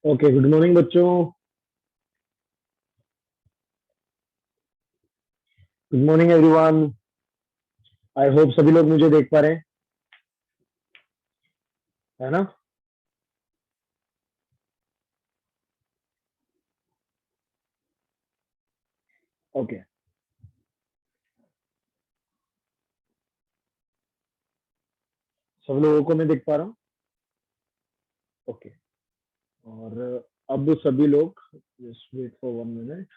Okay, good morning बच्चों। Good morning everyone. आई hope सभी लोग मुझे देख पा रहे हैं, है ना? ओके, सब लोगों को मैं देख पा रहा हूँ। ओके, और अब सभी लोग जस्ट वेट फॉर 1 मिनट।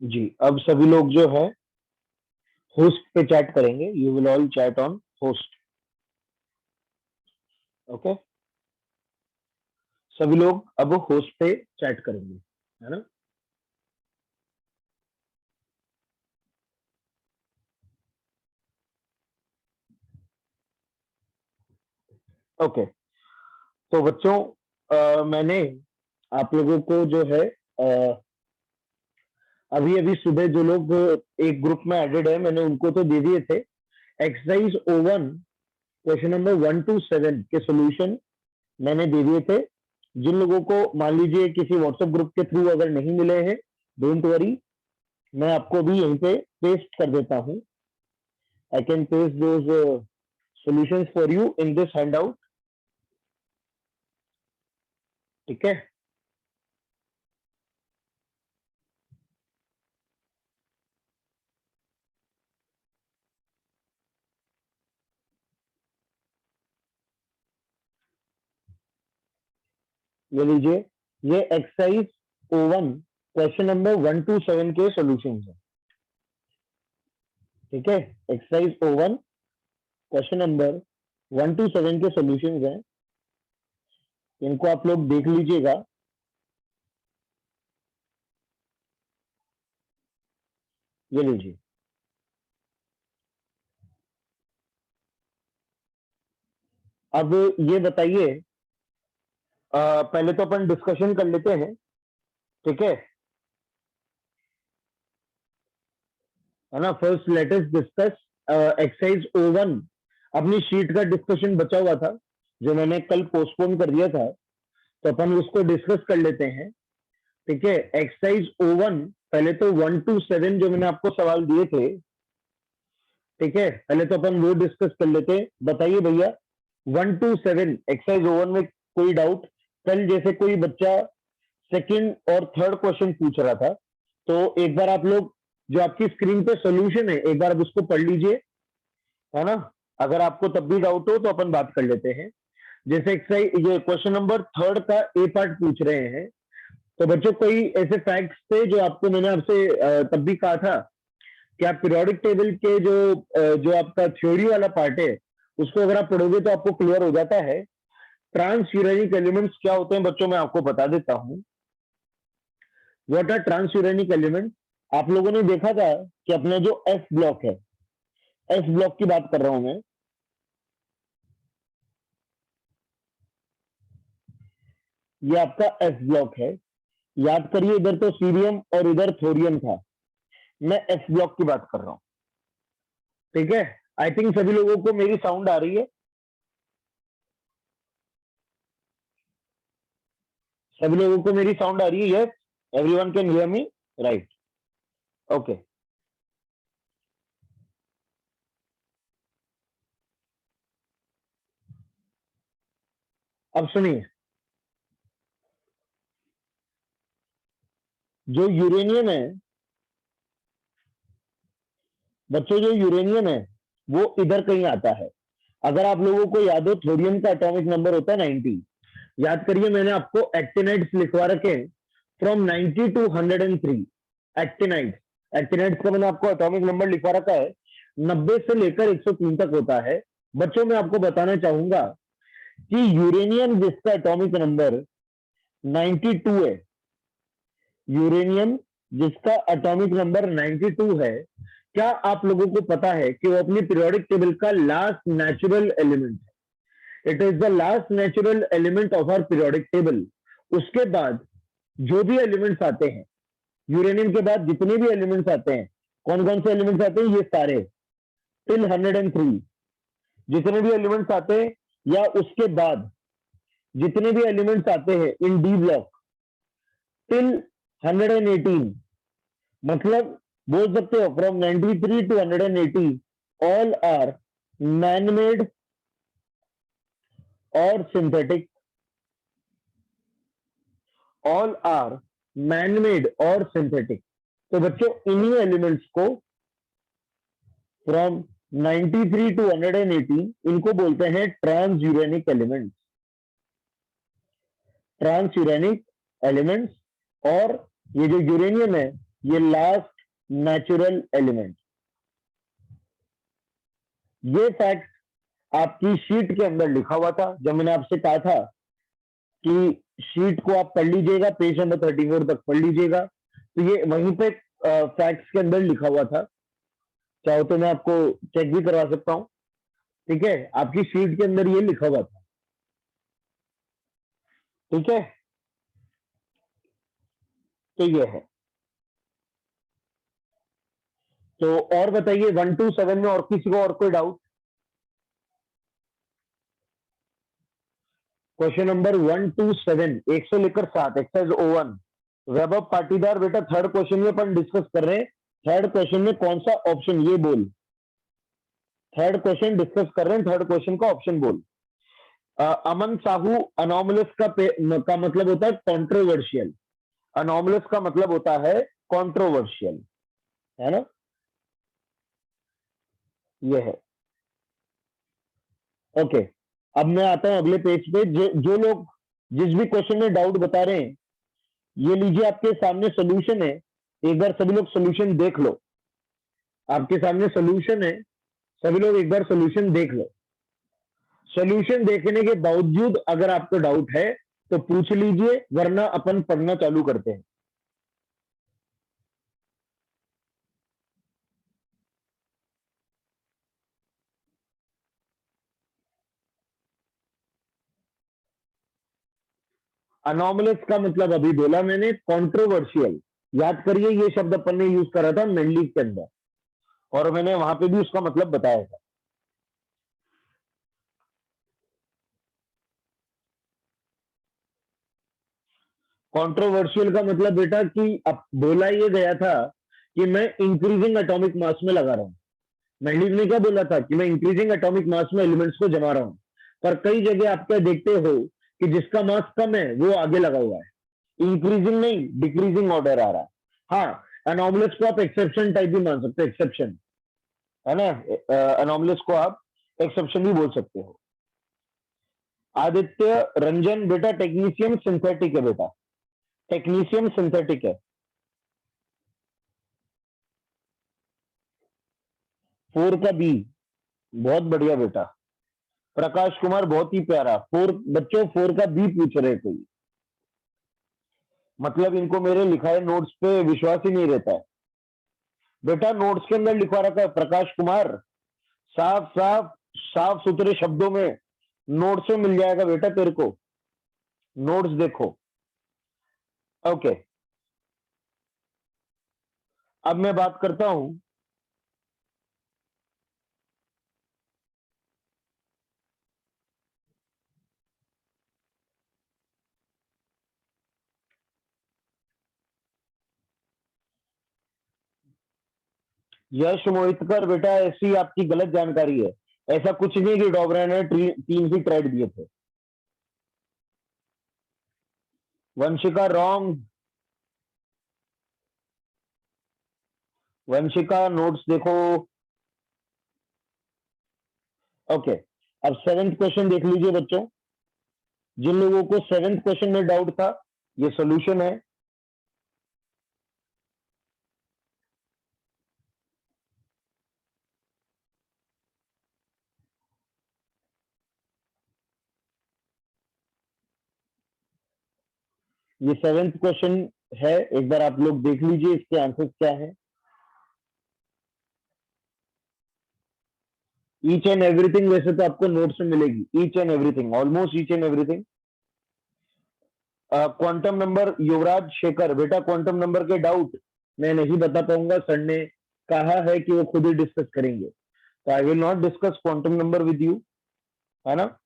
जी, अब सभी लोग जो है होस्ट पे चैट करेंगे। You will all chat on host. Okay, सभी लोग अब होस्ट पे चैट करेंगे, है ना? ओके, तो बच्चों मैंने आप लोगों को जो है अभी अभी सुबह जो लोग एक ग्रुप में एडेड है, मैंने उनको तो दे दिए थे exercise O1 question number 1 to 7 के सॉल्यूशन मैंने दे दिए थे। जिन लोगों को मान लीजिए किसी व्हाट्सएप ग्रुप के थ्रू अगर नहीं मिले हैं, डोंट वरी, मैं आपको भी यहीं पे पेस्ट कर देता हूँ। I can paste those solutions for you in this handout. ठीक है, ये लीजिए, ये exercise O1 question number 1 to 7 के सॉल्यूशंस है। ठीक है, exercise O1 question number 1 to 7 के सॉल्यूशंस हैं, इनको आप लोग देख लीजिएगा। ये लीजिए, अब ये बताइए, पहले तो अपन डिस्कशन कर लेते हैं। ठीक है ना? First let us discuss exercise O1। अपनी शीट का डिस्कशन बचा हुआ था जो मैंने कल पोस्टपोन कर दिया था, तो अपन उसको डिस्कस कर लेते हैं। ठीक है, एक्सरसाइज O1 पहले तो 1 to 7 जो मैंने आपको सवाल दिए थे। ठीक है, पहले तो अपन वो डिस्कस कर लेते हैं। बताइए भैया, 1 to 7 एक्सरसाइज O1 में कोई डाउट? कल जैसे कोई बच्चा सेकंड और थर्ड क्वेश्चन पूछ रहा था, तो एक बार आप लोग जो आपकी स्क्रीन पे सोल्यूशन है एक बार आप उसको पढ़ लीजिए, है ना? अगर आपको तब भी डाउट हो तो अपन बात कर लेते हैं। जैसे एक्सरसाइज ये क्वेश्चन नंबर थर्ड का ए पार्ट पूछ रहे हैं, तो बच्चों कोई ऐसे फैक्ट्स थे जो आपको मैंने आपसे तब भी कहा था कि आप पीरियोडिक टेबल के जो आपका थ्योरी वाला पार्ट है उसको अगर आप पढ़ोगे तो आपको क्लियर हो जाता है। ट्रांस यूरेनिक एलिमेंट्स क्या होते हैं बच्चों, मैं आपको बता देता हूँ। What are transuranic element? आप लोगों ने देखा था कि अपना जो एस ब्लॉक है, एस ब्लॉक की बात कर रहा हूं मैं, ये आपका एस ब्लॉक है। याद करिए, इधर तो सीरियम और इधर थोरियम था। मैं एस ब्लॉक की बात कर रहा हूं। ठीक है, आई थिंक सभी लोगों को मेरी साउंड आ रही है। सभी लोगों को मेरी साउंड आ रही है? Yes, everyone can hear me, right? Okay, अब सुनिए, जो यूरेनियम है बच्चों, जो यूरेनियम है वो इधर कहीं आता है। अगर आप लोगों को याद हो, थोरियम का एटॉमिक नंबर होता है 90। याद करिए, मैंने आपको एक्टिनाइड्स लिखवा रखे हैं फ्रॉम 90 to 103। एक्टिनाइड्स एक्टिनाइड्स का मैंने आपको एटॉमिक नंबर लिखवा रखा है, 90 से लेकर 103 तक होता है। बच्चों मैं आपको बताना चाहूंगा कि यूरेनियम जिसका एटॉमिक नंबर 92 है, यूरेनियम जिसका एटॉमिक नंबर 92 है, क्या आप लोगों को पता है कि वो अपनी पीरियोडिक टेबल का लास्ट नेचुरल एलिमेंट है? It is the last natural element of our periodic table. उसके बाद जो भी एलिमेंट्स आते हैं, यूरेनियम के बाद जितने भी एलिमेंट्स आते हैं, कौन कौन से एलिमेंट्स आते हैं? ये सारे टिल 103 जितने भी एलिमेंट्स आते हैं, या उसके बाद जितने भी एलिमेंट्स आते हैं इन डी ब्लॉक टिल 118, मतलब बोल सकते हो from 93 to 180 all are man made और synthetic, all are man made और सिंथेटिक। तो बच्चों इन्हीं एलिमेंट्स को फ्रॉम 93 to 180 इनको बोलते हैं transuranic elements, transuranic elements. और ये जो यूरेनियम है ये लास्ट नेचुरल एलिमेंट। ये फैक्ट आपकी शीट के अंदर लिखा हुआ था, जब मैंने आपसे कहा था कि शीट को आप पढ़ लीजिएगा, पेज नंबर 34 तक पढ़ लीजिएगा, तो ये वहीं पे फैक्ट्स के अंदर लिखा हुआ था। चाहो तो मैं आपको चेक भी करवा सकता हूं, ठीक है? आपकी शीट के अंदर ये लिखा हुआ था, ठीक है? तो ये है। तो और बताइए 1 to 7 में और किसी को और कोई डाउट? क्वेश्चन नंबर 1 to 7, 1 से लेकर 7, एक्सरसाइज O1। वैभव पाटीदार बेटा थर्ड क्वेश्चन में अपन डिस्कस कर रहे हैं। थर्ड क्वेश्चन में कौन सा ऑप्शन, ये बोल। थर्ड क्वेश्चन डिस्कस कर रहे हैं, थर्ड क्वेश्चन का ऑप्शन बोल। अमन साहू, अनोमलस का मतलब होता है कॉन्ट्रोवर्शियल। अनोमलस का मतलब होता है कॉन्ट्रोवर्शियल, है ना? ये है। ओके, अब मैं आता हूं अगले पेज पे। जो लोग जिस भी क्वेश्चन में डाउट बता रहे हैं, ये लीजिए आपके सामने सोल्यूशन है, एक बार सभी लोग सोल्यूशन देख लो। आपके सामने सोल्यूशन है, सभी लोग एक बार सोल्यूशन देख लो। सोल्यूशन देखने के बावजूद अगर आपको डाउट है तो पूछ लीजिए, वरना अपन पढ़ना चालू करते हैं। अनोमलस का मतलब अभी बोला मैंने, कॉन्ट्रोवर्शियल। याद करिए ये शब्द अपन ने यूज करा था मेंडलीव के अंदर, और मैंने वहां पे भी उसका मतलब बताया था। कंट्रोवर्शियल का मतलब बेटा कि अब बोला ये गया था कि मैं इंक्रीजिंग एटॉमिक मास में लगा रहा हूं। मेंडलीव ने क्या बोला था कि मैं इंक्रीजिंग एटॉमिक मास में एलिमेंट्स को जमा रहा हूं, पर कई जगह आप क्या देखते हो कि जिसका मास कम है वो आगे लगा हुआ है। इंक्रीजिंग नहीं, डिक्रीजिंग ऑर्डर आ रहा है। हाँ, अनोमलस को आप एक्सेप्शन टाइप भी मान सकते हो, एक्सेप्शन, है ना? अनोमलस को आप एक्सेप्शन भी बोल सकते हो। आदित्य रंजन बेटा टेक्नीशियम सिंथेटिक है, बेटा टेक्नीशियम सिंथेटिक है। 4 का बी, बहुत बढ़िया बेटा। प्रकाश कुमार बहुत ही प्यारा। 4 बच्चों, 4 का बी पूछ रहे कोई, मतलब इनको मेरे लिखाए नोट्स पे विश्वास ही नहीं रहता है। बेटा नोट्स के अंदर लिखवा रखा है प्रकाश कुमार, साफ साफ साफ सुथरे शब्दों में नोट्स में मिल जाएगा बेटा तेरे को। नोट्स देखो। ओके, अब मैं बात करता हूं। यश मोहितकर बेटा ऐसी आपकी गलत जानकारी है। ऐसा कुछ नहीं कि डॉबरा ने 3 ही ट्रेड दिए थे। वंशिका रॉन्ग। वंशिका नोट्स देखो। ओके, अब 7th क्वेश्चन देख लीजिए बच्चों। जिन लोगों को 7th क्वेश्चन में डाउट था, ये सॉल्यूशन है। ये 7th क्वेश्चन है, एक बार आप लोग देख लीजिए इसके आंसर क्या है। ईच एंड एवरीथिंग वैसे तो आपको नोट्स में मिलेगी, each and everything, almost each and everything. Quantum number Yuvraj Shekhar बेटा, क्वांटम नंबर के डाउट मैं नहीं बता पाऊंगा, सर ने कहा है कि वो खुद ही डिस्कस करेंगे, तो I will not discuss quantum number with you, है ना।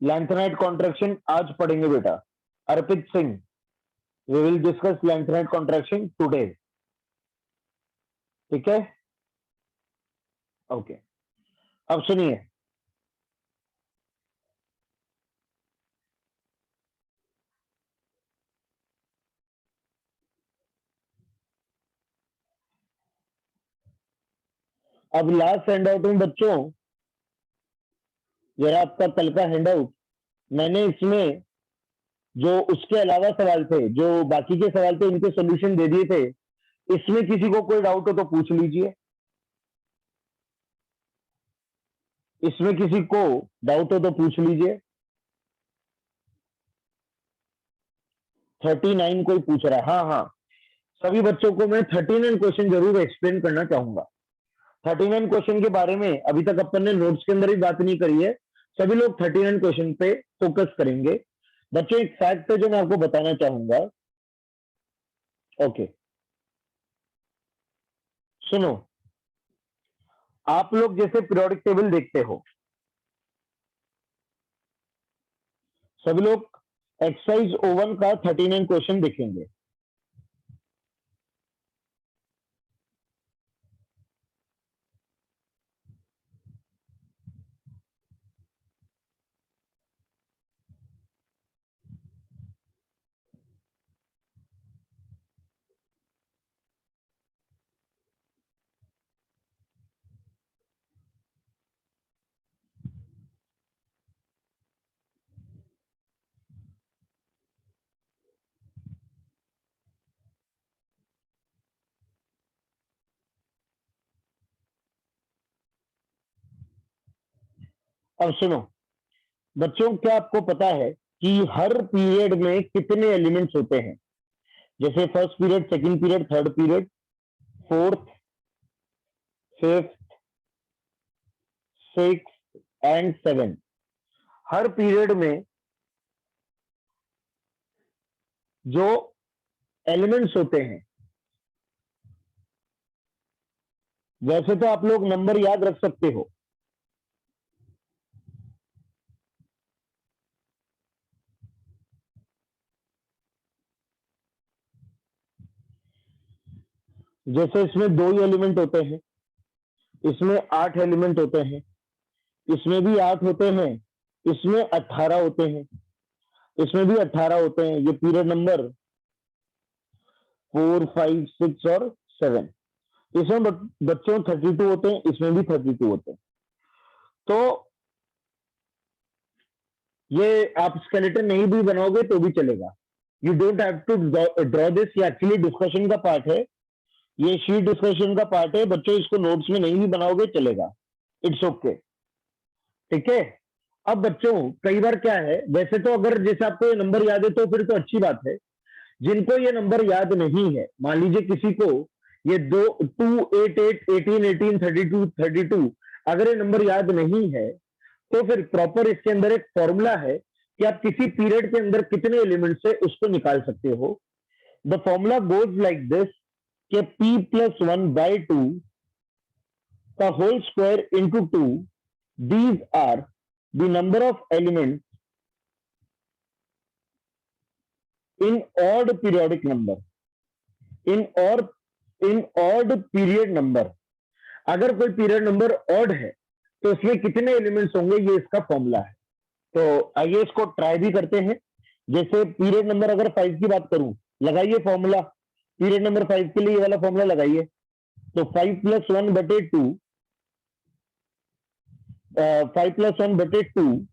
लैंथेनाइट कॉन्ट्रैक्शन आज पढ़ेंगे बेटा। Arpit Singh, we will discuss lanthanide contraction today, ठीक है। ओके, अब सुनिए, अब लास्ट हैंड आउट में बच्चों, जरा आपका कल का हैंड आउट, मैंने इसमें जो उसके अलावा सवाल थे, जो बाकी के सवाल थे, इनके सॉल्यूशन दे दिए थे। इसमें किसी को कोई डाउट हो तो पूछ लीजिए, इसमें किसी को डाउट हो तो पूछ लीजिए। 39 कोई पूछ रहा है, हाँ हाँ, सभी बच्चों को मैं 39 क्वेश्चन जरूर एक्सप्लेन करना चाहूंगा। 39 क्वेश्चन के बारे में अभी तक अपन ने नोट्स के अंदर ही बात नहीं करी है, सभी लोग 39 क्वेश्चन पे फोकस करेंगे। बच्चों एक फैक्ट है जो मैं आपको बताना चाहूंगा, ओके सुनो। आप लोग जैसे पीरियोडिक टेबल देखते हो, सभी लोग एक्सरसाइज O1 का 39 क्वेश्चन देखेंगे। अब सुनो बच्चों, क्या आपको पता है कि हर पीरियड में कितने एलिमेंट्स होते हैं? जैसे first period, second period, third period, fourth, fifth, six and seven, her period में जो एलिमेंट्स होते हैं, वैसे तो आप लोग नंबर याद रख सकते हो, जैसे इसमें 2 ही एलिमेंट होते हैं, इसमें 8 एलिमेंट होते हैं, इसमें भी 8 होते हैं, इसमें 18 होते हैं, इसमें भी 18 होते हैं। ये पीरियड नंबर 4, 5, 6 और 7, इसमें बच्चों 32 होते हैं, इसमें भी 32 होते हैं। तो ये आप स्केलेटन नहीं भी बनाओगे तो भी चलेगा, you don't have to draw this, ये एक्चुअली डिस्कशन का पार्ट है, ये शीट डिस्कशन का पार्ट है बच्चों, इसको नोट्स में नहीं भी बनाओगे चलेगा, इट्स ओके, ठीक है। अब बच्चों कई बार क्या है, वैसे तो अगर जैसे आपको ये नंबर याद है तो फिर तो अच्छी बात है, जिनको ये नंबर याद नहीं है, मान लीजिए किसी को ये 2, 8, 8, 18, 18, 32, 32, अगर ये नंबर याद नहीं है तो फिर प्रॉपर इसके अंदर एक फॉर्मूला है कि आप किसी पीरियड के अंदर कितने एलिमेंट से उसको निकाल सकते हो। The formula goes like this कि p+1/2 का whole square into 2, these are the number of elements in odd periodic number, in odd period number। अगर कोई पीरियड नंबर ऑड है तो उसमें कितने एलिमेंट्स होंगे, ये इसका फॉर्मूला है। तो आइए इसको ट्राई भी करते हैं। जैसे पीरियड नंबर अगर 5 की बात करूं, लगाइए फॉर्मूला, पीरियड नंबर 5 के लिए ये वाला फॉर्मूला लगाइए। तो 5+1/2, 5+1/2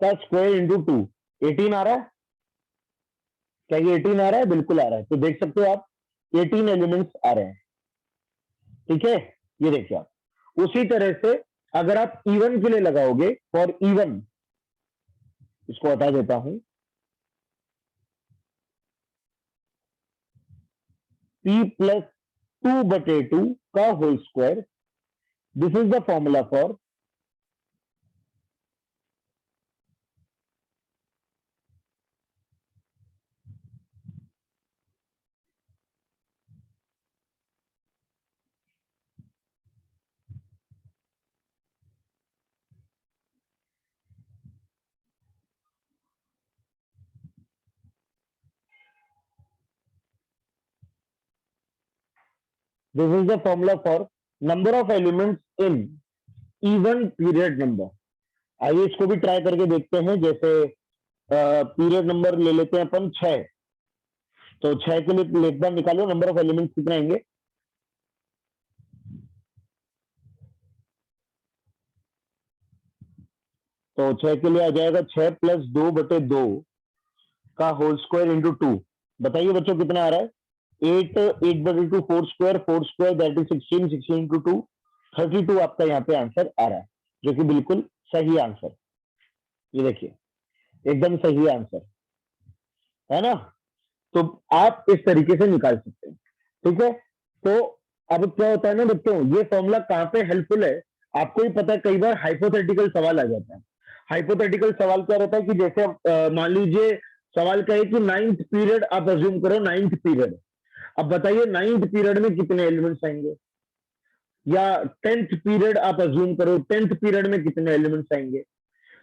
का स्क्वायर इंटू 2, 18 आ रहा है। क्या ये 18 आ रहा है? बिल्कुल आ रहा है। तो देख सकते हो आप 18 एलिमेंट्स आ रहे हैं, ठीक है। ये देखिए आप, उसी तरह से अगर आप इवन के लिए लगाओगे, फॉर इवन, इसको हटा देता हूं, p+2/2 का whole square, this is the formula for this is the formula for number of elements in even period number. आइए इसको भी ट्राई करके देखते हैं। जैसे पीरियड नंबर ले लेते हैं अपन 6, तो 6 के लिए एक बार निकालो नंबर ऑफ एलिमेंट्स कितने आएंगे। तो 6 के लिए आ जाएगा 6 प्लस 2/2 का होल स्क्वायर इंटू 2। बताइए बच्चों कितना आ रहा है। 8, 8/2 4 square, 4 square that is 16, 16 into 2 32 आपका यहाँ पे आंसर आ रहा है, जो कि बिल्कुल सही आंसर। ये देखिए एकदम सही आंसर है ना। तो आप इस तरीके से निकाल सकते हैं। ठीक है, तो अब क्या होता है ना बच्चों, ये फॉर्मूला कहाँ पे हेल्पफुल है आपको ही पता है। कई बार हाइपोथेटिकल सवाल आ जाता है। हाइपोथेटिकल सवाल क्या रहता है कि जैसे मान लीजिए सवाल क्या है कि 9th पीरियड आप अज्यूम करो, 9th पीरियड। अब बताइए 9th पीरियड में कितने एलिमेंट्स आएंगे, या 10th पीरियड आप अज्यूम करो, 10th पीरियड में कितने एलिमेंट्स आएंगे।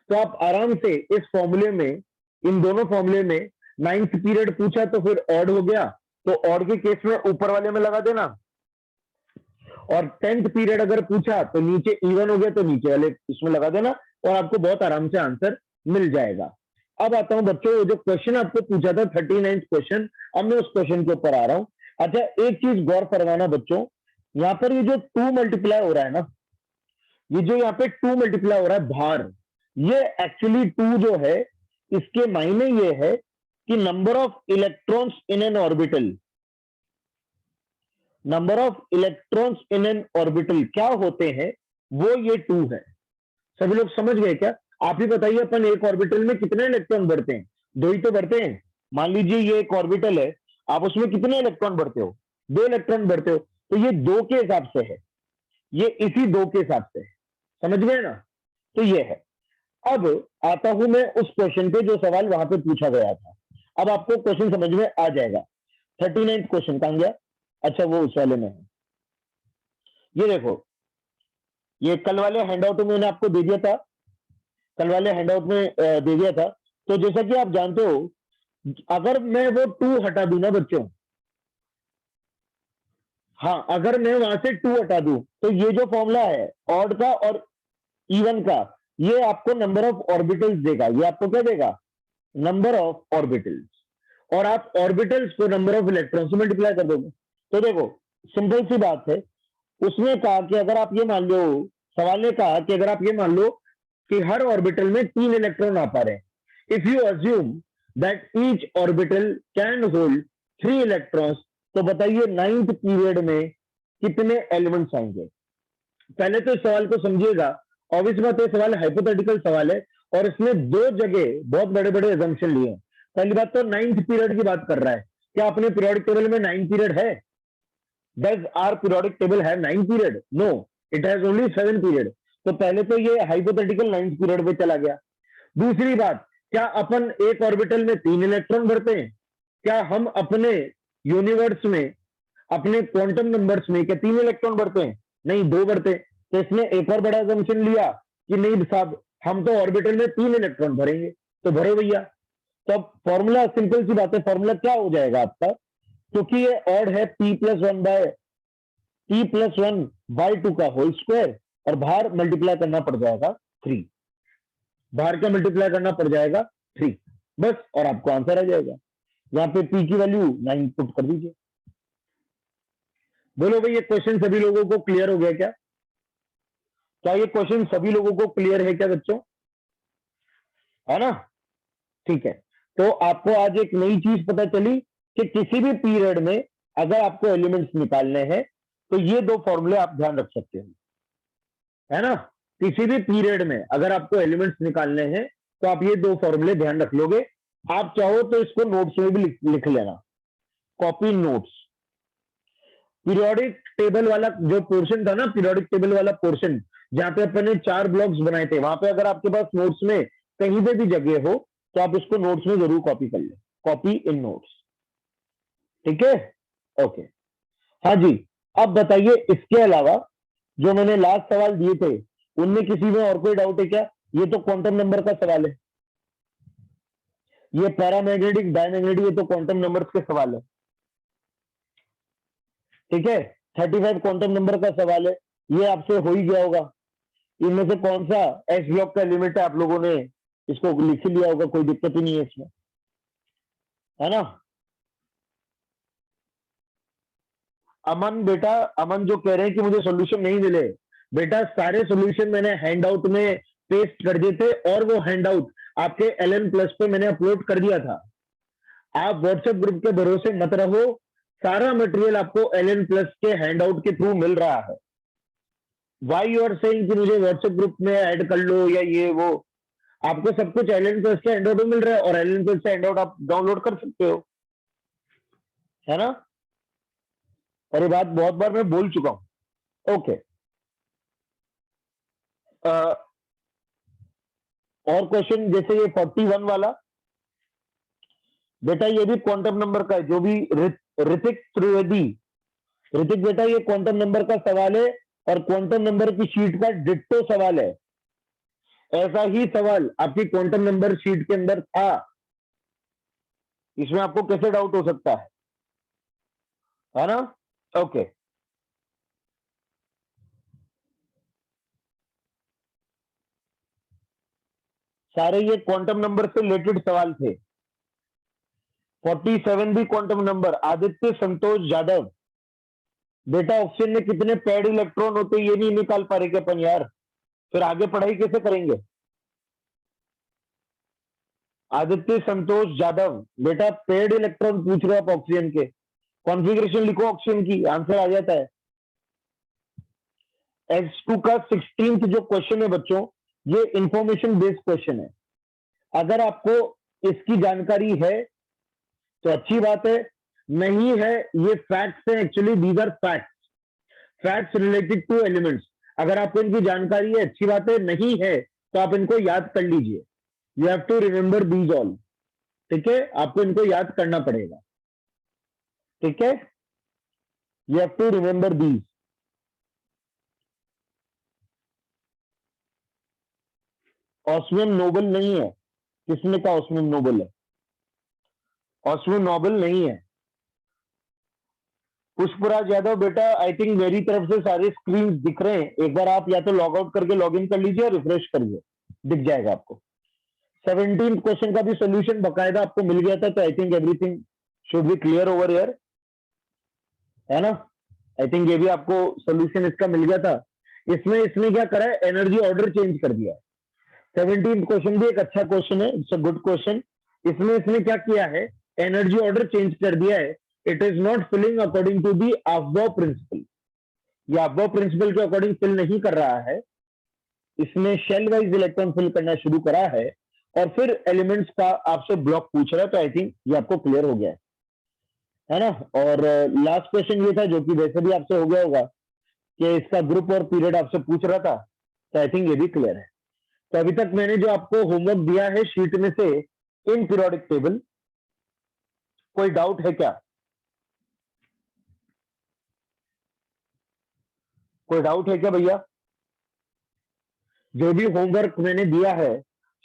तो आप आराम से इस फॉर्मूले में, इन दोनों फॉर्मूले में 9th पीरियड पूछा तो फिर ऑड हो गया, तो ऑड के केस में ऊपर वाले में लगा देना, और 10th पीरियड अगर पूछा तो नीचे इवन हो गया तो नीचे वाले इसमें लगा देना, और आपको बहुत आराम से आंसर मिल जाएगा। अब आता हूं बच्चों, जो क्वेश्चन आपको पूछा था 39th क्वेश्चन, अब मैं उस क्वेश्चन के ऊपर आ रहा हूं। अच्छा एक चीज गौर करवाना बच्चों, यहाँ पर ये जो 2 मल्टीप्लाई हो रहा है ना, ये जो यहाँ पे 2 मल्टीप्लाई हो रहा है बाहर, ये एक्चुअली 2 जो है इसके मायने ये है कि number of electrons in an orbital, number of electrons in an orbital क्या होते हैं, वो ये 2 है। सभी लोग समझ गए क्या। आप ही बताइए अपन एक ऑर्बिटल में कितने इलेक्ट्रॉन बढ़ते हैं, 2 ही तो बढ़ते हैं। मान लीजिए ये एक ऑर्बिटल है, आप उसमें कितने इलेक्ट्रॉन बढ़ते हो, 2 इलेक्ट्रॉन बढ़ते हो, तो ये 2 के हिसाब से है, ये इसी 2 के हिसाब से है। समझ गए ना, तो ये है। अब आता हूं मैं उस क्वेश्चन पे जो सवाल वहां पे पूछा गया था। अब आपको क्वेश्चन समझ में आ जाएगा। 39th क्वेश्चन कहां गया, अच्छा वो उस वाले में है। ये देखो, ये कल वाले हैंडआउट में मैंने आपको दे दिया था, कल वाले हैंडआउट में दे दिया था। तो जैसा कि आप जानते हो, अगर मैं वो 2 हटा दूं ना बच्चों, हाँ अगर मैं वहां से 2 हटा दूं, तो ये जो फॉर्मूला है ऑड का और इवन का, ये आपको नंबर ऑफ ऑर्बिटल्स देगा। ये आपको क्या देगा, नंबर ऑफ ऑर्बिटल्स। और आप ऑर्बिटल्स को नंबर ऑफ इलेक्ट्रॉन से मल्टीप्लाई कर दोगे। तो देखो सिंपल सी बात है, उसने कहा कि अगर आप ये मान लो, सवाल ने कहा कि अगर आप ये मान लो कि हर ऑर्बिटल में 3 इलेक्ट्रॉन आ पा रहे हैं, if you assume that each orbital can hold 3 electrons, तो बताइए 9th पीरियड में कितने एलिमेंट्स आएंगे। पहले तो इस सवाल को समझिएगा, ऑब्वियस बात है सवाल हाइपोथेटिकल सवाल है, और इसमें 2 जगह बहुत बड़े बड़े एजम्पशन लिए हैं। पहली बात तो 9th पीरियड की बात कर रहा है, क्या अपने पीरियोडिक टेबल में 9 पीरियड है। Does our periodic table have 9 period, no, it has only 7 period. तो पहले तो ये हाइपोथेटिकल 9th पीरियड पे चला गया। दूसरी बात, क्या अपन एक ऑर्बिटल में 3 इलेक्ट्रॉन भरते हैं, क्या हम अपने यूनिवर्स में, अपने क्वांटम नंबर्स में क्या 3 इलेक्ट्रॉन भरते हैं, नहीं 2 भरते। तो इसने एक और बड़ा असम्पशन लिया कि नहीं साहब हम तो ऑर्बिटल में 3 इलेक्ट्रॉन भरेंगे, तो भरो भैया। तो अब फॉर्मूला सिंपल सी बात है, फॉर्मूला क्या हो जाएगा आपका, क्योंकि ये ऑड है p+1/2 का होल स्क्वायर, और बाहर मल्टीप्लाई करना पड़ जाएगा 3, बाहर का मल्टीप्लाई करना पड़ जाएगा 3 बस, और आपको आंसर आ जाएगा। यहाँ पे p की वैल्यू 9 पुट कर दीजिए। बोलो भाई ये क्वेश्चन सभी लोगों को क्लियर हो गया क्या, क्या ये क्वेश्चन सभी लोगों को क्लियर है क्या बच्चों, है ना। ठीक है, तो आपको आज एक नई चीज पता चली कि किसी भी पीरियड में अगर आपको एलिमेंट्स निकालने हैं तो ये 2 फॉर्मूले आप ध्यान रख सकते हैं, है ना। किसी भी पीरियड में अगर आपको एलिमेंट्स निकालने हैं तो आप ये 2 फॉर्मूले ध्यान रख लोगे। आप चाहो तो इसको नोट्स में भी लिख लेना, कॉपी नोट्स। पीरियोडिक टेबल वाला जो पोर्शन था ना, पीरियोडिक टेबल वाला पोर्शन जहां पे अपन ने 4 ब्लॉक्स बनाए थे, वहां पे अगर आपके पास नोट्स में कहीं पे भी जगह हो तो आप इसको नोट्स में जरूर कॉपी कर ले, कॉपी इन नोट्स। ठीक है, ओके। हाँ जी, अब बताइए इसके अलावा जो मैंने लास्ट सवाल दिए थे उनमें किसी में और कोई डाउट है क्या। ये तो क्वांटम नंबर का सवाल है, ये पैरामैग्नेटिक डायमैग्नेटिक, ये तो क्वांटम नंबर्स के सवाल है। ठीक है, 35 क्वांटम नंबर का सवाल है, ये आपसे हो ही गया होगा। इनमें से कौन सा एस ब्लॉक का एलिमेंट है, आप लोगों ने इसको लिख लिया होगा, कोई दिक्कत ही नहीं है इसमें, है ना। अमन बेटा, अमन जो कह रहे हैं कि मुझे सॉल्यूशन नहीं मिले, बेटा सारे सॉल्यूशन मैंने हैंड आउट में पेस्ट कर दिए थे, और वो हैंड आउट आपके LN प्लस पे मैंने अपलोड कर दिया था। आप व्हाट्सएप ग्रुप के भरोसे मत रहो, सारा मटेरियल आपको LN प्लस के हैंड आउट के थ्रू मिल रहा है। वाई यू आर सेइंग कि मुझे व्हाट्सएप ग्रुप में ऐड कर लो या ये वो, आपको सब कुछ LN प्लस के हैंड आउट में मिल रहा है, और LN प्लस से हैंड आउट आप डाउनलोड कर सकते हो, है ना। और ये बात बहुत बार मैं बोल चुका हूं। ओके, और क्वेश्चन जैसे ये 41 वाला, बेटा ये भी क्वांटम नंबर का है, जो भी ऋतिक त्रिवेदी, ऋतिक बेटा ये क्वांटम नंबर का सवाल है, और क्वांटम नंबर की शीट का डिट्टो सवाल है। ऐसा ही सवाल आपकी क्वांटम नंबर शीट के अंदर था, इसमें आपको कैसे डाउट हो सकता है ना। ओके, सारे ये क्वांटम नंबर से रिलेटेड सवाल थे। 47 भी क्वांटम नंबर, आदित्य संतोष जादव, बेटा ऑक्सीजन में कितने पेड इलेक्ट्रॉन होते हैं, ये नहीं निकाल पा रहे क्या अपन यार, फिर आगे पढ़ाई कैसे करेंगे। आदित्य संतोष जादव, बेटा पेड इलेक्ट्रॉन पूछ रहे हो आप ऑक्सीजन के, कॉन्फ़िगरेशन लिखो ऑक्सीजन की, आंसर आ जाता है। H2 का 16th जो क्वेश्चन है बच्चों, ये इंफॉर्मेशन बेस्ड क्वेश्चन है। अगर आपको इसकी जानकारी है तो अच्छी बात है, नहीं है ये फैक्ट्स है, actually these are facts, facts related to elements. अगर आपको इनकी जानकारी है अच्छी बात है, नहीं है तो आप इनको याद कर लीजिए। You have to remember these all, ठीक है, आपको इनको याद करना पड़ेगा, ठीक है, you have to remember these. Osmium noble नहीं है, किसने कहा ऑस्मियम नोबल है, ऑस्मियम नोबल नहीं है। पुष्पराज यादव, बेटा आई थिंक मेरी तरफ से सारे स्क्रीन दिख रहे हैं, एक बार आप या तो लॉग आउट करके लॉग इन कर लीजिए और रिफ्रेश करिए, दिख जाएगा आपको। 17 क्वेश्चन का भी सोल्यूशन बकायदा आपको मिल गया था, तो I think everything should be clear over here, है ना। आई थिंक ये भी आपको सोल्यूशन इसका मिल गया था। इसमें इसने क्या करा है, एनर्जी ऑर्डर चेंज कर दिया है। 17 क्वेश्चन भी एक अच्छा क्वेश्चन है, इट्स अ गुड क्वेश्चन। इसमें इसने क्या किया है, एनर्जी ऑर्डर चेंज कर दिया है। It is not filling according to the Aufbau principle, ये अफबाउ प्रिंसिपल के अकॉर्डिंग फिल नहीं कर रहा है, इसने शेल वाइज इलेक्ट्रॉन फिल करना शुरू करा है, और फिर एलिमेंट्स का आपसे ब्लॉक पूछ रहा है। तो आई थिंक ये आपको क्लियर हो गया है ना। और लास्ट क्वेश्चन ये था, जो कि वैसे भी आपसे हो गया होगा, कि इसका ग्रुप और पीरियड आपसे पूछ रहा था, तो आई थिंक ये भी क्लियर है। तो अभी तक मैंने जो आपको होमवर्क दिया है शीट में से, इन पीरियोडिक टेबल, कोई डाउट है क्या, कोई डाउट है क्या भैया। जो भी होमवर्क मैंने दिया है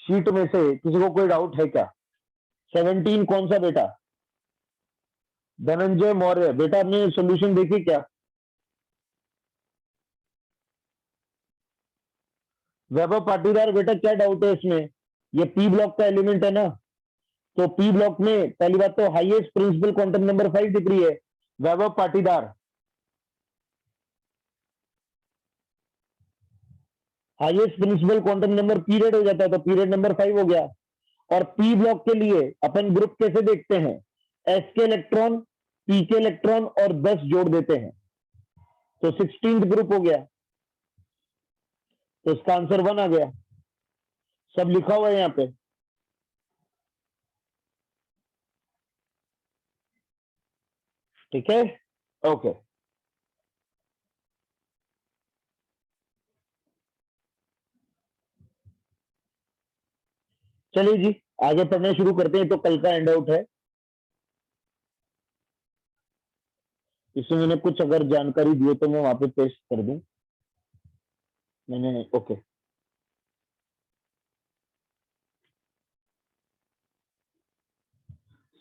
शीट में से, किसी को कोई डाउट है क्या। 17 कौन सा बेटा, धनंजय मौर्य, बेटा आपने सोल्यूशन देखी क्या। वैभव पाटीदार, बेटा क्या डाउट है इसमें, ये पी ब्लॉक का एलिमेंट है ना, तो पी ब्लॉक में पहली बात तो हाईएस्ट प्रिंसिपल क्वांटम नंबर 5 दिख रही है। Vaibhav Patidar, highest principal quantum number period हो जाता है, तो पीरियड नंबर 5 हो गया। और पी ब्लॉक के लिए अपन ग्रुप कैसे देखते हैं, एस के इलेक्ट्रॉन, पी के इलेक्ट्रॉन और 10 जोड़ देते हैं, तो 16th ग्रुप हो गया, तो इसका आंसर 1 आ गया, सब लिखा हुआ है यहाँ पे, ठीक है, ओके। चलिए जी, आगे पढ़ना शुरू करते हैं, तो कल का एंड आउट है, इसमें मैंने कुछ अगर जानकारी दी तो मैं वहां पे पेस्ट कर दूं, मैंने ओके।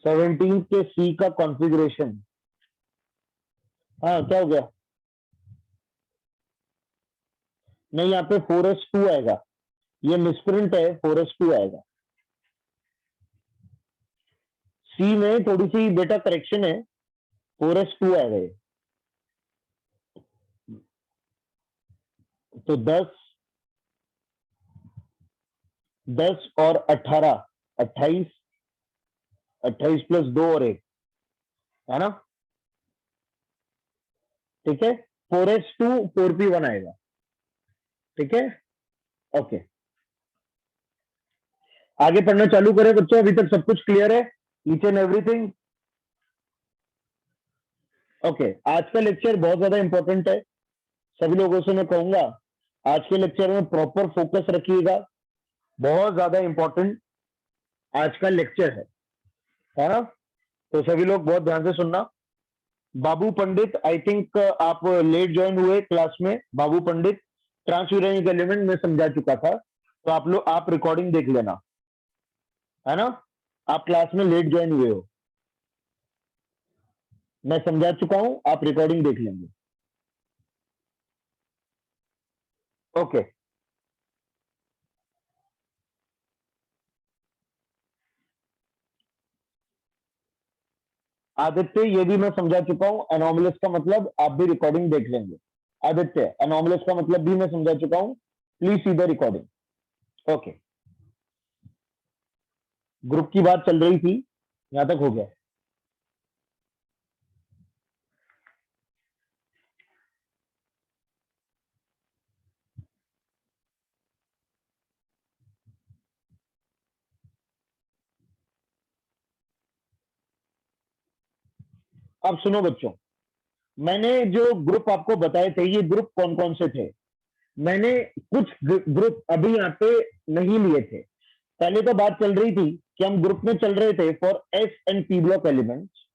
17 के सी का कॉन्फ़िगरेशन, हाँ क्या हो गया, नहीं, यहाँ पे 4s2 आएगा, ये मिसप्रिंट है, 4s2 आएगा। सी में थोड़ी सी बेटा करेक्शन है, 4s2 आएगा ये। तो 10 और 18, 28, 28 प्लस 2 और 1, है ना? ठीक है, 4s2 4p1 आएगा। ठीक है, ओके। आगे पढ़ना चालू करें बच्चों, अभी तक सब कुछ क्लियर है, ईच एंड एवरीथिंग? ओके, आज का लेक्चर बहुत ज्यादा इंपॉर्टेंट है, सभी लोगों से मैं कहूंगा आज के लेक्चर में प्रॉपर फोकस रखिएगा, बहुत ज्यादा इंपॉर्टेंट आज का लेक्चर है ना? तो सभी लोग बहुत ध्यान से सुनना। बाबू पंडित, आई थिंक आप लेट ज्वाइन हुए क्लास में। बाबू पंडित ट्रांसयूरेनिक एलिमेंट में समझा चुका था, तो आप रिकॉर्डिंग देख लेना, है ना? आप क्लास में लेट ज्वाइन हुए हो, मैं समझा चुका हूं, आप रिकॉर्डिंग देख लेंगे। ओके, आदित्य ये भी मैं समझा चुका हूं, एनोमलस का मतलब आप भी रिकॉर्डिंग देख लेंगे। आदित्य, एनोमलस का मतलब भी मैं समझा चुका हूं, please see the recording. Okay, group की बात चल रही थी, यहां तक हो गया। अब सुनो बच्चों, मैंने जो ग्रुप आपको बताए थे, ये ग्रुप कौन कौन से थे? मैंने कुछ ग्रुप अभी यहाँ पे नहीं लिए थे। पहले तो बात चल रही थी कि हम ग्रुप में चल रहे थे for S and P block elements,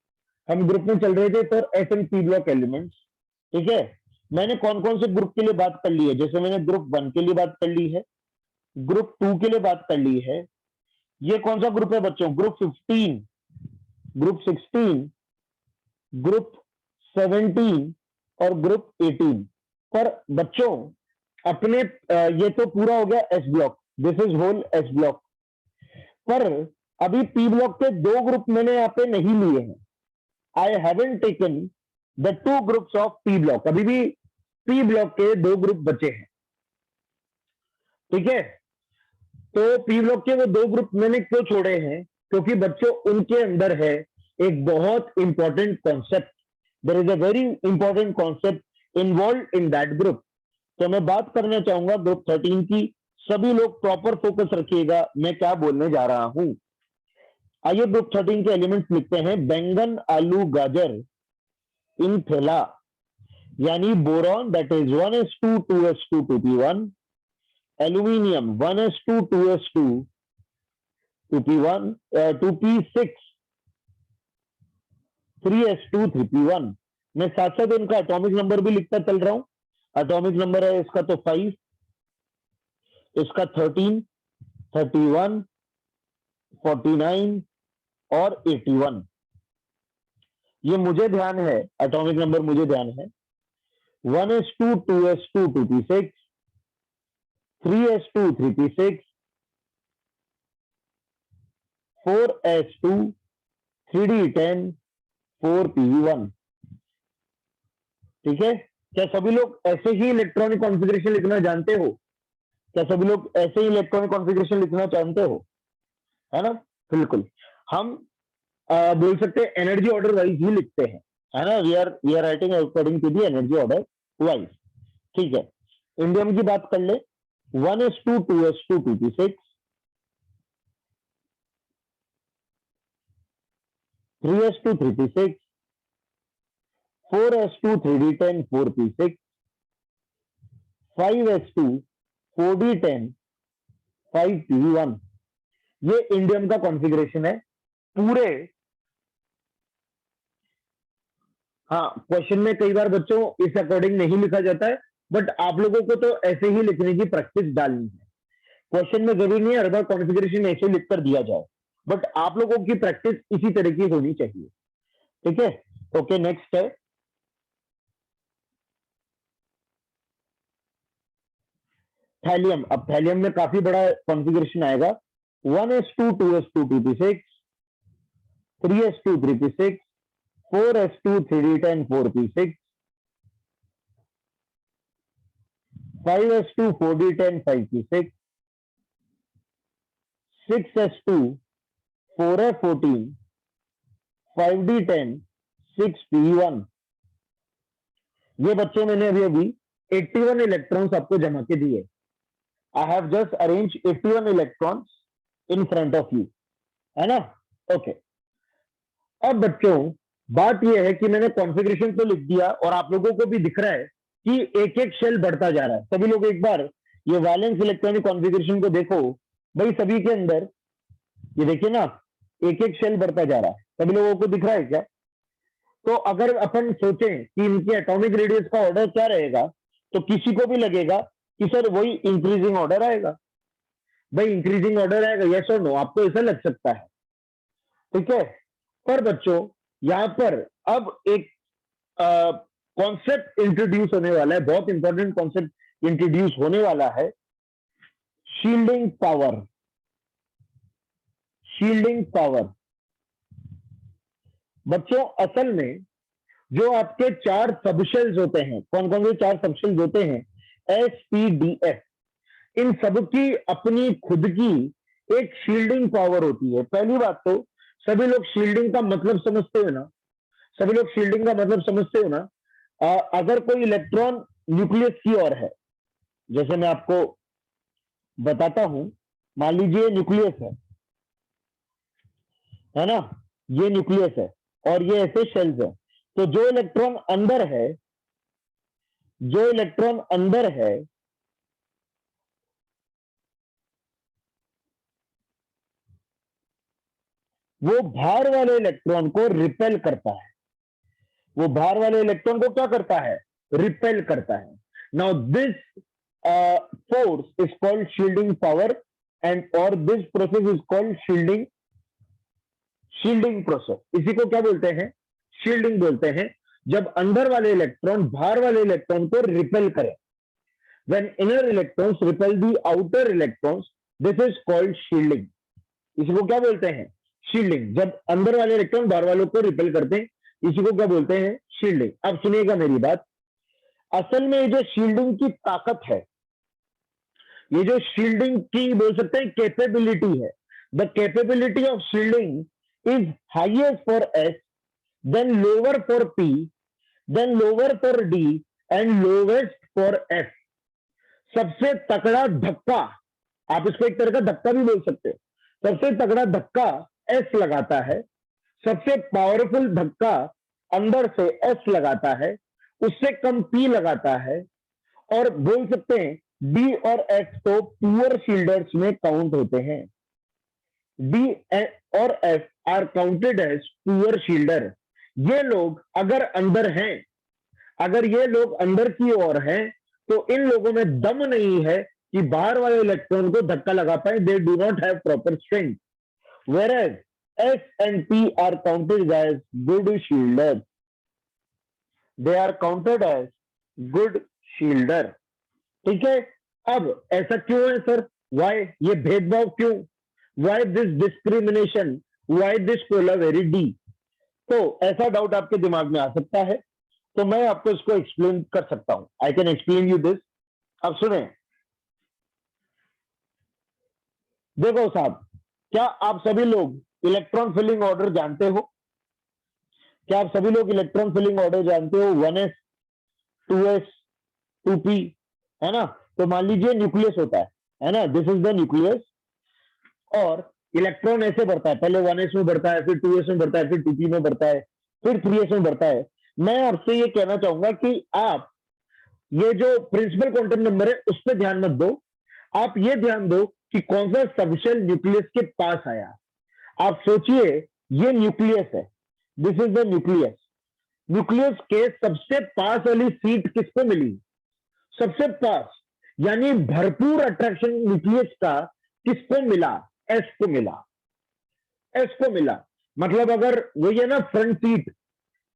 हम ग्रुप में चल रहे थे for S and P block elements. ठीक है, मैंने कौन कौन से ग्रुप के लिए बात कर ली है? जैसे मैंने ग्रुप 1 के लिए बात कर ली है, ग्रुप 2 के लिए बात कर ली है। ये कौन सा ग्रुप है बच्चों? ग्रुप 15, ग्रुप 16, ग्रुप 17 और ग्रुप 18। पर बच्चों अपने ये तो पूरा हो गया s block, this is whole s block. पर अभी पी ब्लॉक के 2 ग्रुप मैंने यहाँ पे नहीं लिए हैं। I haven't taken the 2 groups of P block, अभी भी पी ब्लॉक के 2 ग्रुप बचे हैं। ठीक है, तो पी ब्लॉक के वो 2 ग्रुप मैंने क्यों छोड़े हैं? क्योंकि बच्चों उनके अंदर है एक बहुत important concept, there is a very important concept involve in that group. तो मैं बात करना चाहूंगा ग्रुप 13 की। सभी लोग प्रॉपर फोकस रखिएगा, मैं क्या बोलने जा रहा हूं। आइए ग्रुप 13 के एलिमेंट्स लिखते हैं। बैंगन, आलू, गाजर इन थैला, यानी boron that is 1s2 2s2 2p1, aluminium 1s2 2s2 2p1 2p6 3s2 3p1। मैं साथ साथ उनका एटॉमिक नंबर भी लिखता चल रहा हूं। एटॉमिक नंबर है इसका तो 5, इसका 13, 31, 49 और 81। ये मुझे ध्यान है, एटॉमिक नंबर मुझे ध्यान है। 1s2 2s2 2p6, 3s2 3p6, 4s2 3d10 4p1। ठीक है, क्या सभी लोग ऐसे ही इलेक्ट्रॉनिक कॉन्फ़िगरेशन लिखना जानते हो? क्या सभी लोग ऐसे ही इलेक्ट्रॉनिक कॉन्फ़िगरेशन लिखना जानते हो? है ना? बिल्कुल। हम बोल सकते हैं एनर्जी ऑर्डर वाइज ही लिखते हैं, है ना? We are writing according to the energy order wise. ठीक है, इंडियम की बात कर ले। 1s2 2s2 2p6, 3s2 3p6, 4s2 3d10 4p6, 5s2 4d10 5p1। ये इंडियम का कॉन्फ़िगरेशन है पूरे। हाँ, क्वेश्चन में कई बार बच्चों इस अकॉर्डिंग नहीं लिखा जाता है, बट आप लोगों को तो ऐसे ही लिखने की प्रैक्टिस डालनी है। क्वेश्चन में जरूरी नहीं है हर बार कॉन्फ़िगरेशन ऐसे लिख कर दिया जाए, बट आप लोगों की प्रैक्टिस इसी तरह की होनी चाहिए। ठीक है, ओके। नेक्स्ट है थैलियम, अब थैलियम में काफी बड़ा कॉन्फ़िगरेशन आएगा, 1s2 2s2 2p6, 3s2 3p6, 4s2 3d10 4p6, 5s2 4d10 5p6, 6s2 4f14, 5d10 6p1। ये बच्चों मैंने अभी अभी 81 इलेक्ट्रॉन्स आपको जमा के दिए। I have just arrange 81 electrons in front of you, है ना? ओके। अब बच्चों बात यह है कि मैंने कॉन्फ़िगरेशन तो लिख दिया और आप लोगों को भी दिख रहा है कि एक एक शेल बढ़ता जा रहा है। सभी लोग एक बार ये वैलेंस इलेक्ट्रॉनिक कॉन्फ़िगरेशन को देखो भाई, सभी के अंदर ये देखिए ना, एक एक शेल बढ़ता जा रहा है। सभी लोगों को दिख रहा है क्या? तो अगर अपन सोचें कि इनके एटॉमिक रेडियस का ऑर्डर क्या रहेगा, तो किसी को भी लगेगा कि सर वही इंक्रीजिंग ऑर्डर आएगा। भाई इंक्रीजिंग ऑर्डर आएगा, यस और नो? आपको ऐसा लग सकता है, ठीक है। पर बच्चों यहां पर अब एक कॉन्सेप्ट इंट्रोड्यूस होने वाला है, बहुत इंपॉर्टेंट कॉन्सेप्ट इंट्रोड्यूस होने वाला है, शील्डिंग पावर। शील्डिंग पावर बच्चों असल में जो आपके 4 सबशेल्स होते हैं, कौन कौन से 4 सबशेल्स होते हैं? SPDF, इन सबकी अपनी खुद की एक शील्डिंग पावर होती है। पहली बात तो सभी लोग शील्डिंग का मतलब समझते हो ना? सभी लोग शील्डिंग का मतलब समझते हो ना? अगर कोई इलेक्ट्रॉन न्यूक्लियस की ओर है, जैसे मैं आपको बताता हूं, मान लीजिए न्यूक्लियस है ना? ये न्यूक्लियस है और ये ऐसे शेल्स है। तो जो इलेक्ट्रॉन अंदर है, जो इलेक्ट्रॉन अंदर है वो बाहर वाले इलेक्ट्रॉन को रिपेल करता है। वो बाहर वाले इलेक्ट्रॉन को क्या करता है? रिपेल करता है। Now this force is called shielding power and और this process is called shielding shielding process. इसी को क्या बोलते हैं? शील्डिंग बोलते हैं। जब अंदर वाले इलेक्ट्रॉन बाहर वाले इलेक्ट्रॉन को रिपेल करें, when inner electrons repel the outer electrons, this is called shielding. इसी को क्या बोलते हैं? शील्डिंग। जब अंदर वाले इलेक्ट्रॉन बाहर वालों को रिपेल करते हैं, इसी को क्या बोलते हैं? शील्डिंग। अब सुनिएगा मेरी बात, असल में ये जो शील्डिंग की ताकत है, ये जो शील्डिंग की बोल सकते हैं कैपेबिलिटी है, the capability of shielding is highest for s, then lower for p, then lower for d and lowest for f. सबसे तगड़ा धक्का, आप इसको एक तरह का धक्का भी बोल सकते हो, सबसे तगड़ा धक्का एस लगाता है, सबसे पावरफुल धक्का अंदर से एस लगाता है, उससे कम पी लगाता है, और बोल सकते हैं डी और एफ तो पुअर शील्डर्स में काउंट होते हैं। डी और f are counted as poor shielder. ये लोग अगर अंदर हैं, अगर ये लोग अंदर की ओर हैं, तो इन लोगों में दम नहीं है कि बाहर वाले इलेक्ट्रॉन को धक्का लगा पाए। They do not have proper strength, whereas S and P are counted as good shielders. They are counted as good shielder. ठीक है? अब ऐसा क्यों है सर? Why? ये भेदभाव क्यों? Why this discrimination? Why this polarity? तो ऐसा डाउट आपके दिमाग में आ सकता है, तो मैं आपको इसको एक्सप्लेन कर सकता हूं। I can explain you this. अब सुने, देखो साहब, क्या आप सभी लोग इलेक्ट्रॉन फिलिंग ऑर्डर जानते हो? क्या आप सभी लोग इलेक्ट्रॉन फिलिंग ऑर्डर जानते हो? 1s 2s 2p, है ना? तो मान लीजिए न्यूक्लियस होता है ना? दिस इज द न्यूक्लियस, और इलेक्ट्रॉन ऐसे बढ़ता है, पहले 1s में बढ़ता है, फिर 2s में बढ़ता है, फिर 2p में बढ़ता है, फिर 3s में बढ़ता है। मैं आपसे ये कहना चाहूंगा कि आप ये जो प्रिंसिपल क्वांटम नंबर है उस पर ध्यान मत दो, आप ये ध्यान दो कि कौन सा सबशेल न्यूक्लियस के पास आया। आप सोचिए, ये न्यूक्लियस है, this is the nucleus. Nucleus के सबसे पास वाली सीट किसको मिली? सबसे पास, यानी भरपूर अट्रैक्शन न्यूक्लियस का किसको मिला? एस को मिला। एस को मिला मतलब अगर वही है ना फ्रंट सीट,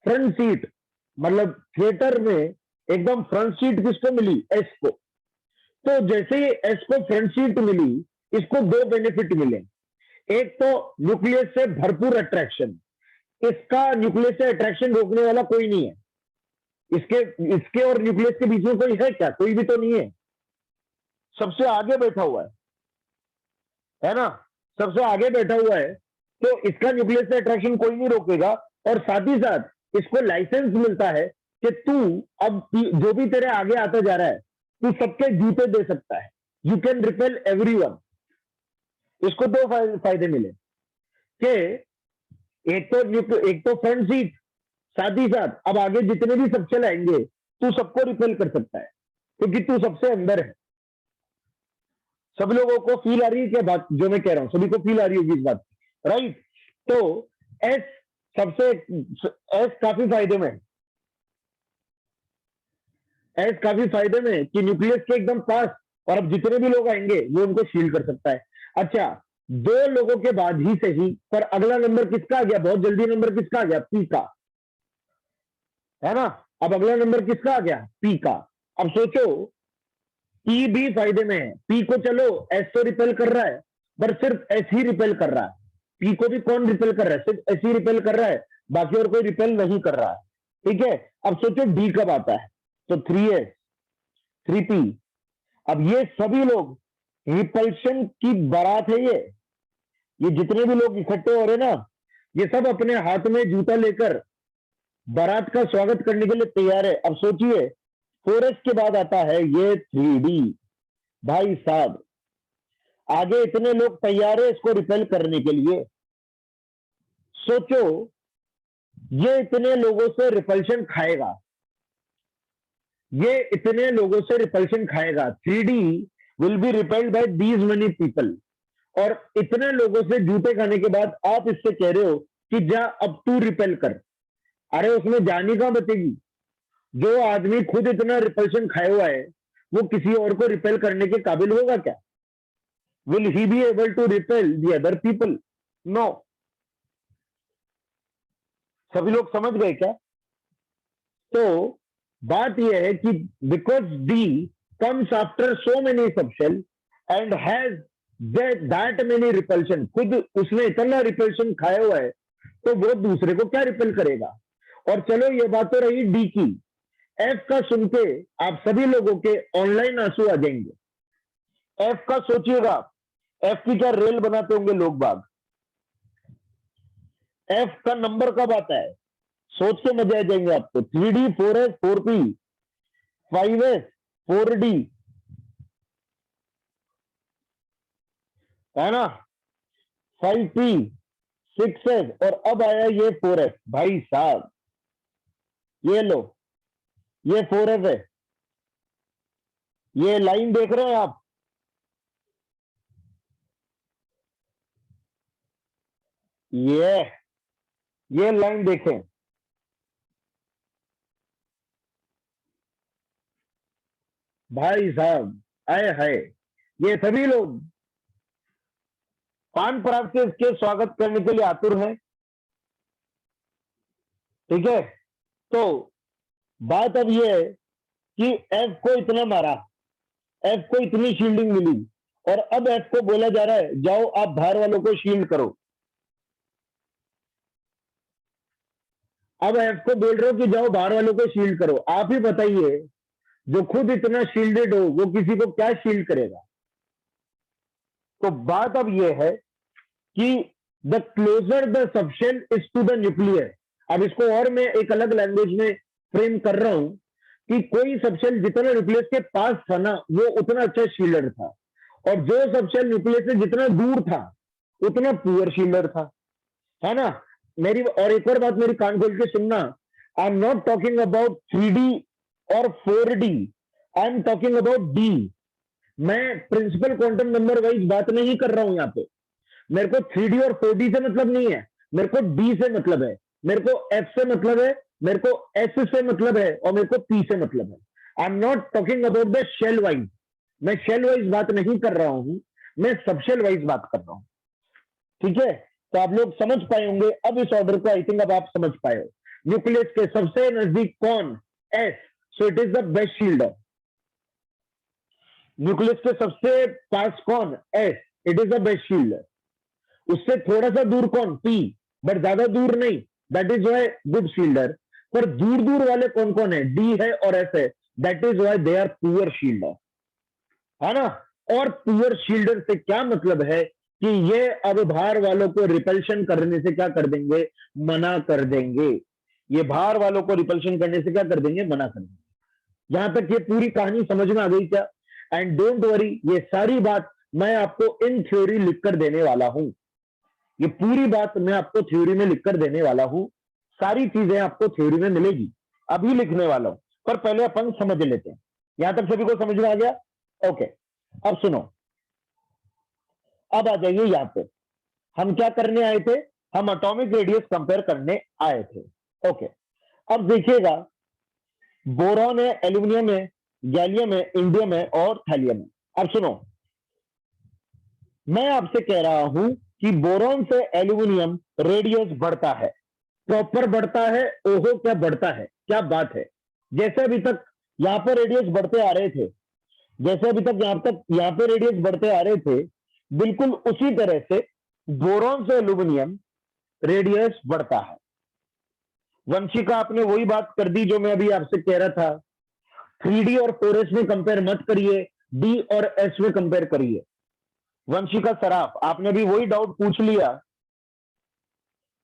फ्रंट सीट मतलब थिएटर में एकदम फ्रंट सीट किसको मिली? एस को। तो जैसे ही एस को फ्रंट शीट मिली, इसको दो बेनिफिट मिले। एक तो न्यूक्लियस से भरपूर अट्रैक्शन, इसका न्यूक्लियस से अट्रैक्शन रोकने वाला कोई नहीं है। इसके इसके और न्यूक्लियस के बीच में कोई है क्या? कोई भी तो नहीं है, सबसे आगे बैठा हुआ है ना, सबसे आगे बैठा हुआ है, तो इसका न्यूक्लियस से अट्रैक्शन कोई नहीं रोकेगा। और साथ ही साथ इसको लाइसेंस मिलता है कि तू अब जो भी तेरे आगे आता जा रहा है, तू सबके जूते दे सकता है, यू कैन रिपेल एवरीवन। इसको दो फायदे मिले कि एक तो फ्रंट सीट, साथ ही साथ अब आगे जितने भी सबसे आएंगे तू सबको रिपेल कर सकता है, क्योंकि तू सबसे अंदर है। सब लोगों को फील आ रही है क्या बात जो मैं कह रहा हूं? सभी को फील आ रही होगी इस बात की, राइट? तो एस एस काफी फायदे में, एस काफी फायदे में कि न्यूक्लियस के एकदम पास, और अब जितने भी लोग आएंगे वो उनको शील्ड कर सकता है। अच्छा, दो लोगों के बाद ही सही, पर अगला नंबर किसका आ गया? बहुत जल्दी नंबर किसका आ गया? पी का, है ना? अब अगला नंबर किसका आ गया? पी का। अब सोचो, पी भी फायदे में है। पी को चलो एस तो रिपेल कर रहा है, पर सिर्फ एस ही रिपेल कर रहा है। पी को भी कौन रिपेल कर रहा है? सिर्फ एस ही रिपेल कर रहा है, बाकी और कोई रिपेल नहीं कर रहा है। ठीक है, अब सोचो डी कब आता है, तो 3s 3p। अब ये सभी लोग रिपल्शन की बारात है। ये जितने भी लोग इकट्ठे हो रहे ना, ये सब अपने हाथ में जूता लेकर बारात का स्वागत करने के लिए तैयार है। अब सोचिए, 4s के बाद आता है ये 3d। भाई साहब, आगे इतने लोग तैयार है इसको रिपेल करने के लिए। सोचो, ये इतने लोगों से रिपल्शन खाएगा, ये इतने लोगों से रिपल्शन खाएगा। 3d will be repelled by these many people. और इतने लोगों से जूते खाने के बाद आप इससे कह रहे हो कि जा अब तू रिपेल कर। अरे उसमें जानी कहां बचेगी? जो आदमी खुद इतना रिपल्शन खाया हुआ है, वो किसी और को रिपेल करने के काबिल होगा क्या? Will he be able to repel the other people? No. सभी लोग समझ गए क्या? तो बात यह है कि because D comes after so many subshell and has that many repulsion, खुद उसने इतना रिपल्शन खाया हुआ है, तो वो दूसरे को क्या रिपेल करेगा? और चलो ये बात तो रही डी की। एफ का सुन के आप सभी लोगों के ऑनलाइन आंसू आ जाएंगे। एफ का सोचिएगा, एफ की क्या रेल बनाते होंगे लोग बाग। एफ का नंबर कब आता है? सोच के मजे आ जाएंगे आपको। 3d 4s 4p 5s 4d, है ना? 5p 6s, और अब आया ये 4s। भाई साहब, ये लो, ये 4s है। ये लाइन देख रहे हैं आप? ये लाइन देखें, भाई साहब, आए हाय, ये सभी लोग पान पराग से इसके स्वागत करने के लिए आतुर हैं। ठीक है, तो बात अब ये है कि एफ को इतना मारा, एफ को इतनी शील्डिंग मिली, और अब एफ को बोला जा रहा है जाओ आप बाहर वालों को शील्ड करो। अब एफ को बोल रहे हो कि जाओ बाहर वालों को शील्ड करो। आप ही बताइए, जो खुद इतना शील्डेड हो वो किसी को क्या शील्ड करेगा? तो बात अब यह है कि the closer the subshell is to the nuclear. अब इसको और मैं एक अलग लैंग्वेज में फ्रेम कर रहा हूं कि कोई सबशेल जितना न्यूक्लियस के पास था ना, वो उतना अच्छा शील्डर था, और जो सबशेल न्यूक्लियस से जितना दूर था उतना पुअर शील्डर था, है ना? मेरी और एक और बात मेरी कान खोल के सुनना, आई am not talking about 3d और 4d, I am talking about D. मैं प्रिंसिपल क्वांटम नंबर वाइज बात नहीं कर रहा हूं यहाँ पे। मेरे को 3d और 4d से मतलब नहीं है, मेरे को डी से मतलब है, मेरे को एफ से मतलब है, मेरे को एस से मतलब है, और मेरे को पी से मतलब है। I am not talking about the shell wise. मैं शेल वाइज बात नहीं कर रहा हूं, मैं सबशेल वाइज बात कर रहा हूं। ठीक है, तो आप लोग समझ पाए होंगे अब इस ऑर्डर को। आई थिंक अब आप समझ पाए हो। न्यूक्लियस के सबसे नजदीक कौन? S, so it is the best shielder. Nucleus के सबसे पास कौन? S, it is the best shielder. उससे थोड़ा सा दूर कौन? पी, बट ज्यादा दूर नहीं, that is why good shielder. पर दूर दूर वाले कौन कौन है? डी है और एस है, that is why they are poor shielder, है ना। और पुअर शील्डर से क्या मतलब है कि ये अब बाहर वालों को रिपल्शन करने से क्या कर देंगे? मना कर देंगे। ये बाहर वालों को रिपल्शन करने से क्या कर देंगे? मना कर देंगे। यहां तक ये पूरी कहानी समझ में आ गई क्या? एंड डोंट वरी, ये सारी बात मैं आपको इन थ्योरी लिखकर देने वाला हूं। ये पूरी बात मैं आपको थ्योरी में लिखकर देने वाला हूं। सारी चीजें आपको थ्योरी में मिलेगी, अभी लिखने वाला हूं। पर पहले अपन समझ लेते हैं। यहां तक सभी को समझ में आ गया? ओके, अब सुनो, अब आ जाइए यहां पे। हम क्या करने आए थे? हम एटॉमिक रेडियस कंपेयर करने आए थे। ओके, अब देखिएगा, बोरॉन है, एल्यूमिनियम है, गैलियम है, इंडियम है और थैलियम है। अब सुनो, मैं आपसे कह रहा हूं कि बोरॉन से एल्यूमिनियम रेडियस बढ़ता है, प्रॉपर बढ़ता है। ओहो, क्या बढ़ता है, क्या बात है। जैसे अभी तक यहां पर रेडियस बढ़ते आ रहे थे, जैसे अभी तक यहां पे रेडियस बढ़ते आ रहे थे, बिल्कुल उसी तरह से बोरॉन से एल्यूमिनियम रेडियस बढ़ता है। वंशिका, आपने वही बात कर दी जो मैं अभी आपसे कह रहा था। 3D और 4S में कंपेयर मत करिए, डी और एस में कंपेयर करिए। वंशिका सराफ, आपने भी वही डाउट पूछ लिया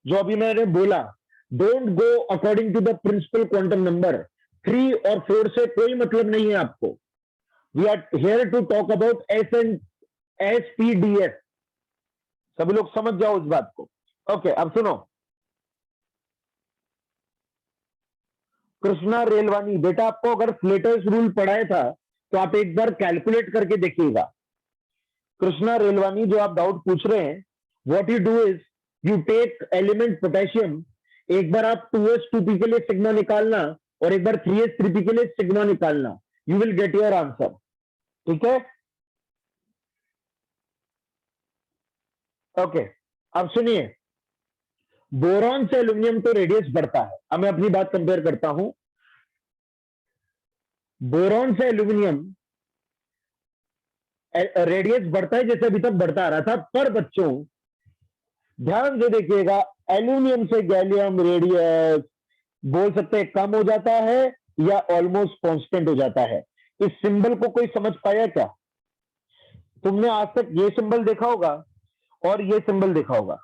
जो अभी मैंने बोला। Don't go according to the principal quantum number. 3 और 4 से कोई मतलब नहीं है आपको। We are here to talk about S and SPDS. सभी लोग समझ जाओ उस बात को। ओके, अब सुनो, कृष्णा रेलवानी, बेटा आपको अगर फ्लेटर्स रूल पढ़ाया था तो आप एक बार कैलकुलेट करके देखिएगा। कृष्णा रेलवानी, जो आप डाउट पूछ रहे हैं, what you do is you take element potassium, एक बार आप 2s2p के लिए सिग्मा निकालना और एक बार 3s3p के लिए सिग्मा निकालना, you will get your answer. ठीक है? ओके, अब सुनिए, बोरॉन से एल्यूमिनियम तो रेडियस बढ़ता है। अब मैं अपनी बात कंपेयर करता हूं। बोरॉन से एल्यूमिनियम रेडियस बढ़ता है जैसे अभी तक बढ़ता आ रहा था, पर बच्चों ध्यान से देखिएगा, एल्यूमिनियम से गैलियम रेडियस बोल सकते हैं कम हो जाता है या ऑलमोस्ट कांस्टेंट हो जाता है। इस सिंबल को कोई समझ पाया क्या? तुमने आज तक ये सिंबल देखा होगा और ये सिंबल देखा होगा,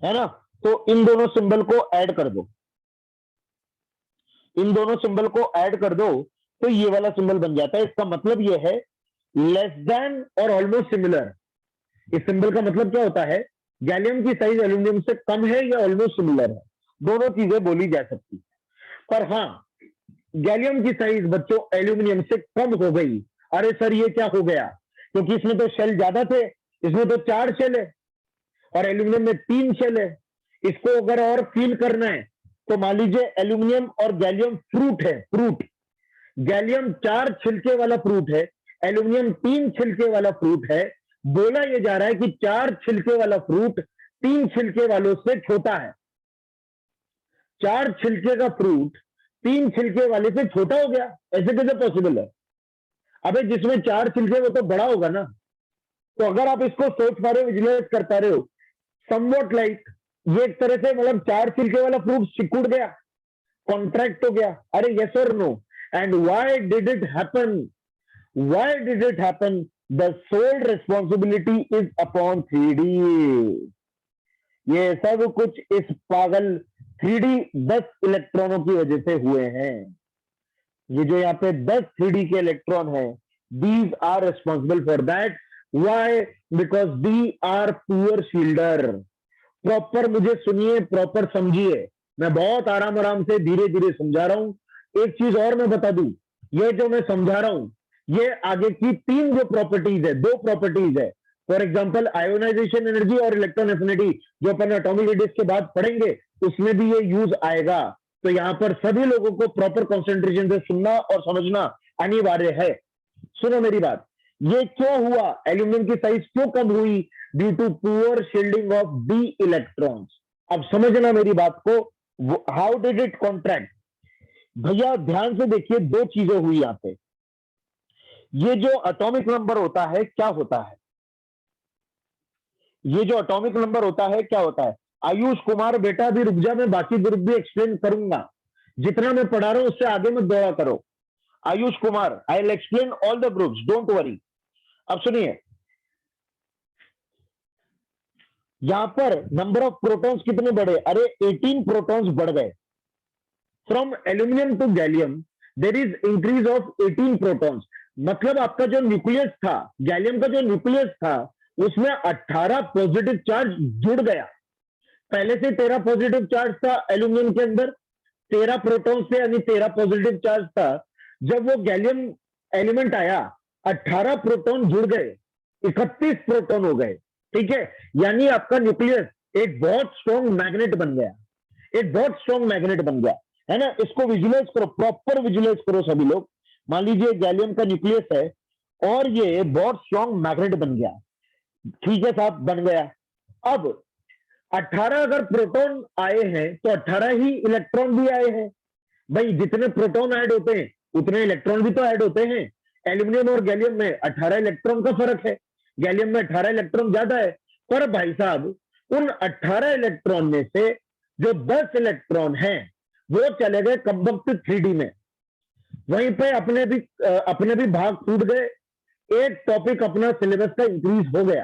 है ना। तो इन दोनों सिंबल को ऐड कर दो, इन दोनों सिंबल को ऐड कर दो तो ये वाला सिंबल बन जाता है। इसका मतलब ये है लेस देन और ऑलमोस्ट सिमिलर। इस सिंबल का मतलब क्या होता है? गैलियम की साइज एल्यूमिनियम से कम है या ऑलमोस्ट सिमिलर है। दोनों चीजें बोली जा सकती है। पर हाँ, गैलियम की साइज बच्चों एल्यूमिनियम से कम हो गई। अरे सर, ये क्या हो गया? क्योंकि इसमें तो शेल ज्यादा थे, इसमें तो 4 शेल है और एल्यूमिनियम में 3 शेल है। इसको अगर और फील करना है तो मान लीजिए एल्यूमिनियम और गैलियम फ्रूट है, फ्रूट। गैलियम 4 छिलके वाला फ्रूट है, एल्यूमिनियम 3 छिलके वाला फ्रूट है। बोला यह जा रहा है कि 4 छिलके वाला फ्रूट 3 छिलके वालों से छोटा है। 4 छिलके का फ्रूट 3 छिलके वाले से छोटा हो गया, ऐसे कैसे पॉसिबल है? अबे जिसमें 4 छिलके वो तो बड़ा होगा ना। तो अगर आप इसको सोच पा रहे हो, विजुलाइज कर पा रहे हो, समवॉट लाइक ये एक तरह से मतलब 4 छिलके वाला फ्रूट सिकुड़ गया, कॉन्ट्रैक्ट हो गया। अरे यस और no? And why did it happen? Why did it happen? The sole responsibility is upon 3D। ये सब कुछ इस पागल 3D 10 इलेक्ट्रॉनों की वजह से हुए हैं। ये जो यहाँ पे 10 3D के इलेक्ट्रॉन है, these are responsible for that. Why? Because they are poor shielder. Proper मुझे सुनिए, प्रॉपर समझिए। मैं बहुत आराम आराम से धीरे धीरे समझा रहा हूं। एक चीज और मैं बता दूं, ये जो मैं समझा रहा हूं, ये आगे की 3 जो प्रॉपर्टीज है, 2 प्रॉपर्टीज है। फॉर एग्जांपल आयोनाइजेशन एनर्जी और इलेक्ट्रॉन एफिनिटी, जो अपन एटॉमिक रेडियस के बाद पढ़ेंगे, उसमें भी ये यूज आएगा। तो यहां पर सभी लोगों को प्रॉपर कॉन्सेंट्रेशन से सुनना और समझना अनिवार्य है। सुनो मेरी बात, ये क्यों हुआ? एल्यूमिनियम की साइज क्यों कम हुई? Due to poor shielding of the electrons. अब समझना मेरी बात को, हाउ डिड इट कॉन्ट्रैक्ट? भैया ध्यान से देखिए, 2 चीजें हुई यहां पे। ये जो एटॉमिक नंबर होता है क्या होता है, ये जो एटॉमिक नंबर होता है क्या होता है? आयुष कुमार बेटा अभी रुक जा, मैं बाकी ग्रुप भी एक्सप्लेन करूंगा, जितना मैं पढ़ा रहा हूं उससे आगे मत दौड़ा करो। Ayush Kumar, I will explain all the groups, don't worry. अब सुनिए, यहां पर नंबर ऑफ प्रोटॉन्स कितने बढ़े? अरे 18 प्रोटॉन्स बढ़ गए। From aluminium to gallium there is increase of 18 protons. मतलब आपका जो न्यूक्लियस था, गैलियम का जो न्यूक्लियस था, उसमें 18 पॉजिटिव चार्ज जुड़ गया। पहले से 13 पॉजिटिव चार्ज था एल्यूमिनियम के अंदर, 13 प्रोटॉन से, यानी 13 पॉजिटिव चार्ज था। जब वो गैलियम एलिमेंट आया, 18 प्रोटॉन जुड़ गए, 31 प्रोटॉन हो गए। ठीक है, यानी आपका न्यूक्लियस एक बहुत स्ट्रॉन्ग मैग्नेट बन गया, एक बहुत स्ट्रॉन्ग मैग्नेट बन गया, है ना। इसको विजुलाइज करो, प्रॉपर विजुलाइज करो सभी लोग। मान लीजिए गैलियम का न्यूक्लियस है और ये बहुत स्ट्रॉन्ग मैग्नेट बन गया। ठीक है साहब, बन गया। अब 18 अगर प्रोटॉन आए हैं तो 18 ही इलेक्ट्रॉन भी आए हैं। भाई जितने प्रोटॉन ऐड होते हैं उतने इलेक्ट्रॉन भी तो ऐड होते हैं। एल्यूमिनियम और गैलियम में 18 इलेक्ट्रॉन का फर्क है, गैलियम में 18 इलेक्ट्रॉन ज्यादा है। पर भाई साहब उन 18 इलेक्ट्रॉन में से जो 10 इलेक्ट्रॉन हैं वो चले गए कंबक्ट 3D में। वहीं पे अपने भी भाग टूट गए। एक टॉपिक अपना सिलेबस का इंक्रीज हो गया,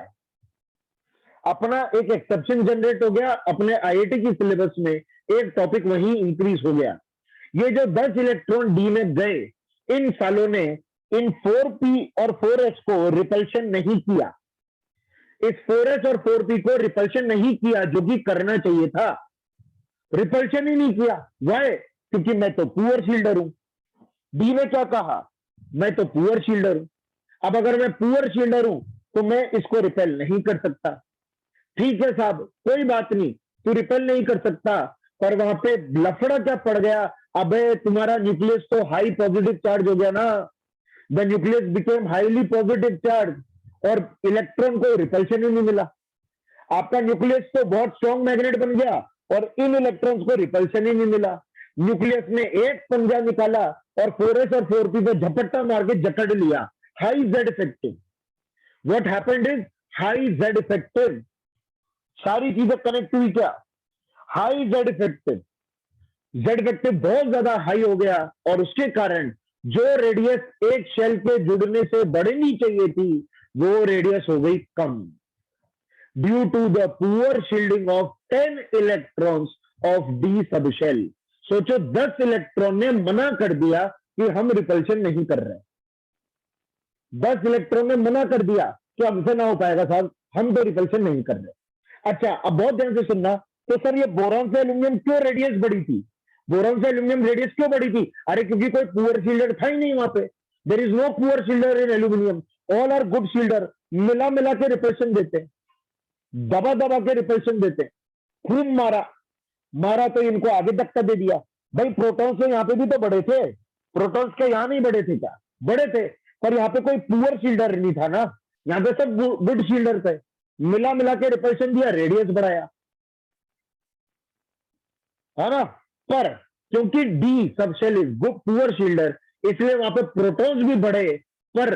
अपना एक एक्सेप्शन जनरेट हो गया, अपने आईआईटी की सिलेबस में एक टॉपिक वहीं इंक्रीज हो गया। ये जो 10 इलेक्ट्रॉन डी में गए, इन सालों ने इन 4p और 4s को रिपल्शन नहीं किया। इस 4s और 4p को रिपल्शन नहीं किया जो कि करना चाहिए था, रिपल्शन ही नहीं किया। वाई? क्योंकि मैं तो पुअर शील्डर हूं। डी ने क्या कहा? मैं तो पुअर शील्डर हूं। अब अगर मैं पुअर शील्डर हूं तो मैं इसको रिपेल नहीं कर सकता। ठीक है साहब, कोई बात नहीं, तू रिपेल नहीं कर सकता, पर वहां पे लफड़ा क्या पड़ गया? अबे तुम्हारा न्यूक्लियस तो हाई पॉजिटिव चार्ज हो गया ना, the nucleus became highly positive charge, और इलेक्ट्रॉन को रिपल्शन ही नहीं मिला। आपका न्यूक्लियस तो बहुत स्ट्रॉन्ग मैग्नेट बन गया और इन इलेक्ट्रॉन्स को रिपल्शन ही नहीं मिला। न्यूक्लियस ने एक पंजा निकाला और 4s और 4p पे झपट्टा मार के जकड़ लिया। High Z effective. What happened is high Z effective. सारी चीजें कनेक्ट हुई क्या? High Z effective. Z effective बहुत ज्यादा हाई हो गया और उसके कारण जो रेडियस एक शेल के जुड़ने से बढ़नी चाहिए थी वो रेडियस हो गई कम, due to the poor shielding of 10 electrons of D sub shell. सोचो 10 इलेक्ट्रॉन ने मना कर दिया कि हम रिपल्शन नहीं कर रहे। 10 इलेक्ट्रॉन ने मना कर दिया कि हमसे ना हो पाएगा साहब, हम तो रिपल्शन नहीं कर रहे। अच्छा, अब बहुत ध्यान से सुनना। तो सर ये बोरॉन से एल्यूमिनियम क्यों रेडियस बढ़ी थी? बोरॉन से एल्यूमिनियम रेडियस क्यों बढ़ी थी? अरे क्योंकि कोई पुअर शील्डर था ही नहीं वहां पे। There is no poor shielder in aluminium, all are good shielder. मिला मिला के रिपल्शन देते, दबा दबा के रिपल्शन देते। खूब मारा, मारा तो इनको आगे धक्का दे दिया। भाई प्रोटॉन्स तो यहाँ पे भी तो बड़े थे, प्रोटॉन्स के यहाँ नहीं बड़े थे क्या? बड़े थे, पर यहाँ पे कोई पुअर शील्डर नहीं था ना, यहाँ पे सब गुड शील्डर थे। मिला मिला के रिपल्शन दिया, रेडियस बढ़ाया, है ना। पर क्योंकि D subshell is poor shielder, इसलिए वहां पे प्रोटॉन्स भी बढ़े पर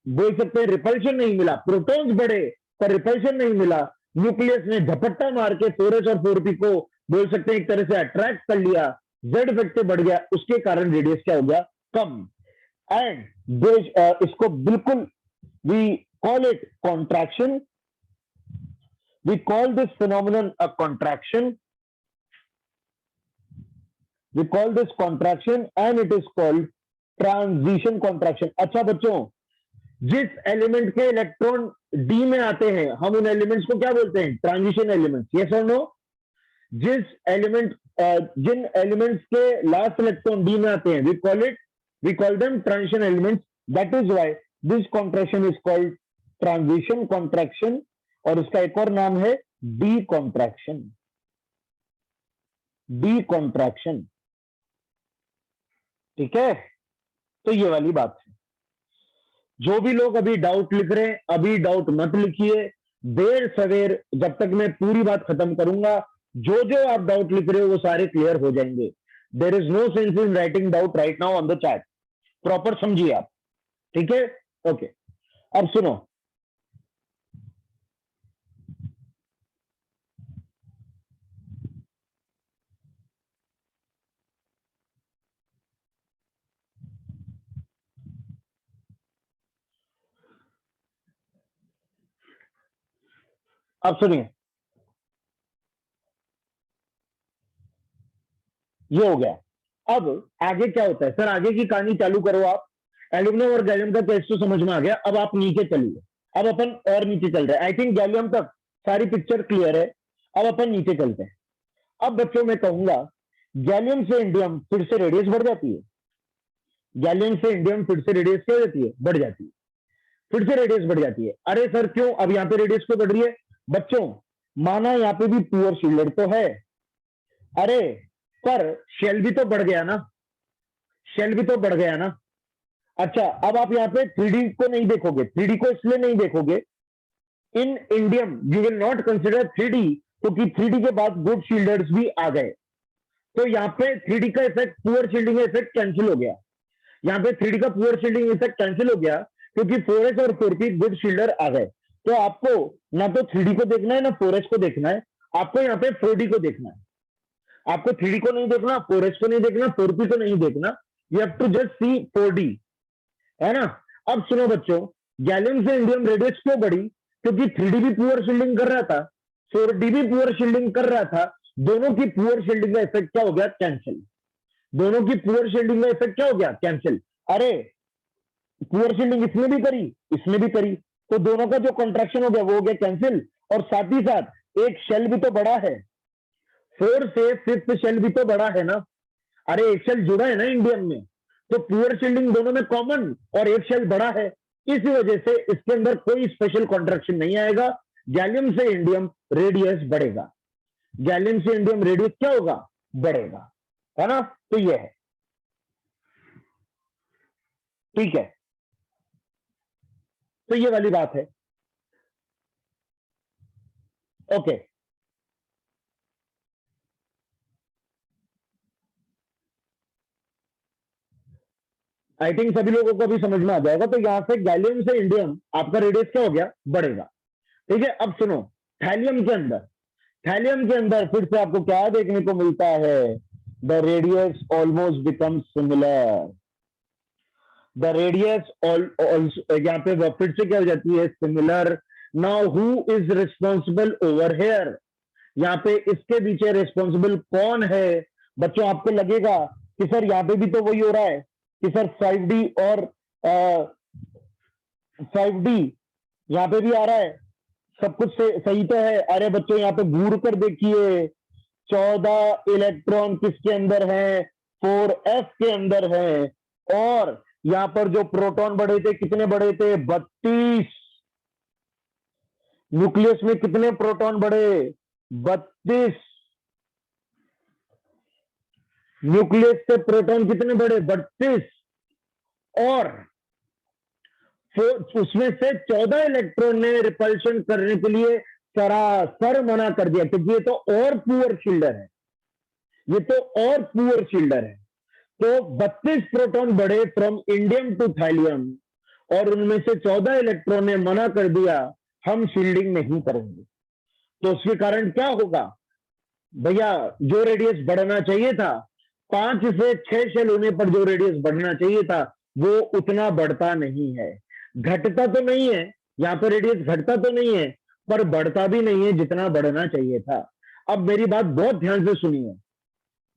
बोल सकते हैं रिपल्शन नहीं मिला। प्रोटॉन्स बढ़े पर रिपल्शन नहीं मिला। न्यूक्लियस ने झपट्टा मार के 4s और 4p को बोल सकते हैं एक तरह से अट्रैक्ट कर लिया, जेड इफेक्टिव बढ़ गया, उसके कारण रेडियस क्या हो गया? कम। एंड इसको बिल्कुल we call it contraction, we call this phenomenon a contraction, we call this contraction and it is called transition contraction। अच्छा बच्चों, जिस एलिमेंट के इलेक्ट्रॉन डी में आते हैं हम उन एलिमेंट्स को क्या बोलते हैं? Transition elements. यस और नो? जिन एलिमेंट्स के लास्ट इलेक्ट्रॉन डी में आते हैं we call them transition elements। that is why this contraction is called transition contraction और उसका एक और नाम है decontraction। decontraction, ठीक है। तो ये वाली बात है। जो भी लोग अभी डाउट लिख रहे हैं, अभी डाउट मत लिखिए, देर सवेर जब तक मैं पूरी बात खत्म करूंगा जो जो आप डाउट लिख रहे हो वो सारे क्लियर हो जाएंगे। There is no sense in writing doubt right now on the chat. Proper समझिए आप, ठीक है। ओके, अब सुनो, अब सुनिए, ये हो गया। अब आगे क्या होता है सर, आगे की कहानी चालू करो आप। एल्यूमिनियम और गैलियम का केस तो समझ में आ गया, अब आप नीचे चलिए। अब अपन और नीचे चल रहे हैं, आई थिंक गैलियम तक सारी पिक्चर क्लियर है। अब अपन नीचे चलते हैं। अब बच्चों मैं कहूंगा, गैलियम से इंडियम फिर से रेडियस बढ़ जाती है। गैलियम से इंडियम फिर से रेडियस क्या हो जाती है, बढ़ जाती है। फिर से रेडियस बढ़ जाती है। अरे सर क्यों, अब यहाँ पे रेडियस क्यों बढ़ रही है बच्चों? माना यहाँ पे भी पुअर शील्डर तो है, अरे पर शेल भी तो बढ़ गया ना, शेल भी तो बढ़ गया ना। अच्छा, अब आप यहाँ पे 3D को नहीं देखोगे, 3D को इसलिए नहीं देखोगे, in indium you will not consider 3D, क्योंकि 3D के बाद गुड शील्डर्स भी आ गए। तो यहाँ पे 3D का effect, poor shielding effect cancel हो गया। यहाँ पे 3D का पुअर शील्डिंग इफेक्ट कैंसिल हो गया, क्योंकि 4S और 4P गुड शील्डर आ गए। तो आपको ना तो 3D को देखना है ना 4S को देखना है, आपको यहाँ पे 4D को देखना है। आपको 3D को नहीं देखना, 4S को नहीं देखना, 4P को नहीं देखना, you have to just see 4D, है ना। अब सुनो बच्चों, गैलियम से इंडियम रेडियस क्यों बढ़ी? क्योंकि 3D भी पुअर शील्डिंग कर रहा था, 4D भी पुअर शील्डिंग कर रहा था। दोनों की पुअर शील्डिंग का इफेक्ट क्या हो गया, कैंसिल। दोनों की पुअर शील्डिंग का इफेक्ट क्या हो गया, कैंसिल। अरे पुअर शील्डिंग इसने भी करी, इसने भी करी, तो दोनों का जो कॉन्ट्रैक्शन हो गया वो हो गया कैंसिल। और साथ ही साथ एक शेल भी तो बड़ा है, 4 से 5th शेल भी तो बड़ा है ना। अरे एक शेल जुड़ा है ना इंडियम में, तो पुअर शील्डिंग दोनों में कॉमन, और एक शेल बड़ा है, इसी वजह से इसके अंदर कोई स्पेशल कॉन्ट्रैक्शन नहीं आएगा। गैलियम से इंडियम रेडियस बढ़ेगा, गैलियम से इंडियम रेडियस क्या होगा, बढ़ेगा, है ना। तो ये है, ठीक है, तो ये वाली बात है। ओके, आई थिंक सभी लोगों को भी समझ में आ जाएगा। तो यहां से गैलियम से इंडियम आपका रेडियस क्या हो गया, बढ़ेगा। ठीक है, अब सुनो, थैलियम के अंदर, थैलियम के अंदर फिर से आपको क्या देखने को मिलता है, the radius almost become similar. The radius यहाँ पे फिर से क्या हो जाती है, similar. Now who is responsible over here, यहाँ पे इसके पीछे रिस्पॉन्सिबल कौन है? बच्चों आपको लगेगा कि सर यहाँ पे भी तो वही हो रहा है, कि सर 5D और 5D यहाँ पे भी आ रहा है, सब कुछ से सही तो है। अरे बच्चों यहाँ पे घूर कर देखिए, 14 इलेक्ट्रॉन किसके अंदर है, 4s के अंदर है। और यहाँ पर जो प्रोटॉन बढ़े थे, कितने बढ़े थे, 32। न्यूक्लियस में कितने प्रोटॉन बढ़े, 32। न्यूक्लियस से प्रोटॉन कितने बढ़े, 32। और उसमें से 14 इलेक्ट्रॉन ने रिपल्शन करने के लिए सरासर मना कर दिया, क्योंकि ये तो और पुअर शील्डर है, ये तो और पुअर शील्डर है। तो 32 प्रोटॉन बढ़े फ्रॉम इंडियम टू थैलियम, और उनमें से 14 इलेक्ट्रॉन ने मना कर दिया, हम शील्डिंग नहीं करेंगे। तो उसके कारण क्या होगा भैया, जो रेडियस बढ़ना चाहिए था, 5 से 6 शेल होने पर जो रेडियस बढ़ना चाहिए था, वो उतना बढ़ता नहीं है। घटता तो नहीं है, यहां पर रेडियस घटता तो नहीं है, पर बढ़ता भी नहीं है जितना बढ़ना चाहिए था। अब मेरी बात बहुत ध्यान से सुनिए,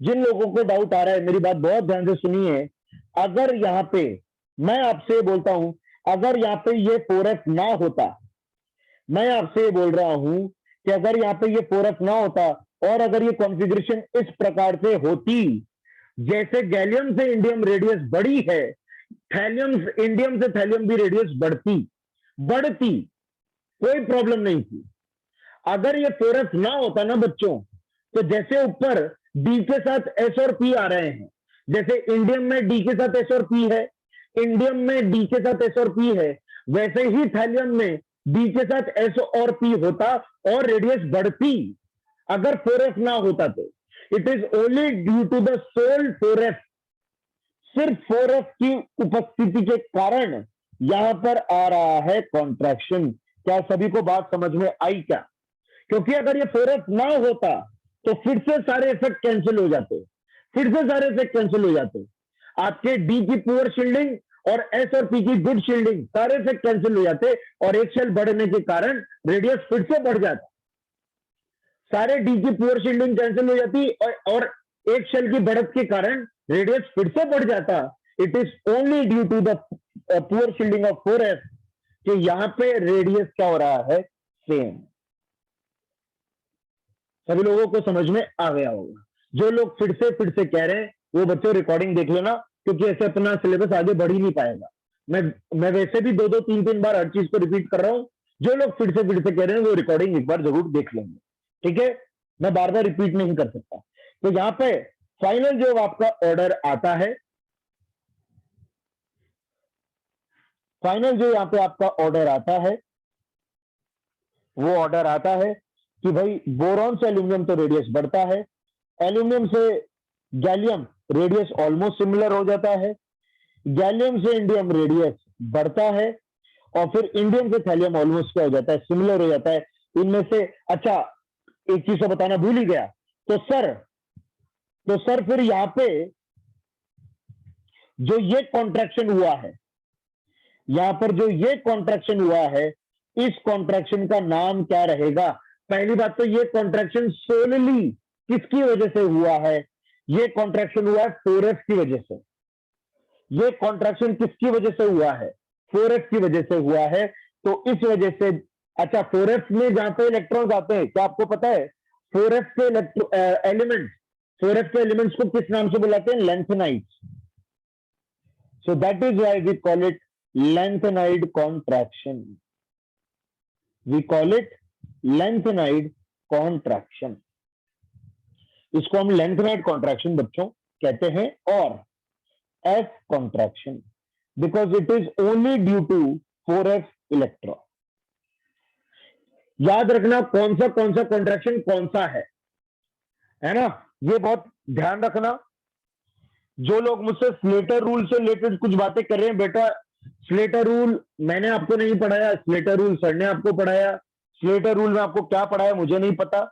जिन लोगों को डाउट आ रहा है मेरी बात बहुत ध्यान से सुनिए। अगर यहाँ पे मैं आपसे बोलता हूं, अगर यहाँ पे ये 4f ना होता, मैं आपसे ये बोल रहा हूं कि अगर यहाँ पे ये 4f ना होता, और अगर ये कॉन्फ़िगरेशन इस प्रकार से होती, जैसे गैलियम से इंडियम रेडियस बढ़ी है, थैलियम इंडियम से थैलियम भी रेडियस बढ़ती, बढ़ती, कोई प्रॉब्लम नहीं थी। अगर ये 4f ना होता ना बच्चों, तो जैसे ऊपर डी के साथ एस और पी आ रहे हैं, जैसे इंडियम में डी के साथ एस और पी है, इंडियम में डी के साथ एस और पी है, वैसे ही थैलियम में डी के साथ एस और पी होता और रेडियस बढ़ती, अगर 4f ना होता तो। It is only due to the sole 4f, सिर्फ 4f की उपस्थिति के कारण यहां पर आ रहा है कॉन्ट्रैक्शन। क्या सभी को बात समझ में आई क्या? क्योंकि अगर ये 4f ना होता तो फिर से सारे इफेक्ट कैंसिल हो जाते, फिर से सारे इफेक्ट कैंसिल हो जाते। आपके डी की पुअर शील्डिंग और एस और पी की गुड शील्डिंग, सारे इफेक्ट कैंसिल हो जाते और एक शेल बढ़ने के कारण रेडियस फिर से बढ़ जाता। सारे डी की पुअर शील्डिंग कैंसिल हो जाती और एक शेल की बढ़त के कारण रेडियस फिर से बढ़ जाता। It is only due to the poor shielding of 4f कि यहां पे रेडियस क्या हो रहा है, सेम। सभी लोगों को समझ में आ गया होगा। जो लोग फिर से कह रहे हैं वो बच्चों रिकॉर्डिंग देख लेना, क्योंकि ऐसे अपना सिलेबस आगे बढ़ ही नहीं पाएगा। मैं वैसे भी 2-3 बार हर चीज को रिपीट कर रहा हूं। जो लोग फिर से कह रहे हैं वो रिकॉर्डिंग एक बार जरूर देख लेंगे, ठीक है? मैं बार बार रिपीट नहीं कर सकता। तो यहाँ पे फाइनल जो आपका ऑर्डर आता है, फाइनल जो यहाँ पे आपका ऑर्डर आता है, वो ऑर्डर आता है कि भाई बोरॉन से एल्यूमिनियम तो रेडियस बढ़ता है, एल्यूमिनियम से गैलियम रेडियस ऑलमोस्ट सिमिलर हो जाता है, गैलियम से इंडियम रेडियस बढ़ता है, और फिर इंडियम से थैलियम ऑलमोस्ट क्या हो जाता है, सिमिलर हो जाता है। इनमें से अच्छा एक चीज तो बताना भूल ही गया। तो सर फिर यहां पे जो ये कॉन्ट्रैक्शन हुआ है, यहां पर जो ये कॉन्ट्रैक्शन हुआ है, इस कॉन्ट्रैक्शन का नाम क्या रहेगा? पहली बात तो ये कॉन्ट्रैक्शन सोलली किसकी वजह से हुआ है? ये कॉन्ट्रैक्शन हुआ है 4f की वजह से। ये कॉन्ट्रैक्शन किसकी वजह से हुआ है? 4f की वजह से हुआ है। तो इस वजह से अच्छा 4f में जहां पे इलेक्ट्रॉन आते हैं, क्या आपको पता है 4f के एलिमेंट्स, 4f के एलिमेंट्स को किस नाम से बुलाते हैं? Lanthanides. So that is why we call it lengthenide contraction. We call it lengthenide contraction. इसको हम lengthenide contraction बच्चों कहते हैं, और F contraction because it is only due to 4f electron. याद रखना कौन सा कॉन्ट्रैक्शन कौन सा है ना? ये बहुत ध्यान रखना। जो लोग मुझसे स्लेटर रूल से रिलेटेड कुछ बातें कर रहे हैं, बेटा स्लेटर रूल मैंने आपको नहीं पढ़ाया, स्लेटर रूल सर ने आपको पढ़ाया। स्लेटर रूल में आपको क्या पढ़ाया मुझे नहीं पता,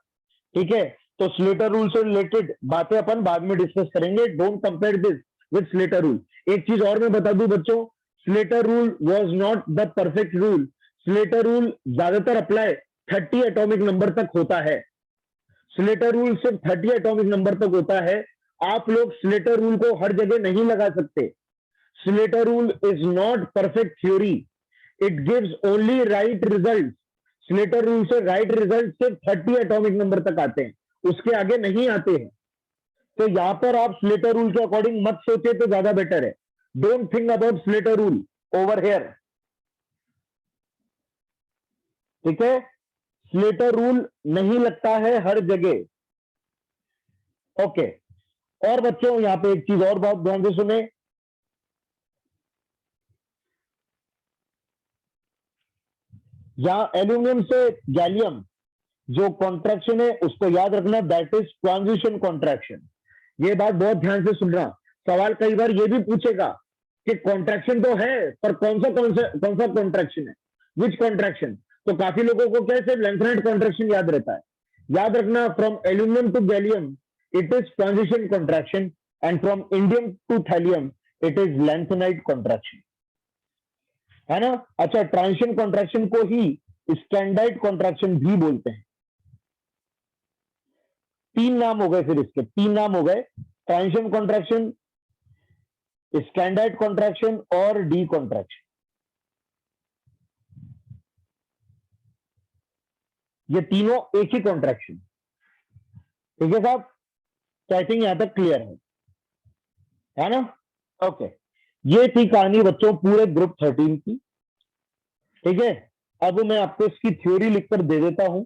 ठीक है? तो स्लेटर रूल से रिलेटेड बातें अपन बाद में डिस्कस करेंगे। Don't compare this with Slater rule. एक चीज और मैं बता दूं बच्चों, Slater rule was not the perfect rule. Slater rule ज्यादातर अप्लाई 30 एटॉमिक नंबर तक होता है। स्लेटर रूल सिर्फ 30 एटॉमिक नंबर तक होता है। आप लोग स्लेटर रूल को हर जगह नहीं लगा सकते। Slater rule is not perfect theory. It gives only right results. Slater rule से right result सिर्फ 30 एटॉमिक नंबर तक आते हैं, उसके आगे नहीं आते हैं। तो यहां पर आप स्लेटर रूल के अकॉर्डिंग मत सोचे तो ज्यादा बेटर है। Don't think about Slater rule over here, ठीक है? स्लेटर रूल नहीं लगता है हर जगह, ओके? और बच्चों यहां पे एक चीज और बहुत ध्यान से सुने, यहां एल्यूमिनियम से गैलियम जो कॉन्ट्रैक्शन है उसको याद रखना, दैट इज ट्रांजिशन कॉन्ट्रैक्शन। ये बात बहुत ध्यान से सुनना। सवाल कई बार ये भी पूछेगा कि कॉन्ट्रैक्शन तो है पर कौन सा कॉन्ट्रैक्शन है, विच कॉन्ट्रैक्शन? तो काफी लोगों को क्या सिर्फ लेंथेनाइड कॉन्ट्रैक्शन याद रहता है। याद रखना, from aluminium to gallium it is transition contraction, and from indium to thallium it is lanthanide contraction, है ना? अच्छा, ट्रांजिशन कॉन्ट्रैक्शन को ही स्टैंडर्ड कॉन्ट्रैक्शन भी बोलते हैं। तीन नाम हो गए, फिर इसके तीन नाम हो गए, ट्रांजिशन कॉन्ट्रैक्शन, स्टैंडर्ड कॉन्ट्रैक्शन और डी कॉन्ट्रैक्शन। ये तीनों एक ही कॉन्ट्रैक्शन, ठीक है साहब? तो आई थिंक यहां तक क्लियर है ना? ओके, ये थी कहानी बच्चों पूरे ग्रुप 13 की, ठीक है? अब मैं आपको इसकी थ्योरी लिखकर दे देता हूं।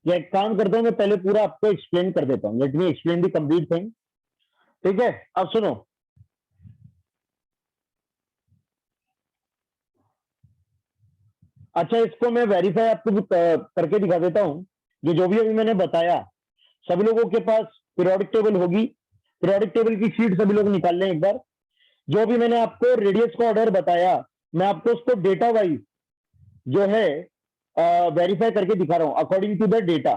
या एक काम करता हूं, मैं पहले पूरा आपको एक्सप्लेन कर देता हूं। Let me explain the complete thing, ठीक है? अब सुनो, अच्छा, इसको मैं वेरीफाई आपको करके दिखा देता हूं। ये जो भी अभी मैंने बताया, सभी लोगों के पास पीरियोडिक टेबल होगी। पीरियोडिक टेबल की शीट सभी लोग निकाल लें एक बार। जो भी मैंने आपको रेडियस का ऑर्डर बताया, मैं आपको उसको डेटा वाइज जो है वेरीफाई करके दिखा रहा हूं, अकॉर्डिंग टू द डेटा।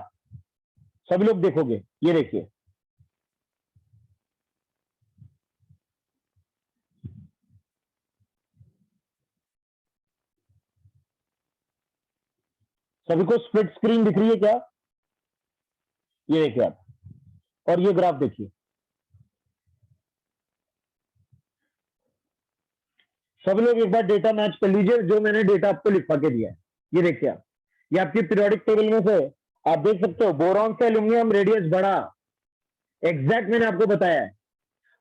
सभी लोग देखोगे, ये देखिए। सभी को स्प्लिट स्क्रीन दिख रही है क्या? ये देखिए आप, और ये ग्राफ देखिए। सब लोग एक बार डेटा मैच कर लीजिए, जो मैंने डेटा आपको लिखवा के दिया है। ये देखिए आप, ये आपकी पीरियोडिक टेबल में से आप देख सकते हो, बोरॉन से एल्यूमिनियम रेडियस बढ़ा, एग्जैक्ट मैंने आपको बताया है।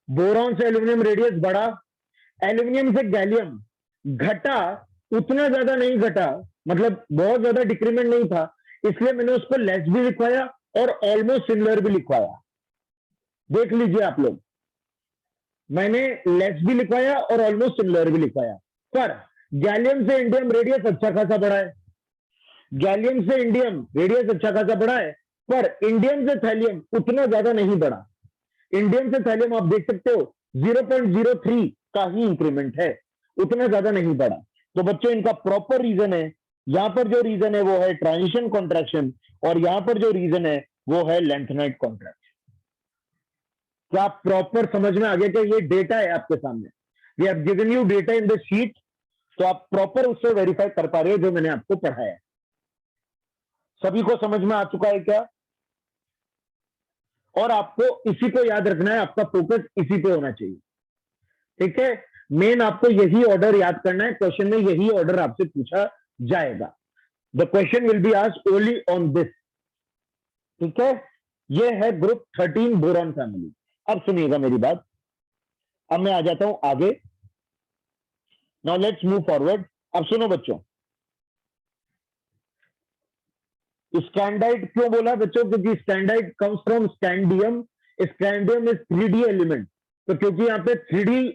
बोरॉन से एल्यूमिनियम रेडियस बढ़ा, एल्यूमिनियम से गैलियम घटा, उतना ज्यादा नहीं घटा, मतलब बहुत ज्यादा डिक्रीमेंट नहीं था, इसलिए मैंने उसको लेस भी लिखवाया और ऑलमोस्ट सिमिलर भी लिखवाया। देख लीजिए आप लोग, मैंने लेस भी लिखवाया और ऑलमोस्ट सिमिलर भी लिखवाया। पर गैलियम से इंडियम रेडियस अच्छा खासा बढ़ा है, गैलियम से इंडियम रेडियस अच्छा खासा बढ़ा है, पर इंडियम से थैलियम उतना ज्यादा नहीं बढ़ा। इंडियम से थैलियम आप देख सकते हो 0.03 का ही इंक्रीमेंट है, उतना ज्यादा नहीं बढ़ा। तो बच्चों, इनका प्रॉपर रीजन है, यहां पर जो रीजन है वो है ट्रांजिशन कॉन्ट्रैक्शन, और यहां पर जो रीजन है वो है लेंथेनाइट कॉन्ट्रैक्शन। क्या आप प्रॉपर समझ में आ गया? क्या ये डेटा है आपके सामने, we have given you data in the sheet, तो आप प्रॉपर उससे वेरीफाई कर पा रहे हो जो मैंने आपको पढ़ाया है। सभी को समझ में आ चुका है क्या? और आपको इसी को याद रखना है, आपका फोकस इसी पे होना चाहिए, ठीक है? मेन आपको यही ऑर्डर याद करना है, क्वेश्चन में यही ऑर्डर आपसे पूछा जाएगा। The question will be asked only on this, ठीक है? ये है ग्रुप 13 बोरॉन फैमिली। अब सुनिएगा मेरी बात, अब मैं आ जाता हूं आगे। Now let's move forward. अब सुनो बच्चों, स्टैंडाइड क्यों बोला बच्चों? क्योंकि स्टैंडाइड comes from scandium, scandium is 3D element, तो क्योंकि यहाँ पे 3D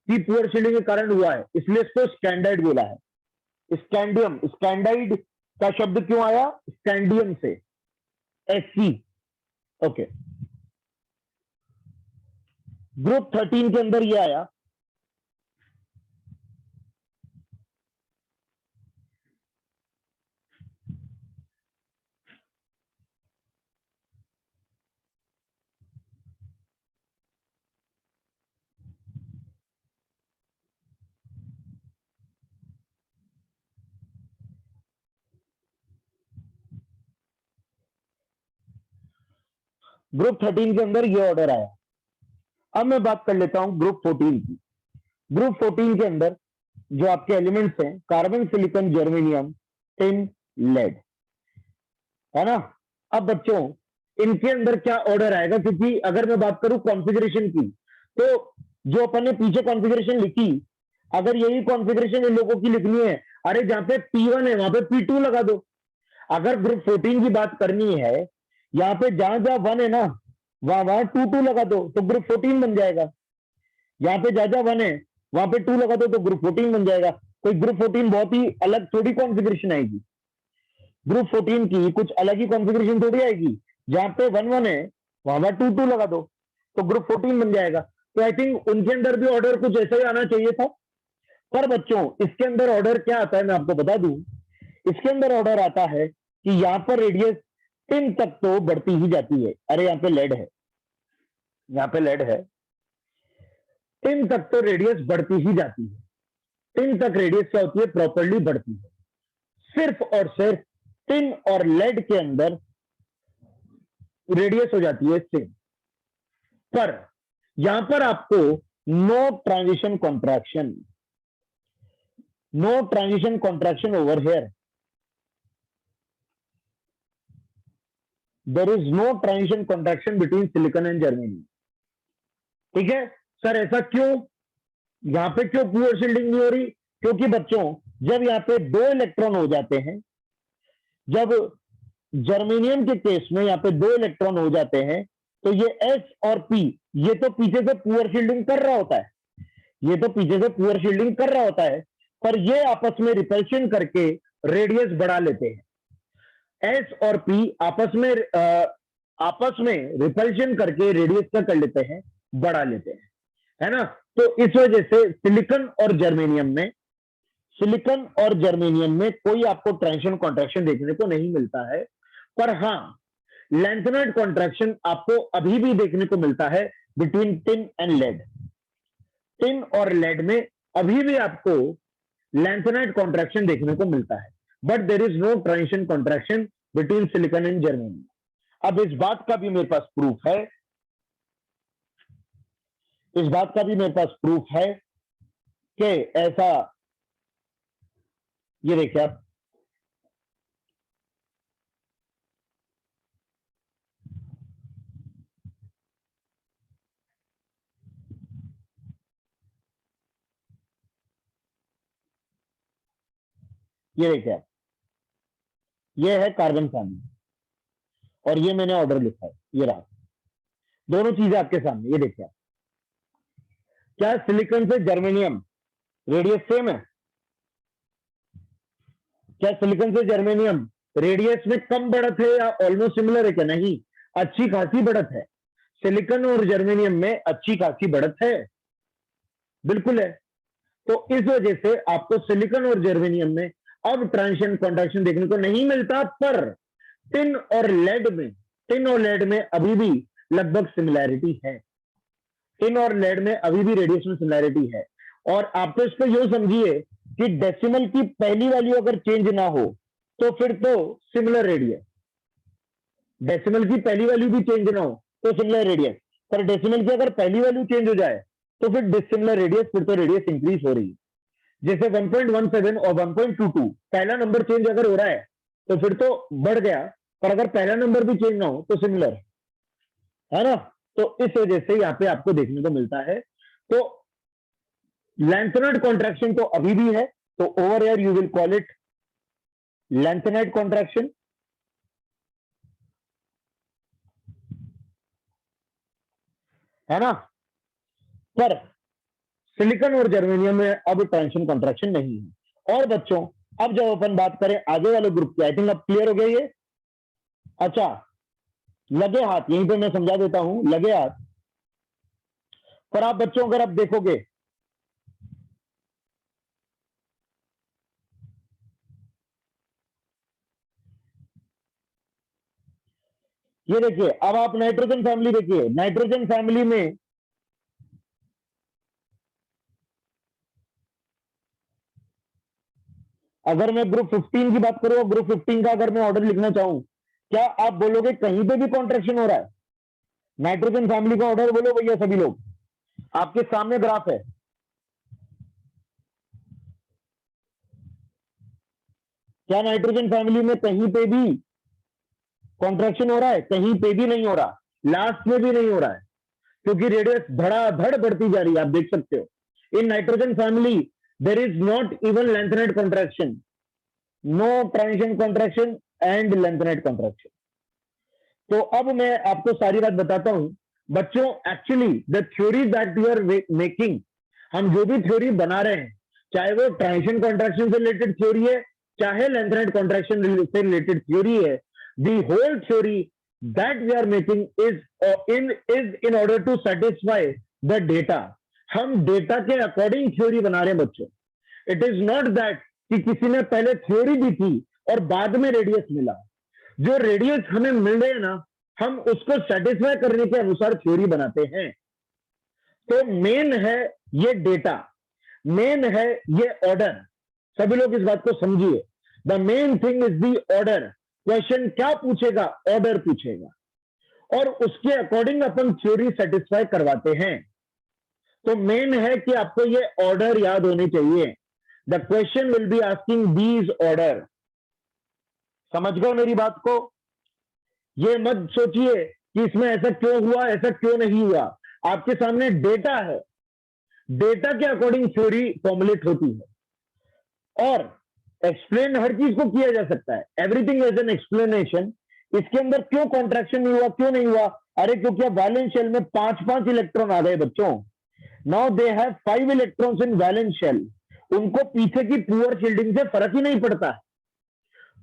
की पुअर शील्डिंग के कारण हुआ है, इसलिए इसको स्टैंडाइड बोला है। स्कैंडियम, स्टैंडाइड का शब्द क्यों आया? स्कैंडियम से, Sc। ओके, ग्रुप 13 के अंदर ये आया। ग्रुप 13 के अंदर ये ऑर्डर आया। अब मैं बात कर लेता हूं ग्रुप 14 की। ग्रुप 14 के अंदर जो आपके एलिमेंट्स हैं, carbon, silicon, germanium, tin, lead, है ना? अब बच्चों, इनके अंदर क्या ऑर्डर आएगा? क्योंकि अगर मैं बात करूं कॉन्फ़िगरेशन की, तो जो अपन ने पीछे कॉन्फ़िगरेशन लिखी, अगर यही कॉन्फ़िगरेशन इन लोगों की लिखनी है, अरे जहां पे P1 है वहां पे P2 लगा दो। अगर ग्रुप 14 की बात करनी है, यहाँ पे जहां जहां 1 है ना, वहां वहां 2 लगा दो तो ग्रुप 14 बन जाएगा। यहाँ पे जहां जहां 1 है वहां पे 2 लगा दो तो ग्रुप 14 बन जाएगा। कोई ग्रुप 14 बहुत ही अलग थोड़ी कॉन्फ़िगरेशन आएगी, ग्रुप 14 की कुछ अलग ही कॉन्फ़िगरेशन थोड़ी आएगी। जहां पे 1 है वहां वहां 2 लगा दो तो ग्रुप 14 बन जाएगा। तो आई थिंक उनके अंदर भी ऑर्डर कुछ ऐसा ही आना चाहिए था। पर बच्चों, इसके अंदर ऑर्डर क्या आता है मैं आपको बता दूं। इसके अंदर ऑर्डर आता है कि यहाँ पर रेडियस 10 तक तो बढ़ती ही जाती है। अरे यहाँ पे लेड है, यहाँ पे लेड है, 10 तक तो रेडियस बढ़ती ही जाती है। 10 तक रेडियस क्या होती है? प्रॉपरली बढ़ती है। सिर्फ और सिर्फ टिन और लेड के अंदर रेडियस हो जाती है सेम। पर यहां पर आपको no transition contraction, no transition contraction over here, there is no transition contraction between silicon and germanium. ठीक है सर, ऐसा क्यों? यहां पे क्यों पुअर शील्डिंग नहीं हो रही? क्योंकि बच्चों, जब यहां पे 2 इलेक्ट्रॉन हो जाते हैं, जब जर्मेनियम के केस में यहां पे 2 इलेक्ट्रॉन हो जाते हैं, तो ये S और P, ये तो पीछे से पुअर शील्डिंग कर रहा होता है, ये तो पीछे से पुअर शील्डिंग कर रहा होता है, पर ये आपस में रिपल्शन करके रेडियस बढ़ा लेते हैं। एस और पी आपस में रिपल्शन करके रेडियस क्या कर लेते हैं, बढ़ा लेते हैं, है ना। तो इस वजह से सिलिकॉन और जर्मेनियम में कोई आपको ट्रांजिशन कॉन्ट्रैक्शन देखने को नहीं मिलता है। पर हाँ, लेंथेनाइड कॉन्ट्रैक्शन आपको अभी भी देखने को मिलता है between tin and lead. Tin और लेड में अभी भी आपको लेंथेनाइड कॉन्ट्रैक्शन देखने को मिलता है, but there is no transition contraction between silicon and germanium. अब इस बात का भी मेरे पास प्रूफ है, कि ऐसा, ये देखिए आप, ये देखिए आप, ये है कार्बन फैमिली और ये मैंने ऑर्डर लिखा है, ये रहा, दोनों चीजें आपके सामने। ये देखिए आप, क्या सिलिकॉन से जर्मेनियम रेडियस सेम है? क्या सिलिकॉन से जर्मेनियम रेडियस में कम बढ़त है या ऑलमोस्ट सिमिलर है? क्या नहीं, अच्छी खासी बढ़त है। सिलिकॉन और जर्मेनियम में अच्छी खासी बढ़त है, बिल्कुल है। तो इस वजह से आपको सिलिकॉन और जर्मेनियम में अब ट्रांजिशन कॉन्ट्रैक्शन देखने को नहीं मिलता, पर टिन और लेड में अभी भी लगभग सिमिलैरिटी है। टिन और लेड में अभी भी रेडियस में सिमिलैरिटी है। और आप तो इसको यूं समझिए कि डेसिमल की पहली वैल्यू अगर चेंज ना हो तो फिर तो सिमिलर रेडियस, डेसिमल की पहली वैल्यू भी चेंज ना हो तो सिमिलर रेडियस, पर डेसिमल की अगर पहली वैल्यू चेंज हो जाए तो फिर डिसिमिलर रेडियस, फिर तो रेडियस इंक्रीज हो रही है। जैसे 1.17 और 1.22, पहला नंबर चेंज अगर हो रहा है तो फिर तो बढ़ गया, पर अगर पहला नंबर भी चेंज ना हो तो सिमिलर है ना। तो इस वजह से यहां पे आपको देखने को मिलता है। तो लेंथेनाइड कॉन्ट्रैक्शन तो अभी भी है, तो over here you will call it lanthanide contraction, है ना। पर सिलिकॉन और जर्मेनियम में अब ट्रांजिशन कॉन्ट्रैक्शन नहीं है। और बच्चों, अब जब अपन बात करें आगे वाले ग्रुप की, आई थिंक अब क्लियर हो गया ये। अच्छा, लगे हाथ, यहीं पे मैं समझा देता हूं, लगे हाथ। पर आप बच्चों अगर आप देखोगे, ये देखिए, अब आप नाइट्रोजन फैमिली देखिए, नाइट्रोजन फैमिली में अगर मैं ग्रुप 15 की बात करूं, ग्रुप 15 का अगर मैं ऑर्डर लिखना चाहूं, क्या आप बोलोगे कहीं पे भी कॉन्ट्रैक्शन हो रहा है? नाइट्रोजन फैमिली का ऑर्डर बोलो भैया सभी लोग, आपके सामने ग्राफ है। क्या नाइट्रोजन फैमिली में कहीं पे भी कॉन्ट्रैक्शन हो रहा है? कहीं पे भी नहीं हो रहा, लास्ट में भी नहीं हो रहा है, क्योंकि रेडियस धड़ाधड़ बढ़ती जा रही है। आप देख सकते हो in nitrogen family there is not even lanthanide contraction, no transition contraction and lanthanide contraction. तो अब मैं आपको सारी बात बताता हूं बच्चों। Actually the theory that you are making, हम जो भी थ्योरी बना रहे हैं, चाहे वो ट्रांजिशन कॉन्ट्रैक्शन से रिलेटेड थ्योरी है, चाहे लेंथेनाइड कॉन्ट्रैक्शन से रिलेटेड थ्योरी है, the whole theory that we are making is in order to satisfy the data. हम डेटा के अकॉर्डिंग थ्योरी बना रहे हैं बच्चों। इट इज नॉट दैट कि किसी ने पहले थ्योरी दी थी और बाद में रेडियस मिला। जो रेडियस हमें मिल रहे हैं ना, हम उसको सेटिस्फाई करने के अनुसार थ्योरी बनाते हैं। तो मेन है ये डेटा, मेन है ये ऑर्डर। सभी लोग इस बात को समझिए, the main thing is the order. Question क्या पूछेगा? ऑर्डर पूछेगा, और उसके अकॉर्डिंग अपन थ्योरी सेटिस्फाई करवाते हैं। तो मेन है कि आपको ये ऑर्डर याद होने चाहिए। The question will be asking these order. समझ गए मेरी बात को? ये मत सोचिए कि इसमें ऐसा क्यों हुआ, ऐसा क्यों नहीं हुआ। आपके सामने डेटा है, डेटा के अकॉर्डिंग थ्योरी फॉर्मुलेट होती है, और एक्सप्लेन हर चीज को किया जा सकता है। Everything is an explanation. इसके अंदर क्यों कॉन्ट्रैक्शन नहीं हुआ, क्यों नहीं हुआ? अरे क्योंकि अब वैलेंस शेल में 5-5 इलेक्ट्रॉन आ गए बच्चों। Now they have 5 electrons in valence shell. उनको पीछे की पुअर शील्डिंग से फर्क ही नहीं पड़ता है।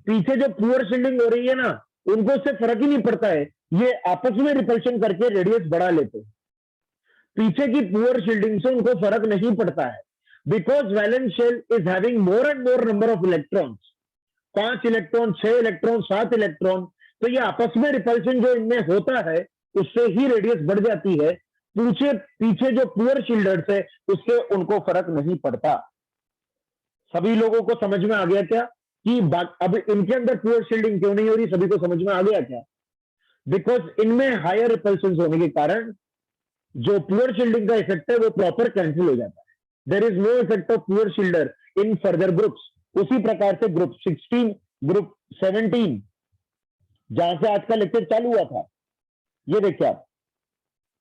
पीछे जो पुअर शील्डिंग हो रही है ना, उनको उससे फर्क ही नहीं पड़ता है, ये आपस में रिपल्शन करके रेडियस बढ़ा लेते हैं। पीछे की पुअर शील्डिंग से उनको फर्क नहीं पड़ता है, because valence shell is having more and more number of electrons, 5 electron, 6 electron, 7 electron, तो ये आपस में रिपल्शन जो इनमें होता है उससे ही रेडियस बढ़ जाती है। पीछे पीछे जो पुअर शील्डर्स है उससे उनको फर्क नहीं पड़ता। सभी लोगों को समझ में आ गया क्या कि अब इनके अंदर पुअर शील्डिंग क्यों नहीं हो रही? सभी को समझ में आ गया क्या? बिकॉज इनमें हायर रिपल्शन होने के कारण जो पुअर शील्डिंग का इफेक्ट है वो प्रॉपर कैंसिल हो जाता है। There is no effect of poor shielder in further groups. उसी प्रकार से ग्रुप 16, ग्रुप 17 जहां से आज का लेक्चर चालू हुआ था, ये देखिए आप,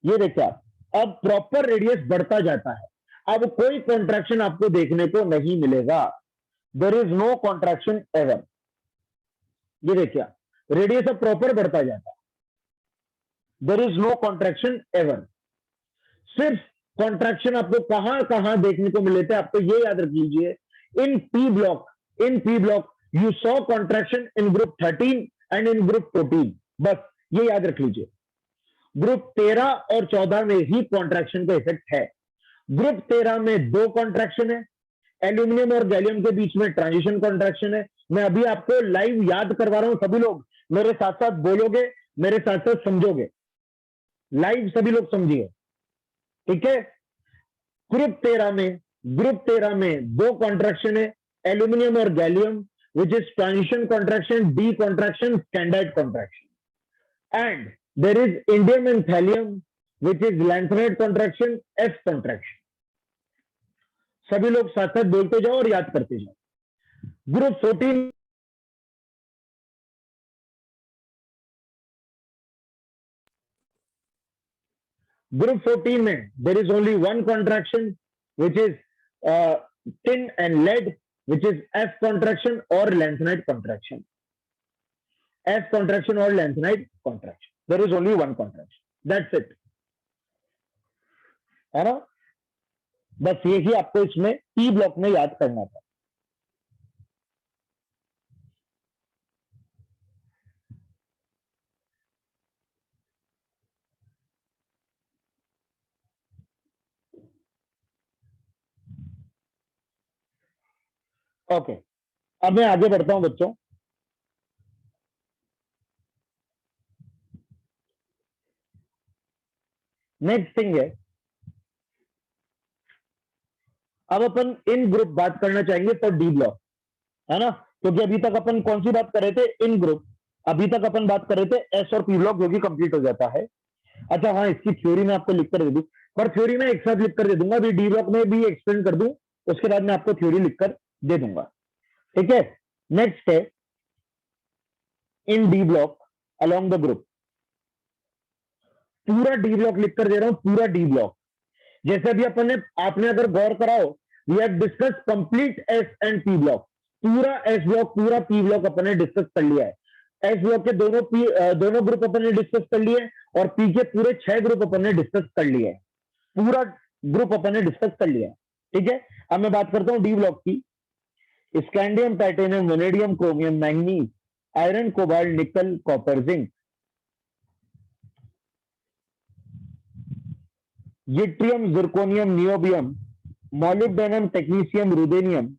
ये देखिए आप, अब प्रॉपर रेडियस बढ़ता जाता है। अब कोई कॉन्ट्रैक्शन आपको देखने को नहीं मिलेगा। There is no contraction ever. ये देखिए रेडियस अब प्रॉपर बढ़ता जाता है। There is no contraction ever. सिर्फ कॉन्ट्रैक्शन आपको कहां कहां देखने को मिले थे, आपको ये याद रख लीजिए, in P block, in P block you saw contraction in group 13 and in group 14। बस ये याद रख लीजिए, ग्रुप 13 और 14 में ही कॉन्ट्रैक्शन का इफेक्ट है। ग्रुप 13 में 2 कॉन्ट्रैक्शन है, एल्यूमिनियम और गैलियम के बीच में ट्रांजिशन कॉन्ट्रैक्शन है। मैं अभी आपको लाइव याद करवा रहा हूं, सभी लोग मेरे साथ साथ बोलोगे, मेरे साथ साथ समझोगे, लाइव सभी लोग समझिए, ठीक है? ग्रुप 13 में 2 कॉन्ट्रैक्शन है, एल्यूमिनियम और gallium, which is transition contraction, D contraction, standard contraction, and there is indium and thallium, which is lanthanide contraction, F contraction. सभी लोग साथ साथ बोलते जाओ और याद करते जाओ। ग्रुप 14 में there is only one contraction, which is tin and lead, which is F contraction or lanthanide contraction. F contraction or lanthanide contraction. There is only one contraction. That's it. है ना? बस यही आपको इसमें P ब्लॉक में याद करना था। ओके, अब मैं आगे बढ़ता हूं बच्चों। नेक्स्ट थिंग है, अब अपन इन ग्रुप बात करना चाहेंगे फॉर डी ब्लॉक, है ना? क्योंकि अभी तक अपन कौन सी बात कर रहे थे? इन ग्रुप। अभी तक अपन बात कर रहे थे एस और पी ब्लॉक, जो कि कंप्लीट हो जाता है। अच्छा हाँ, इसकी थ्योरी मैं आपको लिखकर दे दूं, पर थ्योरी मैं एक साथ लिखकर दे दूंगा, अभी डी ब्लॉक में भी एक्सप्लेन कर दूं, उसके बाद मैं आपको थ्योरी लिखकर दे दूंगा, ठीक है? नेक्स्ट है in D block along the group. पूरा डी ब्लॉक लिखकर दे रहा हूं, पूरा डी ब्लॉक। जैसे अभी अपन ने, आपने अगर गौर कराओ, we have discuss complete S and P block. पूरा एस ब्लॉक, पूरा पी ब्लॉक अपन ने डिस्कस कर लिया है। एस ब्लॉक के दोनों ग्रुप अपन ने डिस्कस कर लिए, और पी के पूरे 6 ग्रुप अपन ने डिस्कस कर लिए है। पूरा ग्रुप अपन ने डिस्कस कर लिया है, ठीक है? अब मैं बात करता हूं डी ब्लॉक की। Scandium, titanium, vanadium, chromium, manganese, iron, cobalt, nickel, copper, zinc, yttrium, zirconium, niobium, molybdenum, technetium, ruthenium,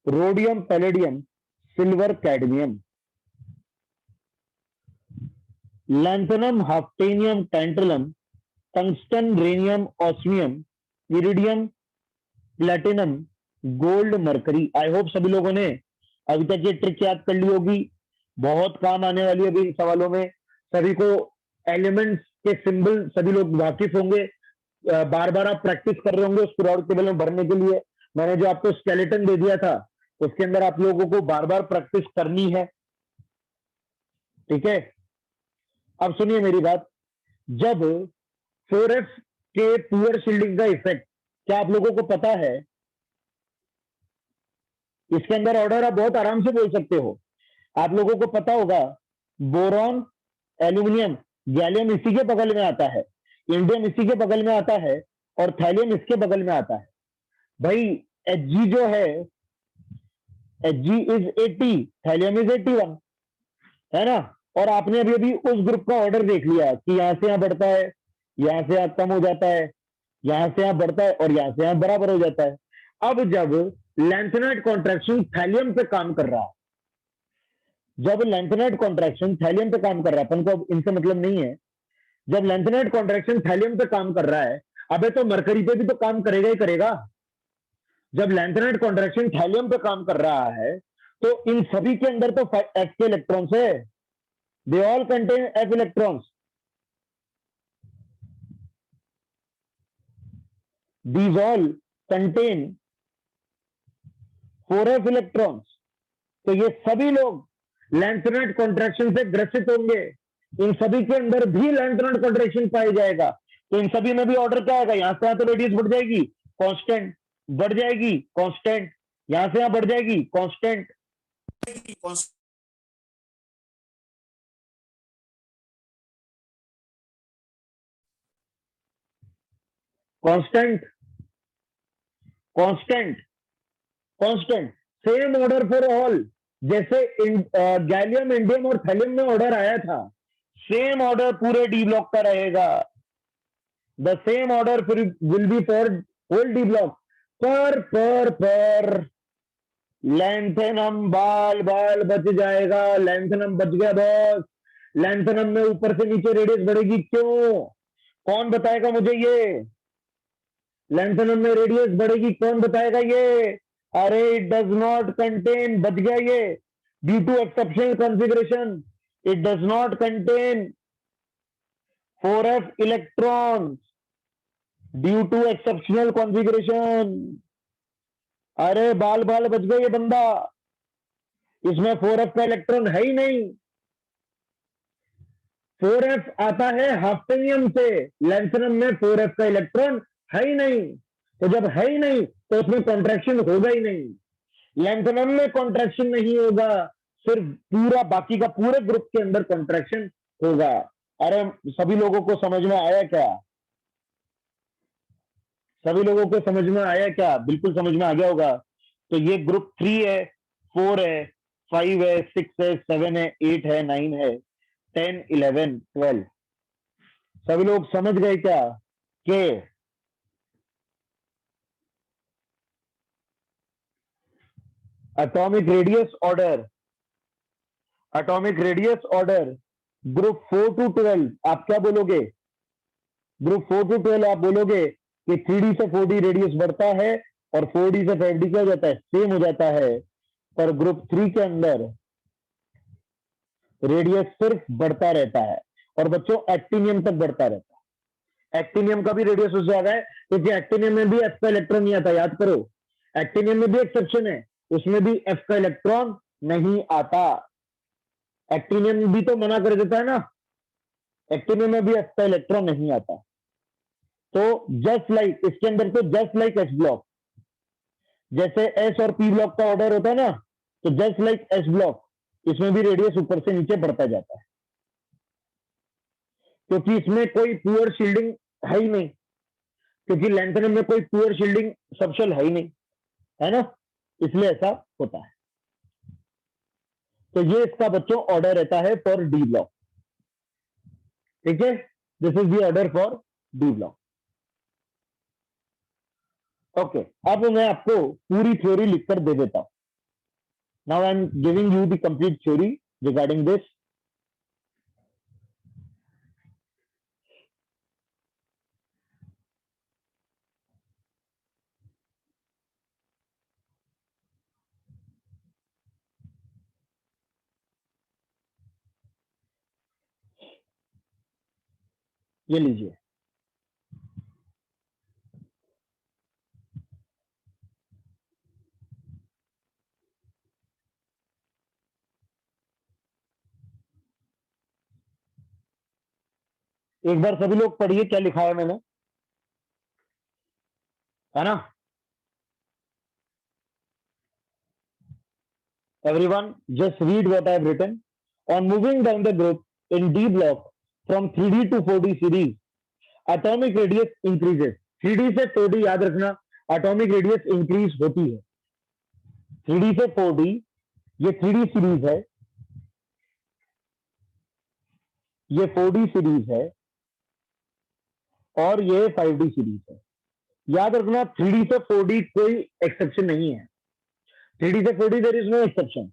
rhodium, palladium, silver, cadmium, lanthanum, hafnium, tantalum, tungsten, rhenium, osmium, iridium, platinum, gold, mercury. I hope सभी लोगों ने अभी तक ये trick याद कर ली होगी, बहुत काम आने वाली है अभी इन सवालों में। सभी को एलिमेंट्स के सिंबल सभी लोग वाकिफ होंगे, बार बार आप प्रैक्टिस कर रहे होंगे उस पीरियोडिक टेबल में भरने के लिए। मैंने जो आपको स्केलेटन दे दिया था उसके अंदर आप लोगों को बार बार प्रैक्टिस करनी है, ठीक है? अब सुनिए मेरी बात, जब 4F के पुअर शील्डिंग का इफेक्ट, क्या आप लोगों को पता है? इसके अंदर ऑर्डर आप बहुत आराम से बोल सकते हो। आप लोगों को पता होगा, बोरॉन, एल्यूमिनियम, गैलियम इसी के बगल में आता है, इंडियम इसी के बगल में आता है, और थैलियम इसके बगल में आता है। भाई Hg जो है, Hg इज 80, थैलियम इज 81, है ना। और आपने अभी अभी उस ग्रुप का ऑर्डर देख लिया कि यहां से यहां बढ़ता है, यहां से यहां कम हो जाता है, यहां से यहां बढ़ता है और यहां से यहां बराबर हो जाता है। अब जब लेंथेनाइट कॉन्ट्रैक्शन थैलियम पे काम कर रहा है, जब लेंथेनाइट कॉन्ट्रैक्शन थैलियम पे काम कर रहा है, अपन को अब इनसे मतलब नहीं है, जब लेंथेनाइट कॉन्ट्रैक्शन थैलियम पे काम कर रहा है, अबे तो मरकरी पे भी तो काम करेगा ही करेगा। जब लेंथेनाइट कॉन्ट्रैक्शन थैलियम पे काम कर रहा है तो इन सभी के अंदर तो एफ के इलेक्ट्रॉन्स है, they all contain F electrons, these all contain 4f electrons. तो ये सभी लोग लेंथेनाइट कॉन्ट्रैक्शन से ग्रसित होंगे, इन सभी के अंदर भी लेंथेनाइट कॉन्ट्रैक्शन पाया जाएगा। तो इन सभी में भी ऑर्डर क्या आएगा, यहां से यहां तो रेडियस बढ़ जाएगी कांस्टेंट, बढ़ जाएगी कांस्टेंट, यहां से यहां बढ़ जाएगी constant, constant, constant, constant, same order for all. जैसे गैलियम, इंडियम और थैलियम में ऑर्डर आया था, सेम ऑर्डर पूरे डी ब्लॉक का रहेगा। The same order will be for whole D block. पर लेंथेनम बाल बाल बच जाएगा, लेंथेनम बच गया बॉस। लेंथेनम में ऊपर से नीचे रेडियस बढ़ेगी, क्यों, कौन बताएगा मुझे ये, लेंथेनम में रेडियस बढ़ेगी कौन बताएगा ये। अरे इट डज नॉट कंटेन, बच गया ये, due to exceptional configuration it does not contain 4f electron due to exceptional configuration. अरे बाल बाल बच गया ये बंदा, इसमें 4f का इलेक्ट्रॉन है ही नहीं। 4f आता है हाफ्टेनियम से, लेंथेनम में 4f का इलेक्ट्रॉन है ही नहीं। तो जब है ही नहीं तो उसमें कॉन्ट्रैक्शन होगा ही नहीं। लेंथेनम में कॉन्ट्रैक्शन नहीं होगा, सिर्फ पूरा बाकी का पूरे ग्रुप के अंदर कॉन्ट्रैक्शन होगा। अरे सभी लोगों को समझ में आया क्या, सभी लोगों को समझ में आया क्या, बिल्कुल समझ में आ गया होगा। तो ये ग्रुप 3 है, 4 है, 5 है, 6 है, 7 है, 8 है, 9 है, 10, 11, 12। सभी लोग समझ गए क्या कि atomic radius order, atomic radius order group 4 to 12 आप क्या बोलोगे, ग्रुप 4 टू 12 आप बोलोगे कि 3d से 4d रेडियस बढ़ता है और 4d से 5d क्या हो जाता है, सेम हो जाता है। पर ग्रुप 3 के अंदर रेडियस सिर्फ बढ़ता रहता है, और बच्चों एक्टिनियम तक बढ़ता रहता है। एक्टिनियम का भी रेडियस उससे ज्यादा है, क्योंकि एक्टिनियम में भी एफ का इलेक्ट्रॉन नहीं आता, याद करो। एक्टिनियम में भी एक्सेप्शन है, उसमें भी एफ का इलेक्ट्रॉन नहीं आता। एक्टिनियम भी तो मना कर देता है ना, एक्टिनियम में भी एफ का इलेक्ट्रॉन नहीं आता। तो जस्ट लाइक इसके अंदर तो जस्ट लाइक एस ब्लॉक, जैसे एस और पी ब्लॉक का ऑर्डर होता है ना, तो जस्ट लाइक एस ब्लॉक इसमें भी रेडियस ऊपर से नीचे बढ़ता जाता है, क्योंकि इसमें कोई पुअर शील्डिंग है ही नहीं, क्योंकि लेंथेनम में कोई पुअर शील्डिंग सबशेल है ही नहीं, है ना, इसलिए ऐसा होता है। तो ये इसका बच्चों ऑर्डर रहता है फॉर डी ब्लॉक, ठीक है, this is the order for D block. Okay, अब मैं आपको पूरी थ्योरी लिखकर दे देता हूं। Now I am giving you the complete theory regarding this. ये लीजिए, एक बार सभी लोग पढ़िए क्या लिखा है मैंने, है ना। Everyone, just read what I have written. On moving down the group in D block from 3D to 4D series, atomic radius increases. 3D से 4D याद रखना, atomic radius increase होती है। 3D से 4D, ये 3D सीरीज है, ये 4D series है, और ये 5D सीरीज है। याद रखना 3D से 4D कोई एक्सेप्शन नहीं है। 3D से 4D there is no exception.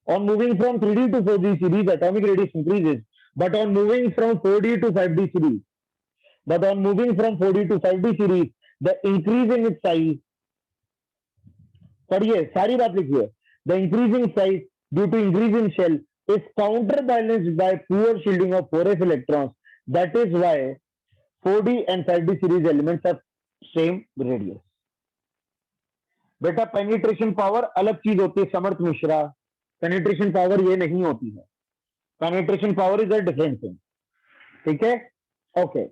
On moving from 3D to 4D series, atomic radius increases, but on moving from 4D to 5D series, but on moving from 4D to 5D series, the increase in its size, पढ़िए सारी बात लिखिए, the increasing size due to increase in shell is counterbalanced by poor shielding of 4s electrons. That is why 4D and 5D series elements have same radius. बेटा penetration power अलग चीज होती है समर्थ Mishra, penetration power ये नहीं होती है। Penetration power is a different thing, ठीक है? ओके,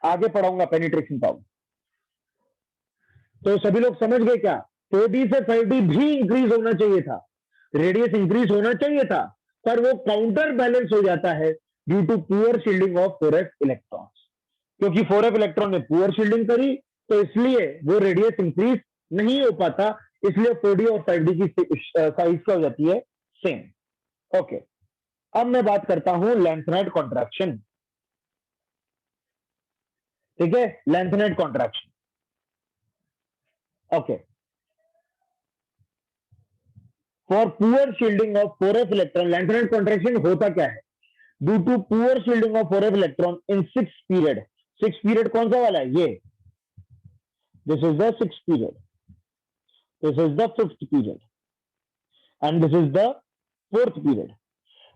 आगे पढ़ाऊंगा पेनिट्रेशन पावर। तो सभी लोग समझ गए क्या? 4D से 5D भी इंक्रीज होना चाहिए था, रेडियस इंक्रीज होना चाहिए था, पर वो काउंटर बैलेंस हो जाता है due to poor shielding of 4s electrons. क्योंकि 4f इलेक्ट्रॉन ने पुअर शील्डिंग करी, तो इसलिए वो रेडियस इंक्रीज नहीं हो पाता, इसलिए 4D और 5D की साइज क्या हो जाती है? सेम। ओके, अब मैं बात करता हूं लेंथनाइट कॉन्ट्रैक्शन, ठीक है? Lanthanide contraction, okay. For poor shielding of 4f electron, lanthanide contraction होता क्या है? Due to poor shielding of 4f electron in 6 period. 6 period कौन सा वाला है? ये, this is the 6th period, this is the 5th period, and this is the 4th period.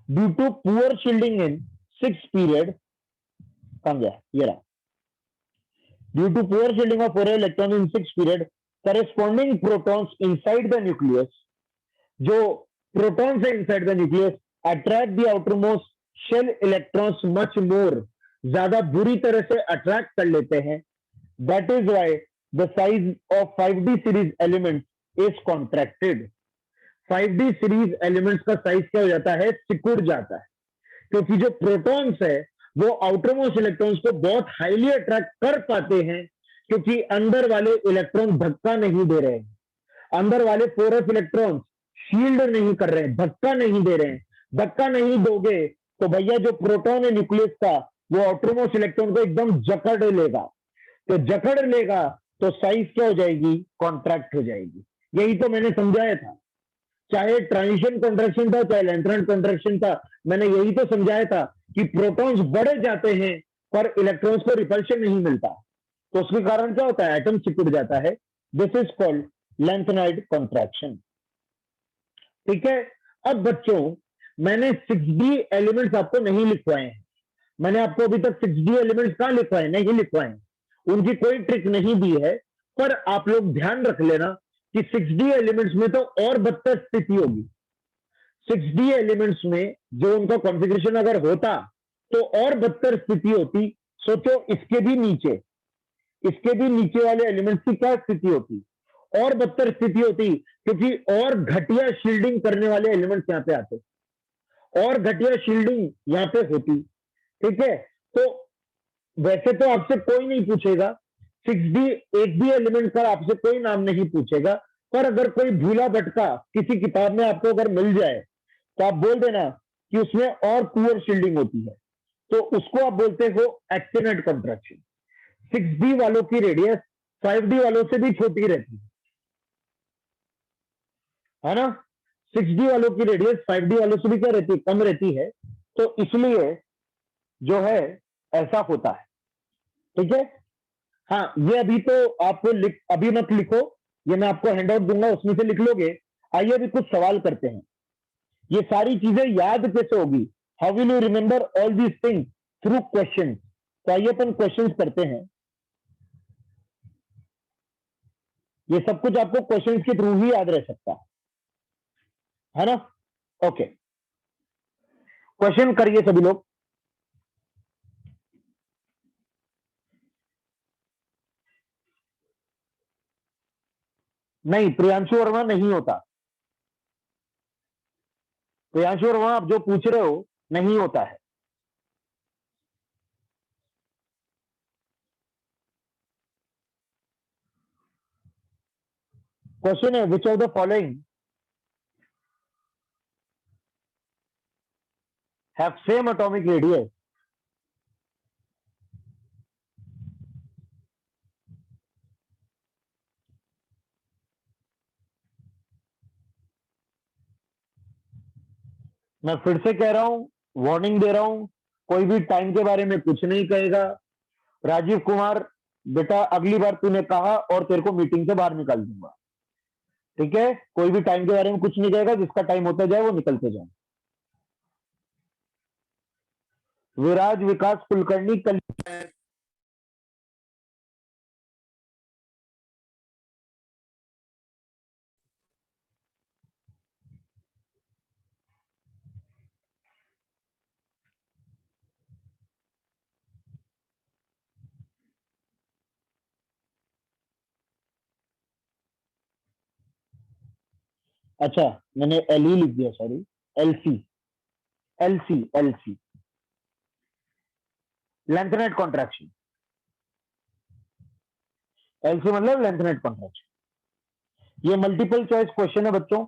Due to poor shielding in 6th period, कहाँ गया ये रहा, due to poor shielding of 4 electron in 6th period, corresponding protons inside the nucleus, जो protons है inside the nucleus, attract the outermost shell electrons much more, ज्यादा बुरी तरह से attract कर लेते हैं। That is why the size of 5D series elements is contracted. 5D series elements का साइज क्या हो जाता है? सिकुड़ जाता है, क्योंकि जो प्रोटॉन्स है वो आउटरमोस्ट इलेक्ट्रॉन्स को बहुत हाईली अट्रैक्ट कर पाते हैं, क्योंकि अंदर वाले इलेक्ट्रॉन धक्का नहीं दे रहे हैं, अंदर वाले 4f इलेक्ट्रॉन शील्ड नहीं कर रहे हैं, धक्का नहीं दे रहे हैं। धक्का नहीं दोगे तो भैया जो प्रोटॉन है न्यूक्लियस का, वो आउटरमोस्ट इलेक्ट्रॉन को एकदम जकड़ लेगा, तो जकड़ लेगा तो साइज क्या हो जाएगी? कॉन्ट्रैक्ट हो जाएगी। यही तो मैंने समझाया था, चाहे ट्रांजिशन कॉन्ट्रैक्शन था चाहे लेंथनाइट कॉन्ट्रैक्शन था, मैंने यही तो समझाया था कि प्रोटॉन्स बढ़े जाते हैं पर इलेक्ट्रॉन्स को रिपल्शन नहीं मिलता, तो उसके कारण क्या होता है? एटम सिकुड़ जाता है। This is called lanthanide contraction, ठीक है? अब बच्चों, मैंने 6D एलिमेंट्स आपको नहीं लिखवाए हैं, मैंने आपको अभी तक 6D एलिमेंट्स कहां लिखवाए? नहीं लिखवाए, उनकी कोई ट्रिक नहीं दी है, पर आप लोग ध्यान रख लेना कि 6D एलिमेंट्स में तो और बदतर स्थिति होगी। 6D एलिमेंट्स में जो उनका कॉन्फ़िगरेशन अगर होता तो और बदतर स्थिति होती। सोचो इसके भी नीचे, इसके भी नीचे वाले एलिमेंट्स की क्या स्थिति होती? और बदतर स्थिति होती, क्योंकि और घटिया शील्डिंग करने वाले एलिमेंट्स यहां पे आते, और घटिया शील्डिंग यहां पे होती, ठीक है? तो वैसे तो आपसे कोई नहीं पूछेगा 6D 8D एलिमेंट का, आपसे कोई नाम नहीं पूछेगा, पर अगर कोई भूला भटका किसी किताब में आपको अगर मिल जाए तो आप बोल देना कि उसमें और पुअर शील्डिंग होती है, तो उसको आप बोलते हो एक्टिनेट कॉन्ट्रैक्शन। 6D वालों की रेडियस 5D वालों से भी छोटी रहती है ना? 6D वालों की रेडियस 5D वालों से भी क्या रहती है? कम रहती है, तो इसलिए जो है ऐसा होता है, ठीक है? हाँ, ये अभी तो आपको अभी मत लिखो, ये मैं आपको हैंडआउट दूंगा, उसमें से लिख लोगे। आइए अभी कुछ सवाल करते हैं। ये सारी चीजें याद कैसे होगी? How will you remember all these things? Through question. तो आइए अपन क्वेश्चन करते हैं। ये सब कुछ आपको क्वेश्चन के थ्रू ही याद रह सकता है ना? ओके, क्वेश्चन करिए सभी लोग। नहीं, प्रियांशु वर्मा नहीं होता। प्रियांशु वर्मा आप जो पूछ रहे हो नहीं होता है। क्वेश्चन है which of the following have same atomic radius. मैं फिर से कह रहा हूं, वार्निंग दे रहा हूं, कोई भी टाइम के बारे में कुछ नहीं कहेगा। राजीव कुमार बेटा, अगली बार तूने कहा और तेरे को मीटिंग से बाहर निकाल दूंगा, ठीक है? कोई भी टाइम के बारे में कुछ नहीं कहेगा, जिसका टाइम होता जाए वो निकलते जाए। विराज विकास कुलकर्णी कल अच्छा, मैंने एल ई लिख दिया, sorry, LC. LC LC lanthanide contraction. LC मतलब लेंथ नेट कॉन्ट्रैक्शन। ये मल्टीपल चॉइस क्वेश्चन है बच्चों।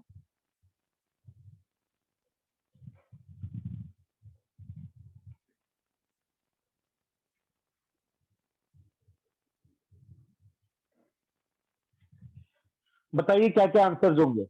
बताइए क्या क्या आंसर्स होंगे।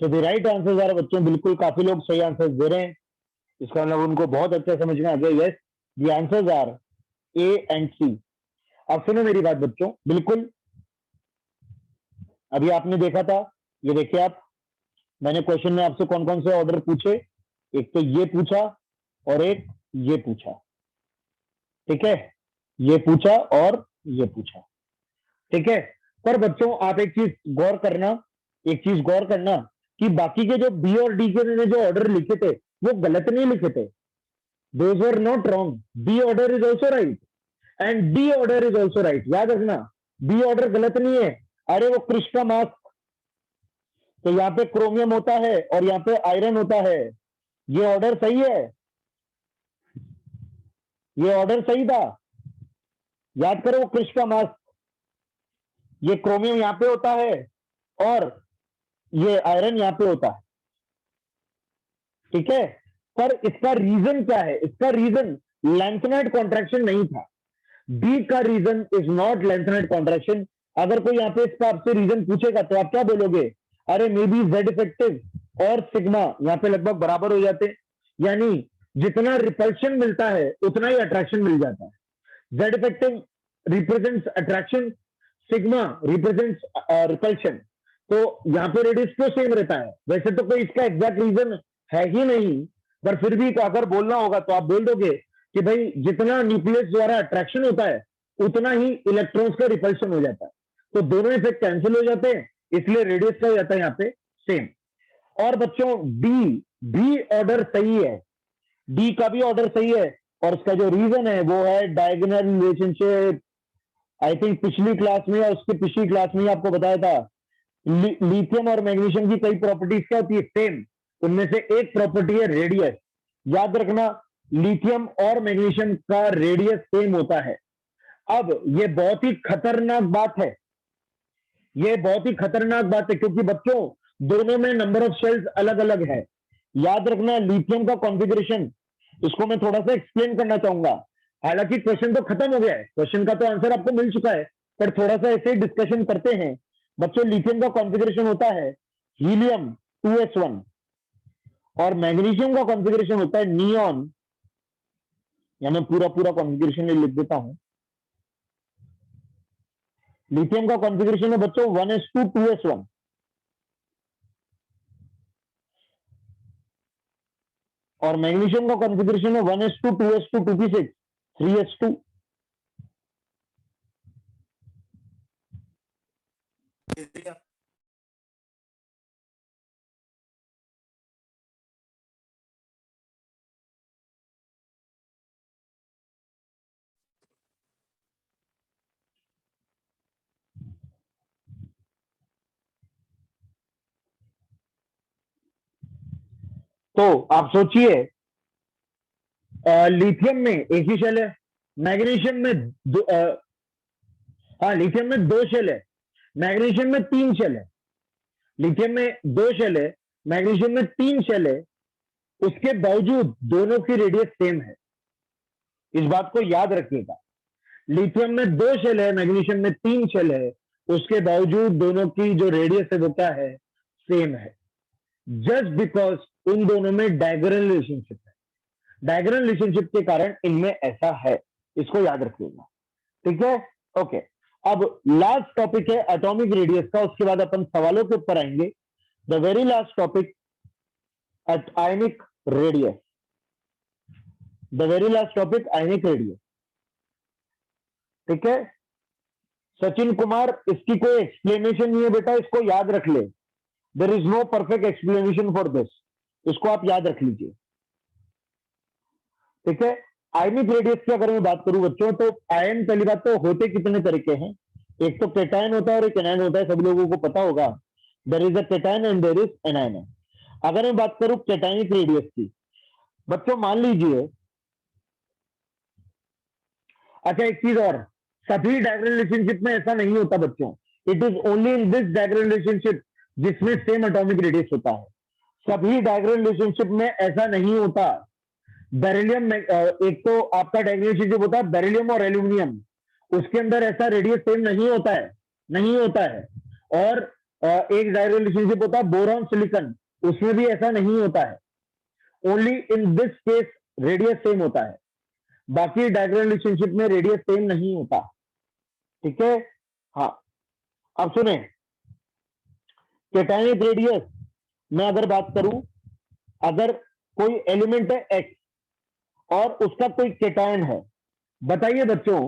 So the right answers are बच्चों, बिल्कुल काफी लोग सही आंसर्स दे रहे हैं, इसका मतलब उनको बहुत अच्छा समझ में आ गया। Yes, the answers are A and C. अब सुनो मेरी बात बच्चों, बिल्कुल अभी आपने देखा था, ये देखिए आप, मैंने क्वेश्चन में आपसे कौन कौन से ऑर्डर पूछे, एक तो ये पूछा और एक ये पूछा, ठीक है? ये पूछा और ये पूछा, ठीक है? पर बच्चों आप एक चीज गौर करना, एक चीज गौर करना कि बाकी के जो बी और डी के ने जो ऑर्डर लिखे थे वो गलत नहीं लिखे थे। Those were not wrong, B order is also right and D order is also right. याद रखना, बी ऑर्डर गलत नहीं है। अरे वो क्रिश का मास्क, तो यहाँ पे क्रोमियम होता है और यहाँ पे आयरन होता है, ये ऑर्डर सही है, ये ऑर्डर सही था। याद करो, वो क्रिश का मास्क, ये क्रोमियम यहाँ पे होता है और ये आयरन यहाँ पे होता है, ठीक है? पर इसका रीजन क्या है? इसका रीजन लेंथनाइट कॉन्ट्रैक्शन नहीं था। बी का reason is not lanthanide contraction. अगर कोई यहाँ पे इसका आपसे रीजन पूछेगा तो आप क्या बोलोगे? अरे मे बी जेड इफेक्टिव और सिग्मा यहाँ पे लगभग बराबर हो जाते हैं, यानी जितना रिपल्शन मिलता है उतना ही अट्रैक्शन मिल जाता है। Z effective represents attraction, sigma represents repulsion. तो यहाँ पे रेडियस क्यों सेम रहता है? वैसे तो कोई इसका एग्जैक्ट रीजन है ही नहीं, पर फिर भी अगर बोलना होगा तो आप बोल दोगे कि भाई जितना न्यूक्लियस द्वारा अट्रैक्शन होता है उतना ही इलेक्ट्रॉन्स का रिपल्शन हो जाता है, तो दोनों इफेक्ट कैंसिल हो जाते हैं, इसलिए रेडियस का हो जाता है यहाँ पे सेम। और बच्चों डी, भी ऑर्डर सही है, डी का भी ऑर्डर सही है, और उसका जो रीजन है वो है डायगोनल रिलेशनशिप। आई थिंक पिछली क्लास में या उसके पिछली क्लास में आपको बताया था, लिथियम और मैग्नीशियम की कई प्रॉपर्टीज क्या होती है? सेम। उनमें से एक प्रॉपर्टी है रेडियस। याद रखना, लिथियम और मैग्नीशियम का रेडियस सेम होता है। अब ये बहुत ही खतरनाक बात है, ये बहुत ही खतरनाक बात है, क्योंकि बच्चों दोनों में नंबर ऑफ शेल्स अलग अलग है। याद रखना, लिथियम का कॉन्फ़िगरेशन, इसको मैं थोड़ा सा एक्सप्लेन करना चाहूंगा। हालांकि क्वेश्चन तो खत्म हो गया है, क्वेश्चन का तो आंसर आपको मिल चुका है, पर थोड़ा सा ऐसे ही डिस्कशन करते हैं। बच्चों लिथियम का कॉन्फ़िगरेशन होता है हीलियम 2s1 और मैग्नीशियम का कॉन्फ़िगरेशन होता है नियॉन, या मैं पूरा पूरा कॉन्फ़िगरेशन लिख देता हूं। लिथियम का कॉन्फ़िगरेशन है बच्चों 1s2 2s1। और मैग्नीशियम का कॉन्फ़िगरेशन है 1s2 2s2 2p6 3s2। तो आप सोचिए, लिथियम में एक ही शेल है, मैग्नीशियम में हाँ लिथियम में 2 शेल है, मैग्नीशियम में 3 शेल है। लिथियम में 2 शेल है, मैग्नीशियम में 3 शेल है, उसके बावजूद दोनों की रेडियस सेम है। इस बात को याद रखिएगा, लिथियम में 2 शेल है, मैग्नीशियम में 3 शेल है, उसके बावजूद दोनों की जो रेडियस है वो क्या है, सेम है। जस्ट बिकॉज उन दोनों में डायगोनल रिलेशनशिप है, डायगोनल रिलेशनशिप के कारण इनमें ऐसा है, इसको याद रखिएगा। ठीक है, ओके। अब लास्ट टॉपिक है एटॉमिक रेडियस का, उसके बाद अपन सवालों के ऊपर आएंगे। The very last topic ionic radius, the very last topic ionic radius. ठीक है सचिन कुमार, इसकी कोई एक्सप्लेनेशन नहीं है बेटा, इसको याद रख ले। There is no perfect explanation for this, इसको आप याद रख लीजिए। ठीक है, आयनिक रेडियस की अगर मैं बात करूं बच्चों, तो आयन पहली बात तो होते कितने तरीके हैं, एक तो केटायन होता है और एक एनायन होता है, सभी लोगों को पता होगा। There is a cation and there is anion. अगर मैं बात करूं केटायनिक रेडियस की, बच्चों मान लीजिए, अच्छा एक चीज और, सभी डायगोनल रिलेशनशिप में ऐसा नहीं होता बच्चों, it is only in this diagonal relationship जिसमें सेम एटॉमिक रेडियस होता है। सभी डायगोनल रिलेशनशिप में ऐसा नहीं होता। बेरिलियम एक तो आपका डायगोनल रिलेशनशिप होता है बेरिलियम और एल्यूमिनियम, उसके अंदर ऐसा रेडियस सेम नहीं होता है, नहीं होता है। और एक डायगोनल रिलेशनशिप होता है बोरॉन सिलिकॉन, उसमें भी ऐसा नहीं होता है। Only in this case radius same होता है, बाकी डायगोनल रिलेशनशिप में रेडियस सेम नहीं होता। ठीक है, हाँ। अब सुने, केटायनिक रेडियस में अगर बात करूं, अगर कोई एलिमेंट है एक्स और उसका कोई केटायन है, बताइए बच्चों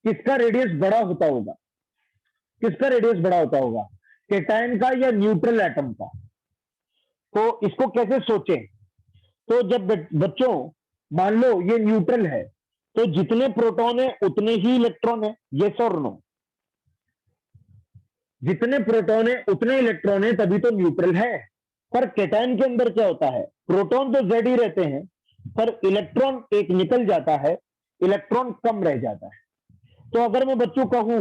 किसका रेडियस बड़ा होता होगा, किसका रेडियस बड़ा होता होगा, केटायन का या न्यूट्रल एटम का। तो इसको कैसे सोचें, तो जब बच्चों मान लो ये न्यूट्रल है, तो जितने प्रोटॉन है उतने ही इलेक्ट्रॉन है, यस और नो। जितने प्रोटॉन है उतने इलेक्ट्रॉन है, तभी तो न्यूट्रल है। पर केटायन के अंदर क्या होता है, प्रोटॉन तो जेड ही रहते हैं, पर इलेक्ट्रॉन एक निकल जाता है, इलेक्ट्रॉन कम रह जाता है। तो अगर मैं बच्चों कहूं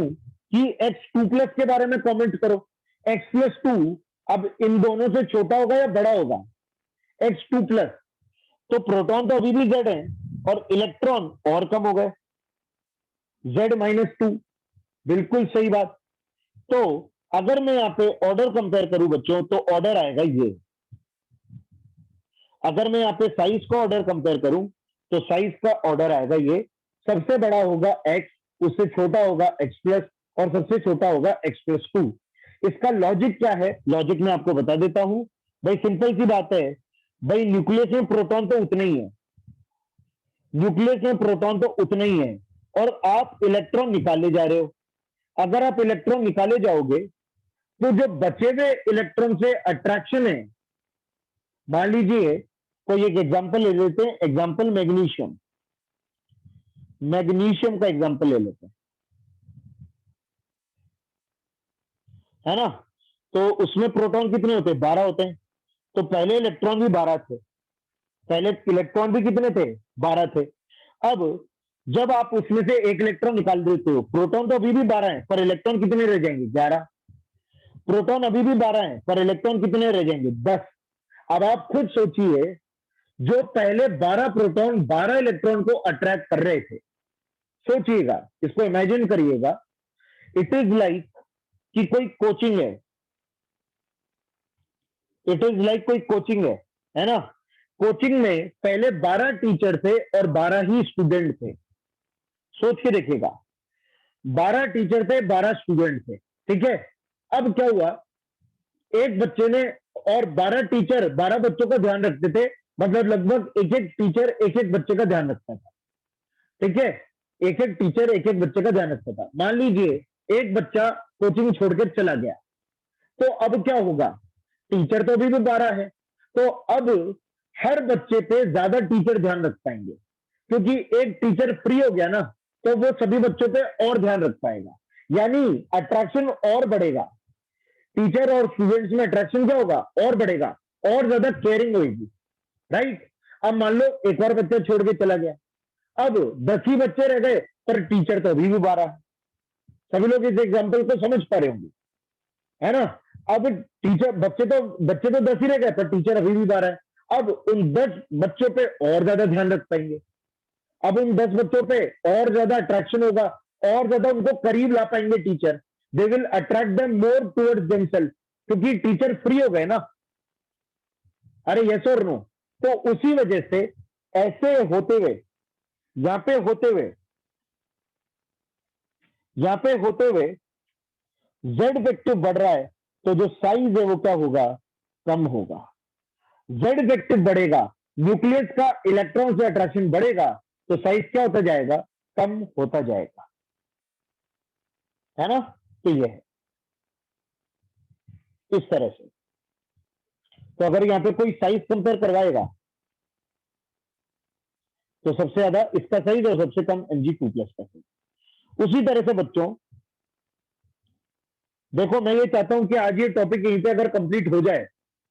कि X2+ के बारे में कमेंट करो, X+2 अब इन दोनों से छोटा होगा या बड़ा होगा, X2+, तो प्रोटॉन तो अभी भी जेड है और इलेक्ट्रॉन और कम हो गए, Z-2। बिल्कुल सही बात। तो अगर मैं यहां पे ऑर्डर कंपेयर करूं बच्चों, तो ऑर्डर आएगा ये। अगर मैं यहां पे साइज का ऑर्डर कंपेयर करूं, तो साइज का ऑर्डर आएगा ये, सबसे बड़ा होगा X, उससे छोटा होगा X+, और सबसे छोटा होगा X+2। इसका लॉजिक क्या है, लॉजिक मैं आपको बता देता हूं। भाई सिंपल सी बात है, भाई न्यूक्लियस में प्रोटॉन तो उतने ही है, न्यूक्लियस में प्रोटॉन तो उतने ही है, और आप इलेक्ट्रॉन निकाले जा रहे हो। अगर आप इलेक्ट्रॉन निकाले जाओगे, तो जो बचे हुए इलेक्ट्रॉन से अट्रैक्शन है, मान लीजिए कोई एक एग्जांपल ले लेते हैं, एग्जांपल मैग्नीशियम, मैग्नीशियम का एग्जांपल ले लेते हैं, है ना। तो उसमें प्रोटॉन कितने होते हैं, 12 होते हैं। तो पहले इलेक्ट्रॉन भी 12 थे, पहले इलेक्ट्रॉन भी कितने थे, 12 थे। अब जब आप उसमें से एक इलेक्ट्रॉन निकाल देते हो, प्रोटॉन तो अभी भी 12 है, पर इलेक्ट्रॉन कितने रह जाएंगे, 11। प्रोटॉन अभी भी 12 है, पर इलेक्ट्रॉन कितने रह जाएंगे, 10। अब आप खुद सोचिए, जो पहले 12 प्रोटॉन 12 इलेक्ट्रॉन को अट्रैक्ट कर रहे थे, सोचिएगा, इसको इमेजिन करिएगा। इट इज लाइक कि कोई कोचिंग है, इट इज लाइक कोई कोचिंग है ना। कोचिंग में पहले 12 टीचर थे और 12 ही स्टूडेंट थे। सोच के देखिएगा, 12 टीचर थे, 12 स्टूडेंट थे, ठीक है। अब क्या हुआ, एक बच्चे ने, और 12 टीचर 12 बच्चों का ध्यान रखते थे, मतलब लगभग एक एक टीचर एक एक बच्चे का ध्यान रखता था। ठीक है, एक एक टीचर एक एक बच्चे का ध्यान रखता था। मान लीजिए एक बच्चा कोचिंग छोड़कर चला गया, तो अब क्या होगा? टीचर तो अभी भी 12 है, तो अब हर बच्चे पे ज्यादा टीचर ध्यान रख पाएंगे, क्योंकि एक टीचर फ्री हो गया ना, तो वो सभी बच्चों पे और ध्यान रख पाएगा, यानी अट्रैक्शन और बढ़ेगा। टीचर और स्टूडेंट्स में अट्रैक्शन क्या होगा? और बढ़ेगा, और ज्यादा केयरिंग होगी, राइट। अब मान लो एक और बच्चा छोड़ के चला गया, अब 10 ही बच्चे रह गए, पर टीचर तो अभी भी 12 है। सभी लोग इस एग्जाम्पल को समझ पा रहे होंगे, है ना। अब टीचर बच्चे तो 10 ही रह गए, पर टीचर अभी भी 12 है। अब उन 10 बच्चों पे और ज्यादा ध्यान रख पाएंगे, अब उन 10 बच्चों पे और ज्यादा अट्रैक्शन होगा, और ज्यादा उनको करीब ला पाएंगे teacher. They will attract them more towards themself, क्योंकि टीचर फ्री हो गए ना। अरे यस और नो? तो उसी वजह से ऐसे होते हुए यहां पे होते हुए जेड इफेक्टिव बढ़ रहा है, तो जो साइज है वो क्या होगा? कम होगा। जेड इफेक्टिव बढ़ेगा, न्यूक्लियस का इलेक्ट्रॉन से अट्रैक्शन बढ़ेगा, तो साइज क्या होता जाएगा? कम होता जाएगा, है ना। तो ये है इस तरह से। तो अगर यहां पे कोई साइज कंपेयर करवाएगा, तो सबसे ज्यादा इसका साइज और सबसे कम Mg2+ का साइज। उसी तरह से बच्चों देखो, मैं ये चाहता हूं कि आज ये टॉपिक यहीं पे अगर कंप्लीट हो जाए,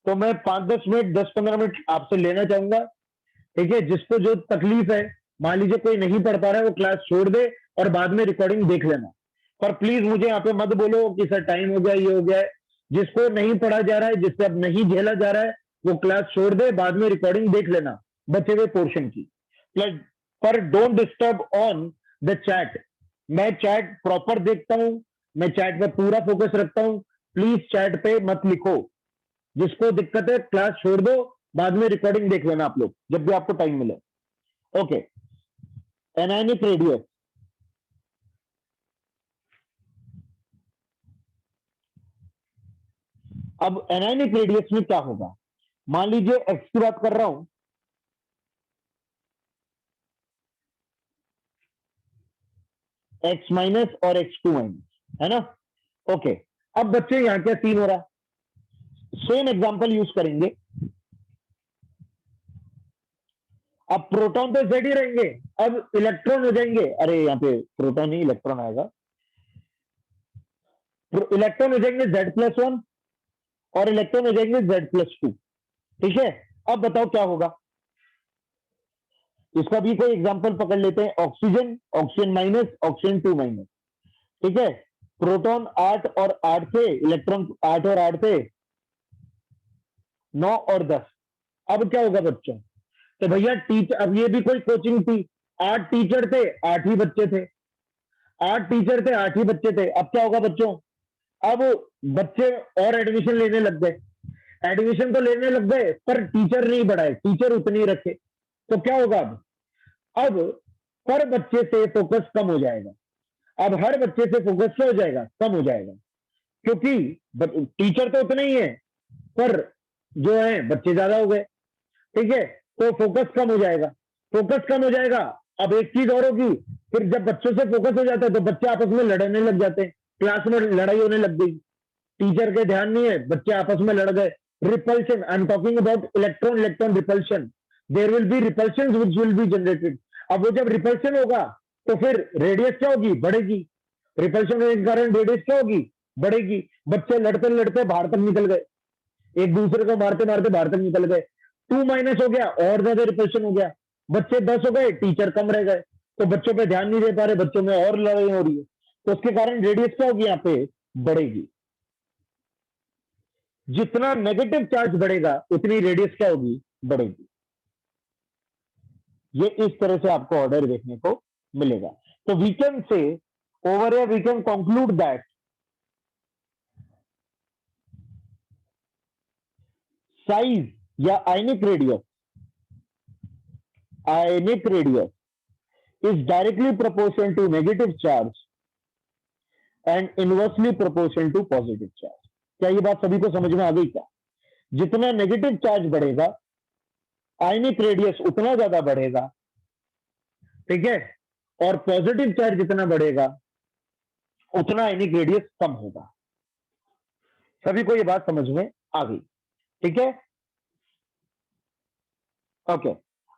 तो मैं 5-10 मिनट 10-15 मिनट आपसे लेना चाहूंगा। ठीक है, जिसको जो तकलीफ है, मान लीजिए कोई नहीं पढ़ पा रहा है, वो क्लास छोड़ दे और बाद में रिकॉर्डिंग देख लेना। पर प्लीज मुझे यहाँ पे मत बोलो कि सर टाइम हो गया, ये हो गया है। जिसको नहीं पढ़ा जा रहा है, जिससे अब नहीं झेला जा रहा है, वो क्लास छोड़ दे, बाद में रिकॉर्डिंग देख लेना बचे हुए पोर्शन की। प्लस पर don't disturb on the chat. मैं चैट प्रॉपर देखता हूं, मैं चैट पे पूरा फोकस रखता हूं। प्लीज चैट पे मत लिखो। जिसको दिक्कत है क्लास छोड़ दो, बाद में रिकॉर्डिंग देख लेना आप लोग जब भी आपको टाइम मिले। Okay, anionic radius. अब एनायनिक रेडियस में क्या होगा? मान लीजिए एक्स की बात कर रहा हूं, X- और X2-, है ना। ओके, अब बच्चे यहां क्या सीन हो रहा है? सेम एग्जांपल यूज करेंगे। अब प्रोटॉन तो जेड ही रहेंगे, अब इलेक्ट्रॉन हो जाएंगे, अरे यहाँ पे प्रोटॉन ही इलेक्ट्रॉन आएगा, इलेक्ट्रॉन हो जाएंगे Z+1 और इलेक्ट्रॉन हो जाएंगे Z+2। ठीक है, अब बताओ क्या होगा? इसका भी कोई एग्जांपल पकड़ लेते हैं। Oxygen, oxygen-, oxygen-. ठीक है, प्रोटॉन 8 और 8 थे, इलेक्ट्रॉन 8 और 8 थे, 9 और 10। अब क्या होगा बच्चों? तो भैया टीचर, अब ये भी कोई कोचिंग थी, 8 टीचर थे, 8 ही बच्चे थे, 8 टीचर थे, 8 ही बच्चे थे। अब क्या होगा बच्चों? अब बच्चे और एडमिशन लेने लग गए, एडमिशन तो लेने लग गए, पर टीचर नहीं बढ़ाए, टीचर उतने ही रखे। तो क्या होगा अब पर बच्चे से फोकस कम हो जाएगा। अब हर बच्चे से फोकस क्या हो जाएगा? कम हो जाएगा, क्योंकि टीचर तो उतने ही है, पर जो है बच्चे ज्यादा हो गए। ठीक है, तो फोकस कम हो जाएगा, फोकस कम हो जाएगा। अब एक चीज और होगी, फिर जब बच्चों से फोकस हो जाता है, तो बच्चे आपस में लड़ने लग जाते हैं, क्लास में लड़ाई होने लग गई, टीचर के ध्यान नहीं है, बच्चे आपस में लड़ गए। Repulsion, I am talking about electron electron repulsion. There will be repulsion which will be generated. अब वो जब रिपल्शन होगा, तो फिर रेडियस क्या होगी? बढ़ेगी। रिपल्शन होने के कारण रेडियस क्या होगी? बढ़ेगी। बच्चे लड़ते लड़ते बाहर तक निकल गए, एक दूसरे को मारते मारते बाहर तक निकल गए। 2- हो गया, और ज्यादा रिपल्शन हो गया। बच्चे 10 हो गए, टीचर कम रह गए, तो बच्चों पे ध्यान नहीं दे पा रहे, बच्चों में और लड़ाई हो रही है, तो उसके कारण रेडियस क्या होगी? यहाँ पे बढ़ेगी। जितना नेगेटिव चार्ज बढ़ेगा, उतनी रेडियस क्या होगी? बढ़ेगी। ये इस तरह से आपको ऑर्डर देखने को मिलेगा। तो we can say, over here we can conclude that size या ionic radius is directly proportional to negative charge and inversely proportional to positive charge। क्या ये बात सभी को समझ में आ गई क्या? जितना नेगेटिव चार्ज बढ़ेगा, आयनिक रेडियस उतना ज्यादा बढ़ेगा, ठीक है, और पॉजिटिव चार्ज जितना बढ़ेगा उतना आयनिक रेडियस कम होगा। सभी को ये बात समझ में आ गई, ठीक है? ओके,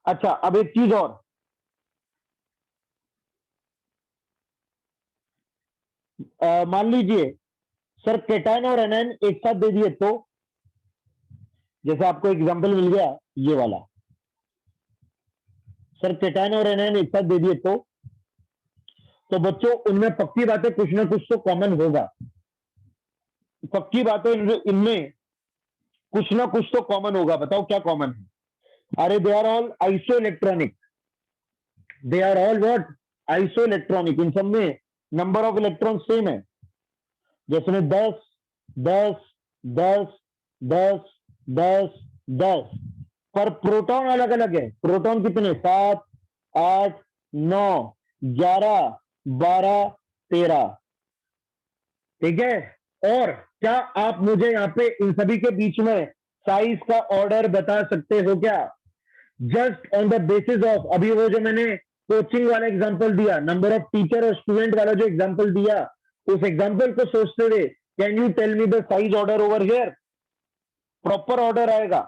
अच्छा अब एक चीज और, मान लीजिए सर केटायन और एनायन एक साथ दे दिए तो, जैसे आपको एग्जांपल मिल गया ये वाला, सर केटायन और एनायन एक साथ दे दिए तो बच्चों उनमें पक्की बातें कुछ ना कुछ तो कॉमन होगा, पक्की बातें इनमें कुछ ना कुछ तो कॉमन होगा। बताओ क्या कॉमन है? अरे they are all isoelectronic, they are all what, isoelectronic. इन सब में नंबर ऑफ इलेक्ट्रॉन सेम है, जैसे में 10 10 10 10 10 10, पर प्रोटॉन अलग अलग है। प्रोटॉन कितने? 7 8 9 11 12 13, ठीक है? और क्या आप मुझे यहाँ पे इन सभी के बीच में साइज का ऑर्डर बता सकते हो क्या? Just on the basis of, अभी वो जो मैंने कोचिंग वाला एग्जांपल दिया, नंबर ऑफ टीचर और स्टूडेंट वाला जो एग्जांपल दिया, उस एग्जांपल को सोचते हुए can you tell me the size order over here? Proper order आएगा।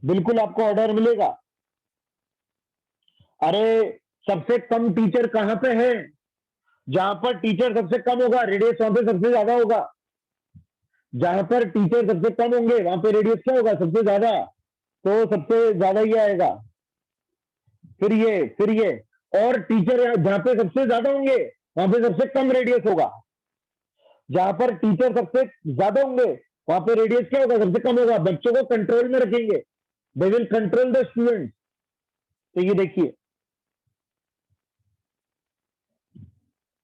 बिल्कुल आपको ऑर्डर मिलेगा। अरे सबसे कम टीचर कहां पे है? जहां पर टीचर सबसे कम होगा रेडियस वहां पे सबसे ज्यादा होगा। जहां पर टीचर सबसे कम होंगे वहां पे रेडियस क्या होगा? सबसे ज्यादा। तो सबसे ज्यादा ये आएगा, फिर ये और टीचर जहां पे सबसे ज्यादा होंगे वहां पे सबसे कम रेडियस होगा। जहां पर टीचर सबसे ज्यादा होंगे वहां पे रेडियस क्या होगा? सबसे कम होगा। बच्चों को कंट्रोल में रखेंगे, they will control the student. तो ये देखिए,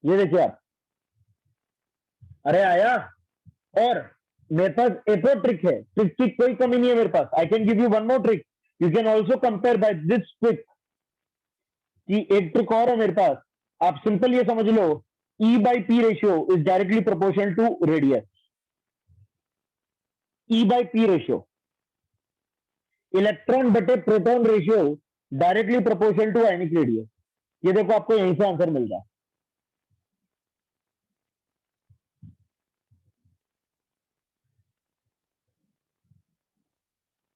ये देखिए आप, अरे आया। और मेरे पास एक और ट्रिक है, ट्रिक की कोई कमी नहीं है मेरे पास। I can give you one more trick, you can also compare by this trick. कि एक ट्रिक और है मेरे पास, आप सिंपल ये समझ लो, E by P ratio is directly proportional to radius. E by P ratio, electron बटे proton ratio directly proportional to ionic radius. ये देखो आपको यहीं से आंसर मिल रहा है।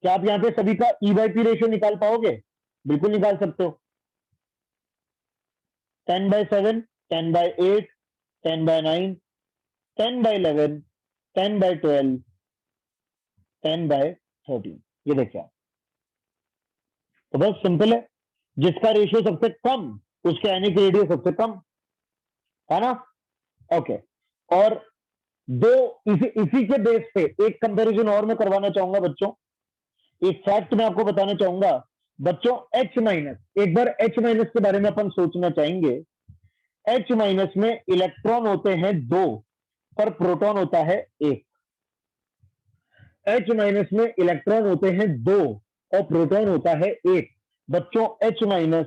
क्या आप यहां पे सभी का E by P रेशियो निकाल पाओगे? बिल्कुल निकाल सकते हो। 10/7, 10/8, 10/9, 10/11, 10/12, 10/13। ये देखिए आप, तो बस सिंपल है, जिसका रेशियो सबसे कम उसके आयनिक रेडियस सबसे कम, है ना? ओके, और दो, इसी के बेस पे एक कंपैरिजन और मैं करवाना चाहूंगा बच्चों। एक फैक्ट मैं आपको बताना चाहूंगा बच्चों। H माइनस, एक बार H माइनस के बारे में अपन सोचना चाहेंगे। H माइनस में इलेक्ट्रॉन होते हैं 2 पर प्रोटॉन होता है 1। H माइनस में इलेक्ट्रॉन होते हैं 2 और प्रोटॉन होता है 1। बच्चों H minus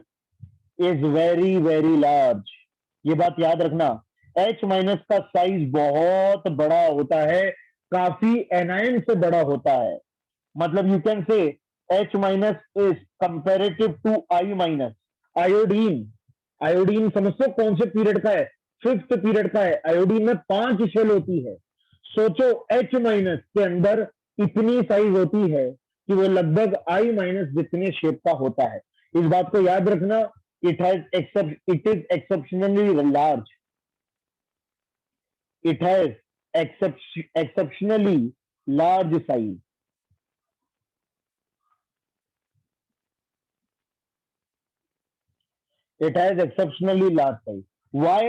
is very very large, ये बात याद रखना। H माइनस का साइज बहुत बड़ा होता है, काफी एनायन से बड़ा होता है। मतलब you can say H minus is comparative to I minus. Iodine, iodine समझते कौन से पीरियड का है? 5th पीरियड का है। आयोडीन में 5 शेल होती है। सोचो H माइनस के अंदर इतनी साइज होती है कि वो लगभग I माइनस जितने शेप का होता है। इस बात को याद रखना, it is exceptionally large, it has exceptionally large size। It has exceptionally large size. Why?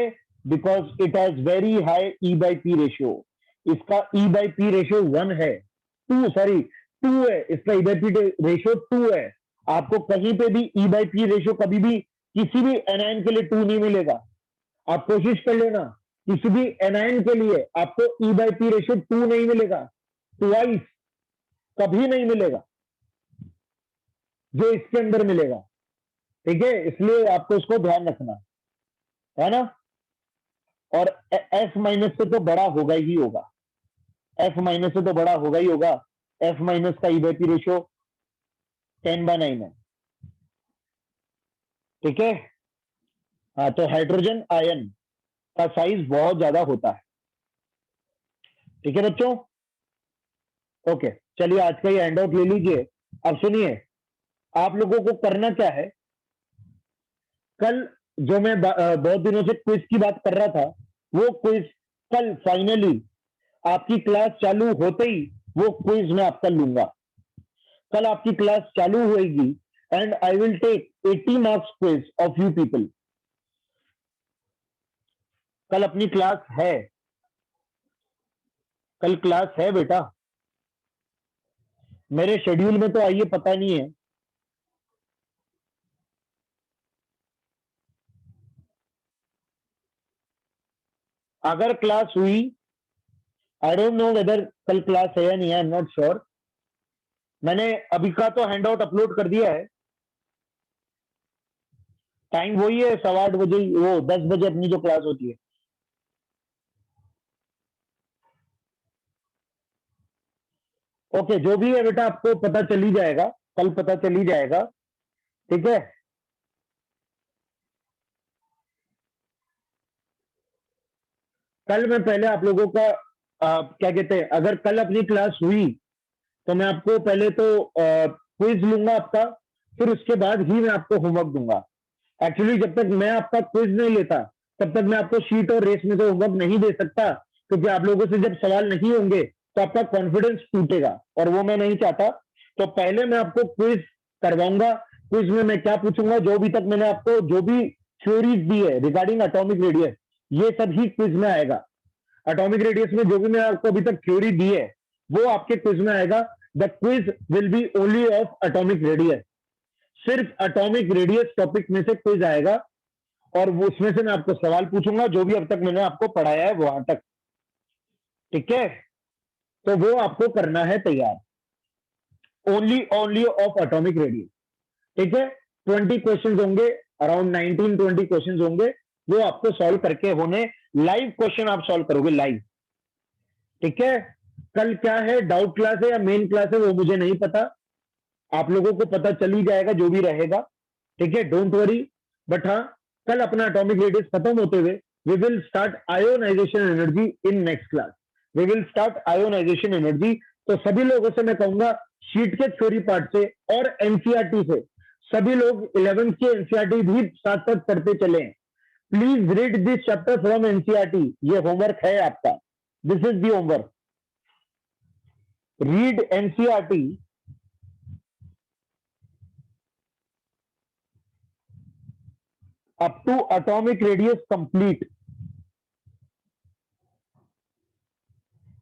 Because it has very high E by P ratio। इसका E by P ratio 1 है, 2 है। इसका E by P ratio 2 है। आपको कहीं पे भी E by P ratio कभी भी किसी भी एनायन के लिए 2 नहीं मिलेगा। आप कोशिश कर लेना, किसी भी एनायन के लिए आपको E by P ratio 2 नहीं मिलेगा, ट्वाइस कभी नहीं मिलेगा जो इसके अंदर मिलेगा, ठीक है? इसलिए आपको इसको ध्यान रखना है ना। और S माइनस से तो बड़ा होगा ही होगा। एफ माइनस से तो बड़ा होगा ही होगा। एफ माइनस का ईबीपी रेशियो 10/9 है। ठीक है। हाँ, तो हाइड्रोजन आयन का साइज बहुत ज्यादा होता है। ठीक है बच्चों। ओके, चलिए आज का ये हैंडआउट ले लीजिए। अब सुनिए, आप लोगों को करना क्या है। कल जो मैं बहुत दिनों से क्विज की बात कर रहा था, वो क्विज कल फाइनली आपकी क्लास चालू होते ही वो क्विज मैं आपका लूंगा। कल आपकी क्लास चालू होगी and I will take 80 marks quiz of you people. कल अपनी क्लास है, कल क्लास है बेटा। मेरे शेड्यूल में तो आइए पता नहीं है। अगर क्लास हुई, आई डोंट नो वेदर कल क्लास है या नहीं है, आई एम नॉट श्योर। मैंने अभी का तो हैंडआउट अपलोड कर दिया है। टाइम वही है, 8:15 बजे, वो 10 बजे अपनी जो क्लास होती है। ओके, जो भी है बेटा आपको पता चल ही जाएगा, कल पता चल ही जाएगा। ठीक है। कल मैं पहले आप लोगों का क्या कहते हैं, अगर कल अपनी क्लास हुई तो मैं आपको पहले तो क्विज लूंगा आपका, फिर उसके बाद ही मैं आपको होमवर्क दूंगा। एक्चुअली जब तक मैं आपका क्विज नहीं लेता, तब तक मैं आपको शीट और रेस में से होमवर्क नहीं दे सकता, क्योंकि आप लोगों से जब सवाल नहीं होंगे तो आपका कॉन्फिडेंस टूटेगा और वो मैं नहीं चाहता। तो पहले मैं आपको क्विज करवाऊंगा। क्विज में मैं क्या पूछूंगा, जो भी तक मैंने आपको जो भी थ्योरीज दी है रिगार्डिंग एटॉमिक रेडियस, ये सब ही क्विज में आएगा। एटॉमिक रेडियस में जो भी मैं आपको अभी तक थ्योरी दी है वो आपके क्विज में आएगा। The quiz will be only of atomic radius. सिर्फ एटॉमिक रेडियस टॉपिक में से क्विज आएगा और वो उसमें से मैं आपको सवाल पूछूंगा जो भी अब तक मैंने आपको पढ़ाया है वहां तक। ठीक है। तो वो आपको करना है तैयार, only only of atomic radius. ठीक है। 20 क्वेश्चन होंगे, अराउंड 19-20 क्वेश्चन होंगे, वो आपको सॉल्व करके होने। लाइव क्वेश्चन आप सॉल्व करोगे लाइव। ठीक है। कल क्या है, डाउट क्लास है या मेन क्लास है वो मुझे नहीं पता, आप लोगों को पता चल ही जाएगा जो भी रहेगा। ठीक है, डोंट वरी। बट हाँ, कल अपना एटॉमिक रेडियस खत्म होते हुए we will start ionisation energy in next class. We will start ionisation energy. तो सभी लोगों से मैं कहूंगा, शीट के थ्योरी पार्ट से और एनसीईआरटी से सभी लोग 11th के एनसीईआरटी भी साथ साथ करते चले। Please read this chapter from NCERT, ये होमवर्क है आपका। This is the homework. Read NCERT up to atomic radius complete।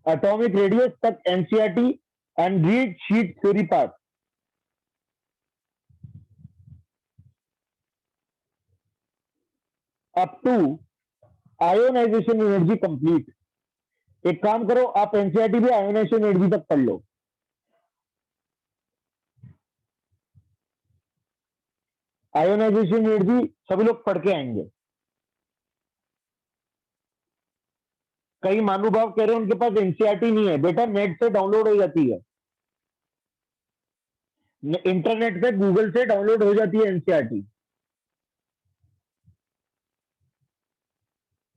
atomic radius तक NCERT and read sheet theory part up to ionisation energy complete. एक काम करो, आप NCERT भी ionisation energy तक पढ़ लो। आयोनाइजेशन एनर्जी सभी लोग पढ़ के आएंगे। कई महानुभाव कह रहे हैं उनके पास एनसीईआरटी नहीं है, बेटा नेट से डाउनलोड हो जाती है, इंटरनेट पे गूगल से डाउनलोड हो जाती है एनसीईआरटी।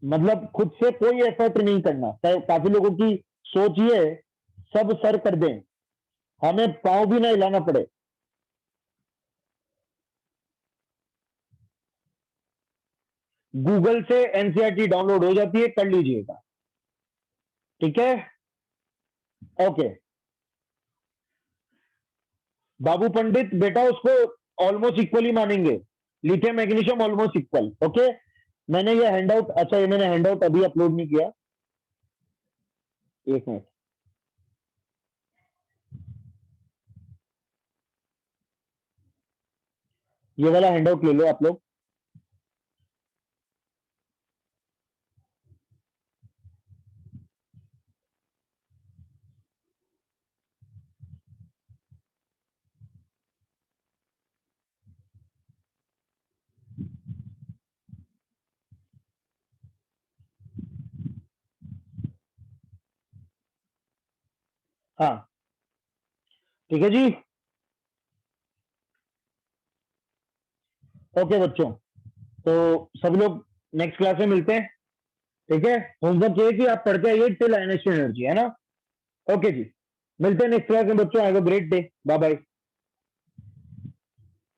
मतलब खुद से कोई एफर्ट नहीं करना। काफी लोगों की सोच ये है सब सर कर दें, हमें पांव भी ना हिलाना पड़े। गूगल से एनसीईआरटी डाउनलोड हो जाती है, कर लीजिएगा। ठीक है। ओके। बाबू पंडित बेटा उसको ऑलमोस्ट इक्वली मानेंगे, lithium magnesium almost equal. Okay. मैंने ये हैंडआउट, अच्छा ये मैंने हैंडआउट अभी अपलोड नहीं किया, एक मिनट। ये वाला हैंडआउट ले लो आप लोग। हाँ ठीक है जी। ओके बच्चों, तो सब लोग नेक्स्ट क्लास में मिलते हैं। ठीक है, होमवर्क ये है कि आप पढ़ के आइए टिल एनर्जी, है ना। ओके जी, मिलते हैं नेक्स्ट क्लास में बच्चों। Have a great day, bye bye.